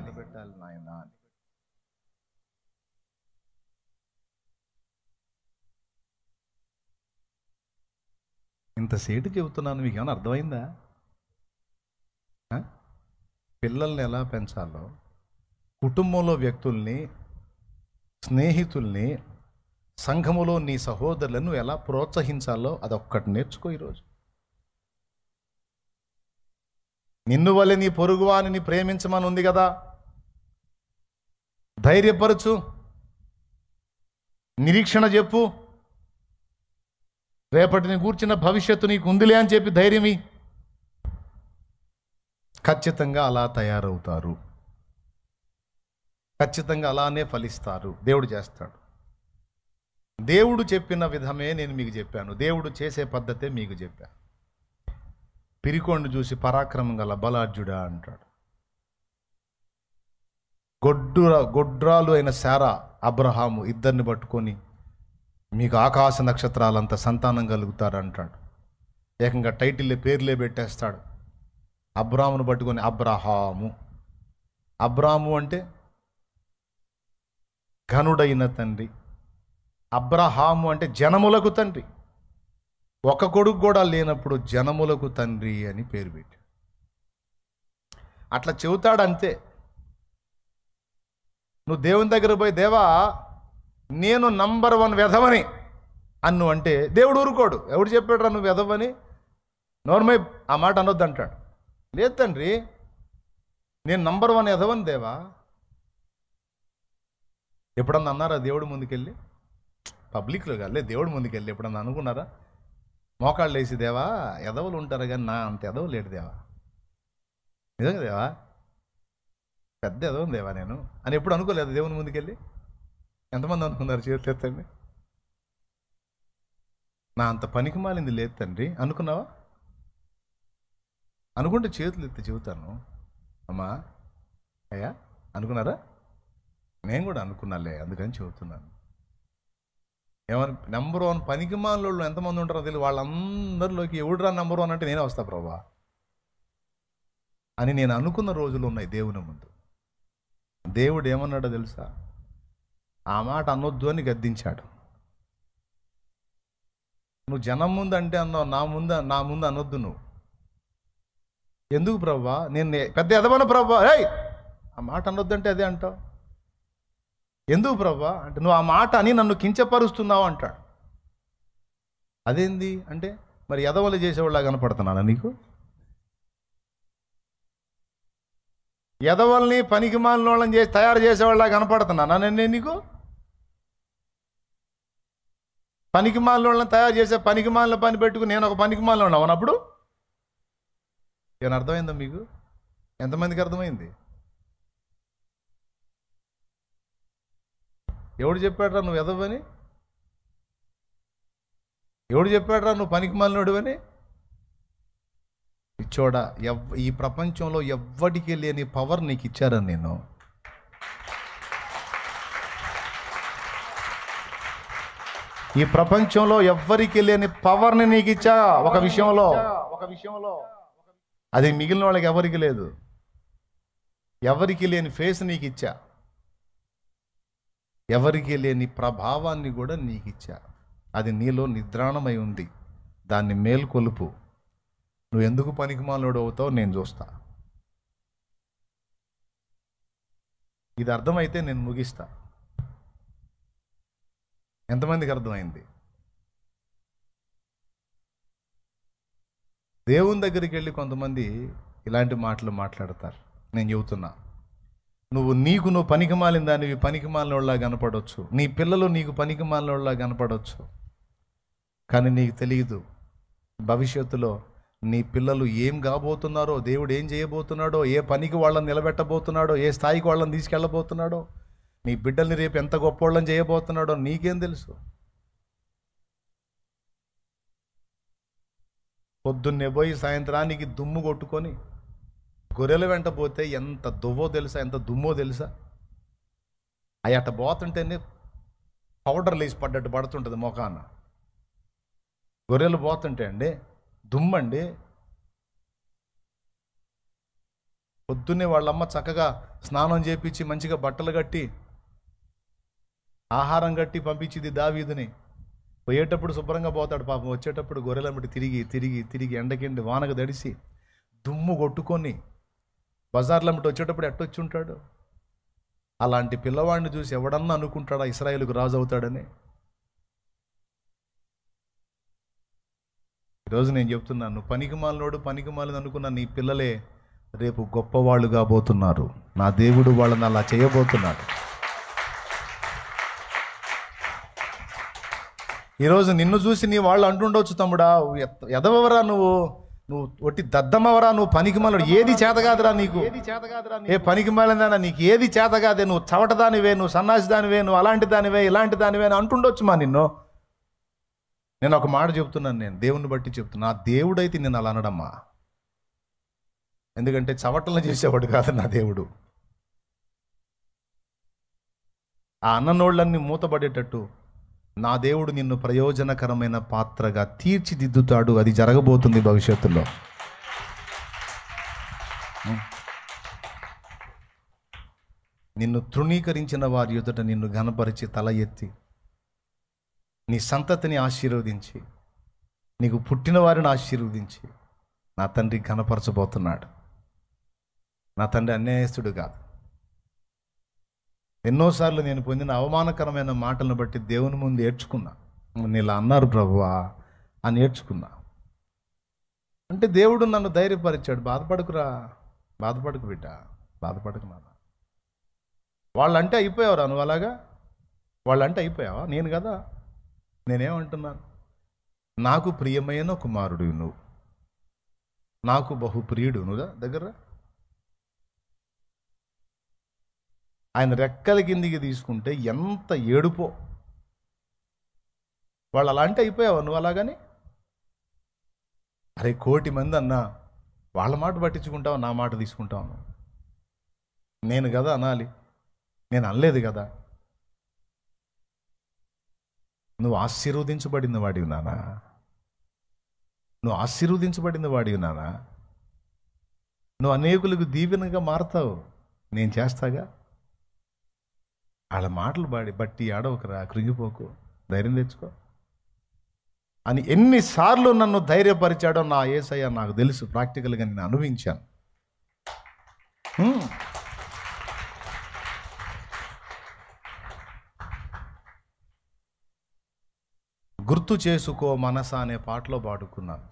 ఇంతసేటు చెబుతున్నాను, మీకు ఏమైనా అర్థమైందా? పిల్లల్ని ఎలా పెంచాలో, కుటుంబంలో వ్యక్తుల్ని, స్నేహితుల్ని సంఘములో నీ సహోదరులను ఎలా ప్రోత్సహించాలో అదొక్కటి నేర్చుకో ఈరోజు. నిన్ను వలె నీ పొరుగువానిని ప్రేమించమని ఉంది కదా, ధైర్యపరచు, నిరీక్షణ చెప్పు, రేపటిని కూర్చున్న భవిష్యత్తు నీకు ఉందిలే అని చెప్పి ధైర్యమి. ఖచ్చితంగా అలా తయారవుతారు, ఖచ్చితంగా అలానే ఫలిస్తారు. దేవుడు చేస్తాడు. దేవుడు చెప్పిన విధమే నేను మీకు చెప్పాను, దేవుడు చేసే పద్ధతే మీకు చెప్పాను. పిరికోండి చూసి పరాక్రమం గల బలాఢ్యుడా అంటాడు. గొడ్రాలు అయిన శారా, అబ్రహాము ఇద్దరిని పట్టుకొని మీకు ఆకాశ నక్షత్రాలంత సంతానం కలుగుతారు అంటాడు. ఏకంగా టైటిల్లే పేర్లే పెట్టేస్తాడు. అబ్రామును పట్టుకొని అబ్రహాము. అబ్రాము అంటే ఘనుడైన తండ్రి, అబ్రహాము అంటే జనములకు తండ్రి. ఒక కొడుకు కూడా లేనప్పుడు జనములకు తండ్రి అని పేరు పెట్టి అట్లా చెబుతాడంతే. నువ్వు దేవుని దగ్గర పోయి, దేవా నేను నంబర్ 1 వెధవని అన్ను అంటే దేవుడు ఊరుకోడు. ఎవడు చెప్పాడురా నువ్వు వెధవని? నోర్మై ఆ మాట అనొద్దు అంటాడు. లేదు తండ్రి, నేను నంబర్ 1 వెధవని దేవా. ఎప్పుడన్నా అన్నారా దేవుడు ముందుకెళ్ళి? పబ్లిక్లో కాదు, దేవుడు ముందుకెళ్ళి ఎప్పుడన్నా అనుకున్నారా? మోకాళ్ళు వేసి, దేవా ఎదవలు ఉంటారు కానీ నా అంత ఎదవ లేడు దేవా, నిజంగా దేవా పెద్ద ఎదవని దేవా నేను అని ఎప్పుడు అనుకోలేదు దేవుని ముందుకెళ్ళి? ఎంతమంది అనుకున్నారు? చేతులు ఎత్తండి. నా అంత పనికి మాలింది లేదు తండ్రి అనుకున్నావా? అనుకుంటే చేతులు ఎత్తి చెబుతాను, అమ్మా అయ్యా అనుకున్నారా? నేను కూడా అనుకున్నాలే, అందుకని చెబుతున్నాను. ఏమని నంబర్ 1 పనికి మాలోళ్ళు ఎంతమంది ఉంటారో తెలియదు. వాళ్ళందరిలోకి ఎవడురా నంబర్ 1 అంటే నేనే వస్తా ప్రభా అని నేను అనుకున్న రోజులు ఉన్నాయి దేవుని ముందు. దేవుడు ఏమన్నాడో తెలుసా? ఆ మాట అనొద్దు అని గద్దించాడు. నువ్వు జనం ముందు అంటే అన్నావు, నా ముందు అనొద్దు నువ్వు. ఎందుకు ప్రభా? నేను పెద్ద ఎదవను ప్రభా, ఏయ్ ఆ మాట అనొద్దు అంటే అదే అంటావు. ఎందుకు ప్రభా అంటే నువ్వు ఆ మాట అని నన్ను కించపరుస్తున్నావు అంటాడు. అదేంది అంటే మరి ఎదవలు చేసేవాళ్ళ కనపడుతున్నానా నీకు? ఎదవల్ని పనికి మాలిన వాళ్ళని చేసి తయారు చేసేవాళ్ళ కనపడుతున్నానా నేను నీకు? పనికి మాలిన వాళ్ళని తయారు చేసే పనికి మాలిన పని పెట్టుకుని నేను ఒక పనికి మాలిన ఉన్నావు అన్నప్పుడు ఏమైనా అర్థమైందా మీకు? ఎంతమందికి అర్థమైంది? ఎవడు చెప్పాడురా నువ్వు ఎదవని? ఎవడు చెప్పాడురా నువ్వు పనికి మాలినోడు అని? ఇచ్చోడా, ఈ ప్రపంచంలో ఎవ్వడికి లేని పవర్ నీకు ఇచ్చారని నేను. ఈ ప్రపంచంలో ఎవ్వరికి లేని పవర్ని నీకు ఇచ్చా ఒక విషయంలో. అది మిగిలిన వాళ్ళకి ఎవరికి లేదు. ఎవరికి లేని ఫేస్ నీకు ఇచ్చా, ఎవరికి లేని ప్రభావాన్ని కూడా నీకు ఇచ్చా. అది నీలో నిద్రాణమై ఉంది. దాన్ని మేల్కొలుపు. నువ్వు ఎందుకు పనికిమాలినోడు అవుతావు నేను చూస్తా. ఇది అర్థమైతే నేను ముగిస్తా. ఎంతమందికి అర్థమైంది? దేవుని దగ్గరికి వెళ్ళి కొంతమంది ఇలాంటి మాటలు మాట్లాడతారు. నేను చెబుతున్నా, నువ్వు పనికిమాలిన దానివి పనికిమాలినోళ్ళ కనపడవచ్చు, నీ పిల్లలు నీకు పనికిమాలినోళ్ళ కనపడవచ్చు. కానీ నీకు తెలియదు భవిష్యత్తులో నీ పిల్లలు ఏం కాబోతున్నారో, దేవుడు ఏం చేయబోతున్నాడో, ఏ పనికి వాళ్ళని నిలబెట్టబోతున్నాడో, ఏ స్థాయికి వాళ్ళని తీసుకెళ్ళబోతున్నాడో, నీ బిడ్డల్ని రేపు ఎంత గొప్ప వాళ్ళని చేయబోతున్నాడో నీకేం తెలుసు? పొద్దున్నే పోయి సాయంత్రానికి దుమ్ము కొట్టుకొని గొర్రెల వెంట పోతే ఎంత దువ్వో తెలుసా, ఎంత దుమ్మో తెలుసా? అవి అట్ట పోతుంటేనే పౌడర్ లేసి పడ్డట్టు పడుతుంటుంది మొఖాన. గొర్రెలు పోతుంటే అండి దుమ్మండి. పొద్దున్నే వాళ్ళమ్మ చక్కగా స్నానం చేపించి మంచిగా బట్టలు కట్టి ఆహారం కట్టి పంపించింది దావీదుని. పోయేటప్పుడు శుభ్రంగా పోతాడు పాపం, వచ్చేటప్పుడు గొర్రెలమ్మటి తిరిగి తిరిగి తిరిగి ఎండకెండి వానకు దడిసి దుమ్ము కొట్టుకొని బజార్లమ్మటి వచ్చేటప్పుడు ఎట్టొచ్చి ఉంటాడు? అలాంటి పిల్లవాడిని చూసి ఎవడన్నా అనుకుంటాడా ఇశ్రాయేలుకు రాజు అవుతాడని? ఈరోజు నేను చెప్తున్నాను, నువ్వు పనికిమాలినోడు అనుకున్న నీ పిల్లలే రేపు గొప్పవాళ్ళు కాబోతున్నారు. నా దేవుడు వాళ్ళని అలా చేయబోతున్నాడు. ఈరోజు నిన్ను చూసి నీ వాళ్ళు అంటుండొచ్చు, తమ్ముడా ఎదవరా నువ్వు ఒట్టి దద్దమ్మవరా, నువ్వు పనికిమాలినోడు, ఏది చేతగాదురా నీకు, ఏ పనికిమాలిందా నీకు, ఏది చేతగాదే, నువ్వు చవటదానివే, నువ్వు సన్నాసి దానివే, నువ్వు అలాంటి దానివే, ఇలాంటి దానివే అని అంటుండొచ్చు మా నిన్ను. నేను ఒక మాట చెప్తున్నాను, నేను దేవుని బట్టి చెప్తున్నా, నా దేవుడైతే నేను అలా అనడమ్మా. ఎందుకంటే చవటలను చేసేవాడు కాదు నా దేవుడు. ఆ అన్ననోళ్ళన్నీ మూతపడేటట్టు నా దేవుడు నిన్ను ప్రయోజనకరమైన పాత్రగా తీర్చిదిద్దుతాడు. అది జరగబోతుంది భవిష్యత్తులో. నిన్ను తృణీకరించిన వారి ఎదుట నిన్ను ఘనపరిచి తల ఎత్తి నీ సంతతిని ఆశీర్వదించి నీకు పుట్టిన వారిని ఆశీర్వదించి నా తండ్రి ఘనపరచబోతున్నాడు. నా తండ్రి అన్యాయస్తుడు కాదు. ఎన్నోసార్లు నేను పొందిన అవమానకరమైన మాటలను బట్టి దేవుని ముందు ఏడ్చుకున్నా. నేను ఇలా అన్నారు ప్రభువా అని ఏడ్చుకున్నా. అంటే దేవుడు నన్ను ధైర్యపరిచాడు. బాధపడకు బిడ్డ, బాధపడకు నాన్న. వాళ్ళంటే అయిపోయావురా నువ్వు, అలాగా వాళ్ళంటే అయిపోయావా? నేను కదా, నేనేమంటున్నాను, నాకు ప్రియమైన కుమారుడు నువ్వు, నాకు బహుప్రియుడు నువ్వు. దగ్గర ఆయన రెక్కల కిందికి తీసుకుంటే ఎంత ఏడుపో. వాళ్ళు అలా అంటే అయిపోయావా నువ్వు అలాగని? అరే 1,000,000 మంది అన్నా వాళ్ళ మాట పట్టించుకుంటావు, నా మాట తీసుకుంటావు. నేను కదా అనాలి, నేను అనలేదు కదా. నువ్వు ఆశీర్వదించబడింది వాడివి నానా, నువ్వు ఆశీర్వదించబడింది వాడివి నానా. నువ్వు అనేకులకు దీవెనగా మారతావు, నేను చేస్తాగా. వాళ్ళ మాటలు బట్టి ఆడవకరా, కృంగిపోకు, ధైర్యం తెచ్చుకో అని ఎన్నిసార్లు నన్ను ధైర్యపరిచాడో నా యేసయ్య నాకు తెలుసు. ప్రాక్టికల్గా నేను అనుభవించాను. గుర్తు చేసుకో మనస అనే పాటలో పాడుకున్నాను.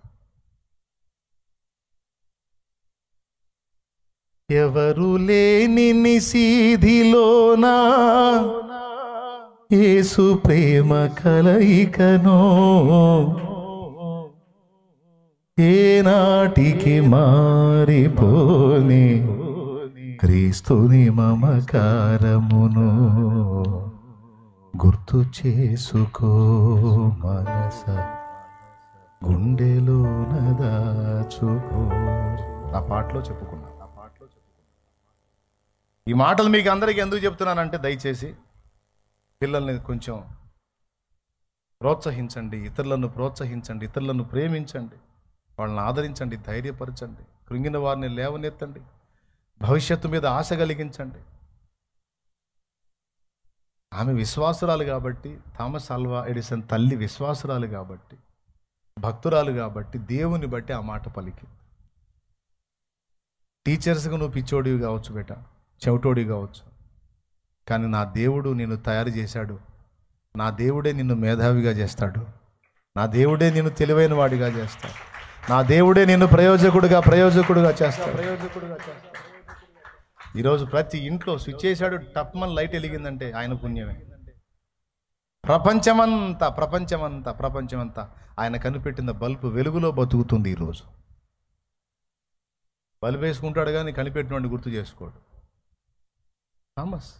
ఎవరు లేని నిసీధిలోనా యేసు ప్రేమ కలయికనో, ఏనాటికి మారిపోని క్రీస్తుని మమకారమును గుర్తు చేసుకో మనస, గుండెలోన దాచుకో. ఆ పాటలో చెప్పుకున్నా. ఈ మాటలు మీకు అందరికీ ఎందుకు చెప్తున్నానంటే, దయచేసి పిల్లల్ని కొంచెం ప్రోత్సహించండి, ఇతరులను ప్రోత్సహించండి, ఇతరులను ప్రేమించండి, వాళ్ళని ఆదరించండి, ధైర్యపరచండి, కృంగిన వారిని లేవనెత్తండి, భవిష్యత్తు మీద ఆశ కలిగించండి. ఆమె విశ్వాసురాలు కాబట్టి, థామస్ ఆల్వా ఎడిసన్ తల్లి విశ్వాసురాలు కాబట్టి, భక్తురాలు కాబట్టి, దేవుని బట్టి ఆ మాట పలికింది. టీచర్స్గా నువ్వు పిచ్చోడివి కావచ్చు బేట, చెవిటోడి కావచ్చు, కానీ నా దేవుడు నిన్ను తయారు చేశాడు. నా దేవుడే నిన్ను మేధావిగా చేస్తాడు. నా దేవుడే నిన్ను తెలివైన వాడిగా చేస్తాడు. నా దేవుడే నిన్ను ప్రయోజకుడుగా చేస్తాడు. ఈరోజు ప్రతి ఇంట్లో స్విచ్ చేశాడు, టప్మన్ లైట్ వెలిగిందంటే ఆయన పుణ్యమే. ప్రపంచమంతా ఆయన కనిపెట్టిన బల్బు వెలుగులో బతుకుతుంది. ఈరోజు బల్బు వేసుకుంటాడు కానీ కనిపెట్టినవాడిని గుర్తు చేసుకోడు. థామస్.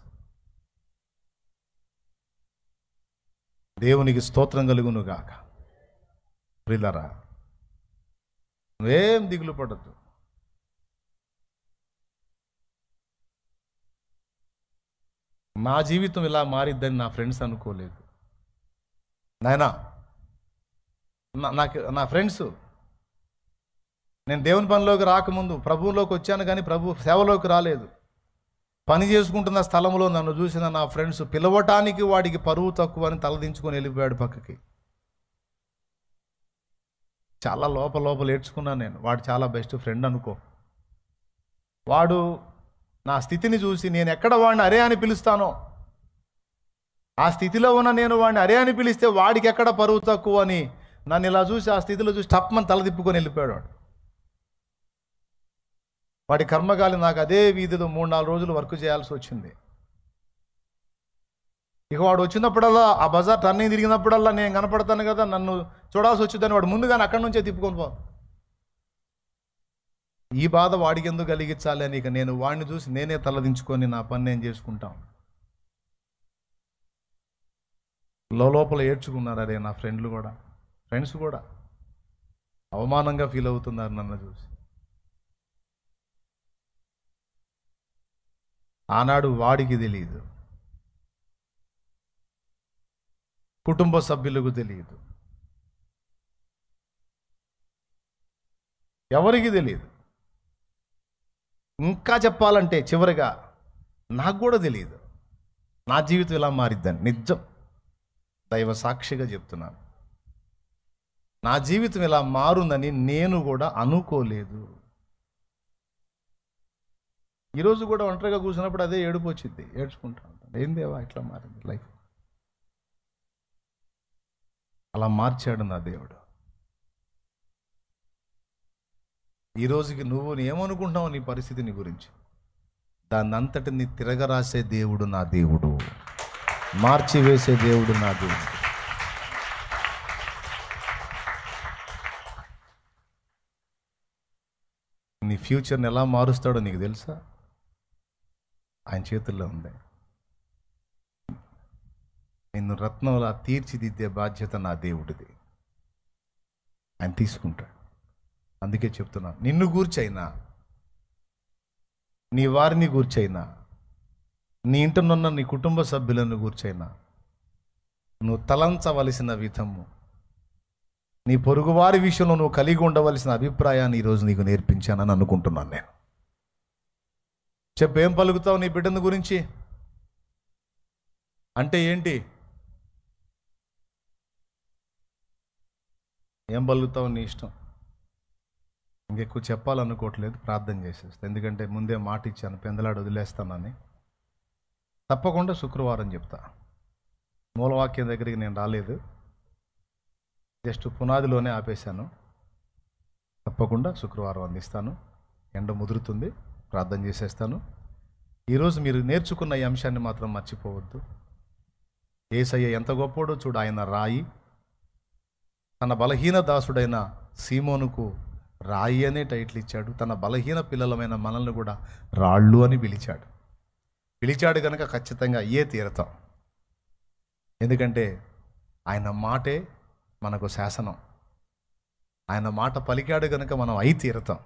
దేవునికి స్తోత్రం కలుగును గాక. ప్రియులారా, నువ్వేం దిగులు పడద్దు. నా జీవితం ఇలా మారిద్దని నా ఫ్రెండ్స్ అనుకోలేదు. నాయనా, నా ఫ్రెండ్స్, నేను దేవుని పనిలోకి రాకముందు ప్రభువులోకి వచ్చాను కానీ ప్రభు సేవలోకి రాలేదు. పని చేసుకుంటున్న స్థలంలో నన్ను చూసిన నా ఫ్రెండ్స్ పిలవటానికి వాడికి పరువు తక్కువ అని తలదించుకొని వెళ్ళిపోయాడు పక్కకి. చాలా లోపల ఏడ్చుకున్నాను నేను. వాడు చాలా బెస్ట్ ఫ్రెండ్ అనుకో. వాడు నా స్థితిని చూసి నేను ఎక్కడ వాడిని అరే అని పిలుస్తానో, ఆ స్థితిలో ఉన్న నేను వాడిని అరే అని పిలిస్తే వాడికి ఎక్కడ పరువు తక్కువ అని నన్ను ఇలా చూసి ఆ స్థితిలో చూసి టప్మని తల తిప్పుకొని వెళ్ళిపోయాడు వాడు. వాడి కర్మగాలి నాకు అదే వీధిలో 3-4 రోజులు వర్క్ చేయాల్సి వచ్చింది. ఇక వాడు వచ్చినప్పుడల్లా ఆ బజార్ టర్నింగ్ తిరిగినప్పుడల్లా నేను కనపడతాను కదా, నన్ను చూడాల్సి వచ్చిందని వాడు ముందుగానే అక్కడి నుంచే తిప్పుకొని పో. ఈ బాధ వాడికి ఎందుకు కలిగించాలి అని ఇక నేను వాడిని చూసి నేనే తలదించుకొని నా పని నేను చేసుకుంటాం. లోపల ఏడ్చుకున్నారు. అరే నా ఫ్రెండ్స్ కూడా అవమానంగా ఫీల్ అవుతున్నారు నన్ను చూసి. ఆనాడు వాడికి తెలియదు, కుటుంబ సభ్యులకు తెలియదు, ఎవరికి తెలియదు. ఇంకా చెప్పాలంటే చివరిగా నాకు కూడా తెలియదు నా జీవితం ఇలా మారిద్దని. నిజం, దైవ సాక్షిగా చెప్తున్నాను, నా జీవితం ఇలా మారుందని నేను కూడా అనుకోలేదు. ఈరోజు కూడా ఒంటరిగా కూర్చున్నప్పుడు అదే ఏడుపు వచ్చింది, ఏడ్చుకుంటా ఉంటాను. ఏం దేవా ఇట్లా మారింది లైఫ్. అలా మార్చాడు నా దేవుడు. ఈ రోజుకి నువ్వు ఏమనుకుంటున్నావు నీ పరిస్థితిని గురించి, దాన్ని అంతటిని తిరగరాసే దేవుడు నా దేవుడు, మార్చివేసే దేవుడు నా దేవుడు. నీ ఫ్యూచర్ని ఎలా మారుస్తాడో నీకు తెలుసా? ఆయన చేతుల్లో ఉంది. నిన్ను రత్నంలా తీర్చిదిద్దే బాధ్యత నా దేవుడిది. ఆయన తీసుకుంటాడు. అందుకే చెప్తున్నాను, నిన్ను గూర్చైనా, నీ వారిని గూర్చైనా, నీ ఇంటనున్న నీ కుటుంబ సభ్యులను గూర్చైనా నువ్వు తలంచవలసిన విధము, నీ పొరుగువారి విషయంలో నువ్వు కలిగి ఉండవలసిన అభిప్రాయాన్ని ఈరోజు నీకు నేర్పించానని అనుకుంటున్నాను నేను. చెప్పేం పలుకుతావు నీ బిడ్డను గురించి అంటే ఏంటి? ఏం పలుకుతావు నీ ఇష్టం. ఇంకెక్కువ చెప్పాలనుకోవట్లేదు, ప్రార్థన చేసేస్తా. ఎందుకంటే ముందే మాట ఇచ్చాను, పెందలాడు వదిలేస్తానని. తప్పకుండా శుక్రవారం చెప్తా. మూలవాక్యం దగ్గరికి నేను రాలేదు, జస్ట్ పునాదిలోనే ఆపేశాను. తప్పకుండా శుక్రవారం అందిస్తాను. ఎండ ముదురుతుంది, ప్రార్థన చేసేస్తాను. ఈరోజు మీరు నేర్చుకున్న ఈ అంశాన్ని మాత్రం మర్చిపోవద్దు. యేసయ్య ఎంత గొప్పోడో చూడు. ఆయన రాయి, తన బలహీన దాసుడైన సీమోనుకు రాయి అనే టైటిల్ ఇచ్చాడు. తన బలహీన పిల్లలమైన మనల్ని కూడా రాళ్ళు అని పిలిచాడు కనుక ఖచ్చితంగా అయ్యే తీరతాం. ఎందుకంటే ఆయన మాటే మనకు శాసనం. ఆయన మాట పలికాడు కనుక మనం అయి తీరతాం.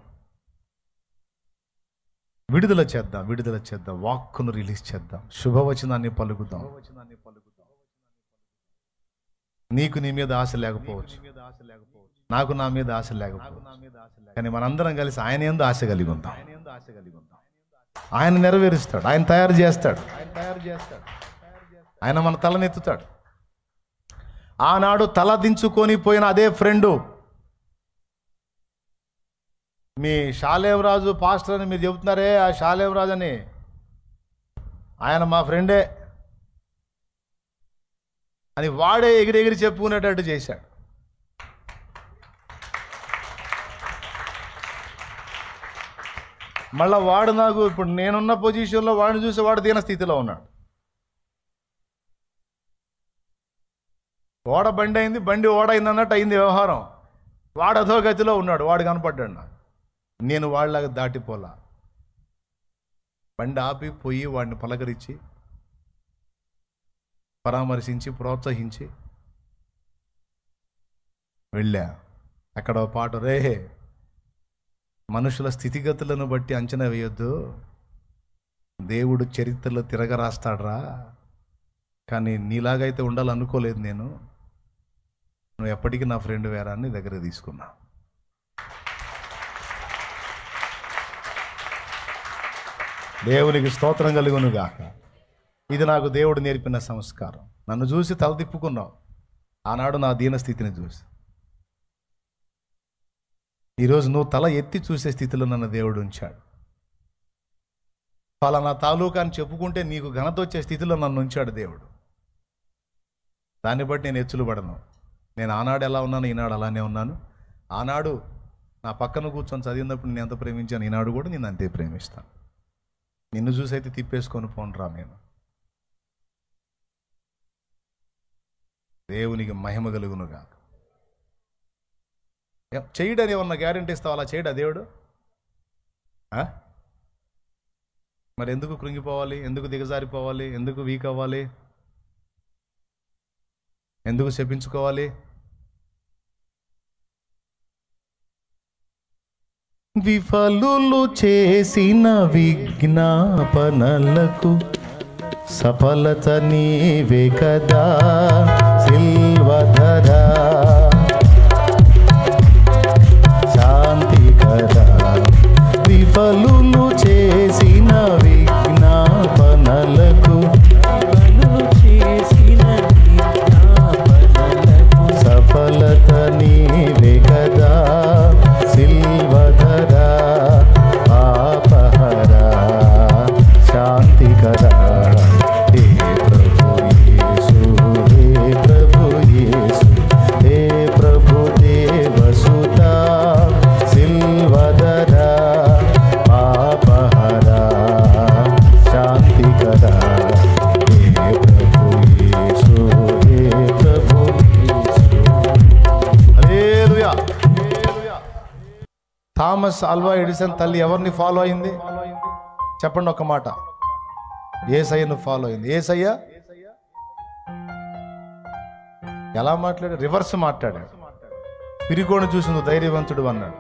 విడుదల చేద్దాం, వాక్కును రిలీజ్ చేద్దాం, శుభవచనాన్ని పలుకుదాం. నీకు నీ మీద ఆశ లేకపోవచ్చు, నాకు నా మీద ఆశ లేకపోవచ్చు, కానీ మనందరం కలిసి ఆయన యందు ఆశ కలిగి ఉందాం. ఆయన నెరవేరుస్తాడు, ఆయన తయారు చేస్తాడు, ఆయన మన తలనెత్తుతాడు. ఆనాడు తల దించుకొని పోయిన అదే ఫ్రెండు, మీ షాలేంరాజు పాస్టర్ అని మీరు చెబుతున్నారే, ఆ షాలేంరాజు అని ఆయన మా ఫ్రెండే అని వాడే ఎగిరి చెప్పుకునేటట్టు చేశాడు. మళ్ళా వాడు నాకు ఇప్పుడు నేనున్న పొజిషన్లో వాడిని చూసి వాడు దీన స్థితిలో ఉన్నాడు. ఓడ బండి అయింది, బండి ఓడైంది అన్నట్టు అయింది వ్యవహారం. వాడు అధోగతిలో ఉన్నాడు, వాడు కనపడ్డాడు నాకు. నేను వాళ్ళలాగా దాటిపోలా. బండి ఆపి పోయి వాడిని పలకరించి, పరామర్శించి, ప్రోత్సహించి వెళ్ళా. అక్కడ ఒక పాట, రే మనుషుల స్థితిగతులను బట్టి అంచనా వేయొద్దు, దేవుడు చరిత్రలో తిరగరాస్తాడ్రా. కానీ నీలాగైతే ఉండాలనుకోలేదు నేను, నువ్వు ఎప్పటికీ నా ఫ్రెండ్ వేరా అని దగ్గర తీసుకున్నా. దేవునికి స్తోత్రం కలుగునుగాక. ఇది నాకు దేవుడు నేర్పిన సంస్కారం. నన్ను చూసి తల తిప్పుకున్నావు ఆనాడు నా దీనస్థితిని చూసి. ఈరోజు నువ్వు తల ఎత్తి చూసే స్థితిలో నన్ను దేవుడు ఉంచాడు. ఫలానా తాలూకా అని చెప్పుకుంటే నీకు ఘనత వచ్చే స్థితిలో నన్ను ఉంచాడు దేవుడు. దాన్ని బట్టి నేను ఎచ్చులు పడను. నేను ఆనాడు ఎలా ఉన్నాను, ఈనాడు అలానే ఉన్నాను. ఆనాడు నా పక్కన కూర్చొని చదివినప్పుడు నేను ఎంత ప్రేమించాను, ఈనాడు కూడా నేను అంతే ప్రేమిస్తాను. నిన్ను చూసి అయితే తిప్పేసుకొని పోనరా నేను. దేవునికి మహిమ కలుగునుగా. చేయడని ఏమన్నా గ్యారెంటీ ఇస్తావు? అలా చేయడా దేవుడు? మరి ఎందుకు కృంగిపోవాలి? ఎందుకు దిగజారిపోవాలి? ఎందుకు వీక్ అవ్వాలి? ఎందుకు శపించుకోవాలి? విఫలులు చేసిన విజ్ఞాపనలకు సఫలత నీవే కదా సిల్వధరా, శాంతి కదా. విఫలులు చేసిన విజ్ఞాపనలకు సఫలత నీవే కదా సిల్వధరా, పాపహరా, శాంతి కదా. హే ప్రభు యేసు, హే ప్రభు యేసు, హే ప్రభు దేవసుతా, సిల్వధరా, పాపహరా, శాంతి కదా. హే ప్రభు యేసు, హే ప్రభు యేసు. హల్లెలూయా. థామస్ ఆల్వా ఎడిసన్ తల్లి ఎవరిని ఫాలో అయింది? చెప్పండి ఒక మాట. యేసయ్యను ఫాలో అయింది. యేసయ్య ఎలా మాట్లాడాడు? రివర్స్ మాట్లాడాడు. పిరికోని చూసి నువ్వు ధైర్యవంతుడు అన్నాడు,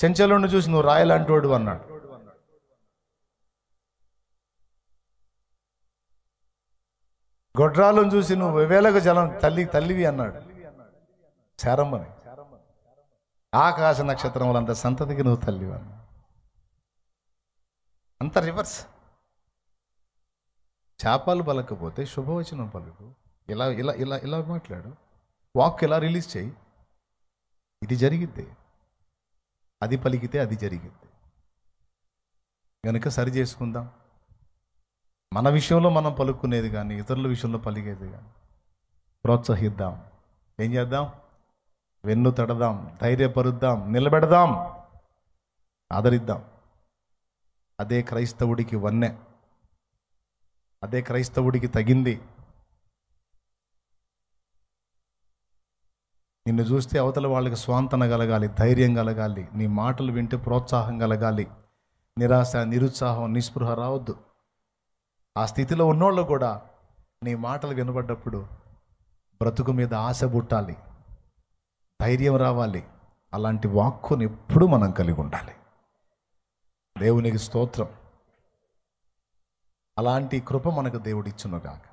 చెంచలుని చూసి నువ్వు రాయలాంటోడు అన్నాడు. గొడ్రాలను చూసి నువ్వు వేలకు జలం తల్లివి అన్నాడు. శారమ్మని, ఆకాశ నక్షత్రములంత సంతతికి నువ్వు తల్లివి అన్నాడు. అంత రివర్స్. శాపాలు పలకపోతే శుభవచనం పలుకు. ఇలా ఇలా ఇలా ఇలా మాట్లాడు. వాక్ ఇలా రిలీజ్ చేయి. ఇది జరిగిద్ది. అది పలికితే అది జరిగిద్ది. కనుక సరి చేసుకుందాం. మన విషయంలో మనం పలుకునేది కానీ ఇతరుల విషయంలో పలికేది కానీ ప్రోత్సహిద్దాం. ఏం చేద్దాం? వెన్ను తడదాం, ధైర్యపరుద్దాం, నిలబెడదాం, ఆదరిద్దాం. అదే క్రైస్తవుడికి వన్నె, అదే క్రైస్తవుడికి తగింది. నిన్ను చూస్తే అవతల వాళ్ళకి స్వాంతన కలగాలి, ధైర్యం కలగాలి, నీ మాటలు వింటే ప్రోత్సాహం కలగాలి. నిరాశ, నిరుత్సాహం, నిస్పృహ రావద్దు. ఆ స్థితిలో ఉన్నోళ్ళు కూడా నీ మాటలు వినబడ్డప్పుడు బ్రతుకు మీద ఆశ పుట్టాలి, ధైర్యం రావాలి. అలాంటి వాక్కుని ఎప్పుడూ మనం కలిగి ఉండాలి. దేవునికి స్తోత్రం. అలాంటి కృప మనకు దేవుడిచ్చునుగాక.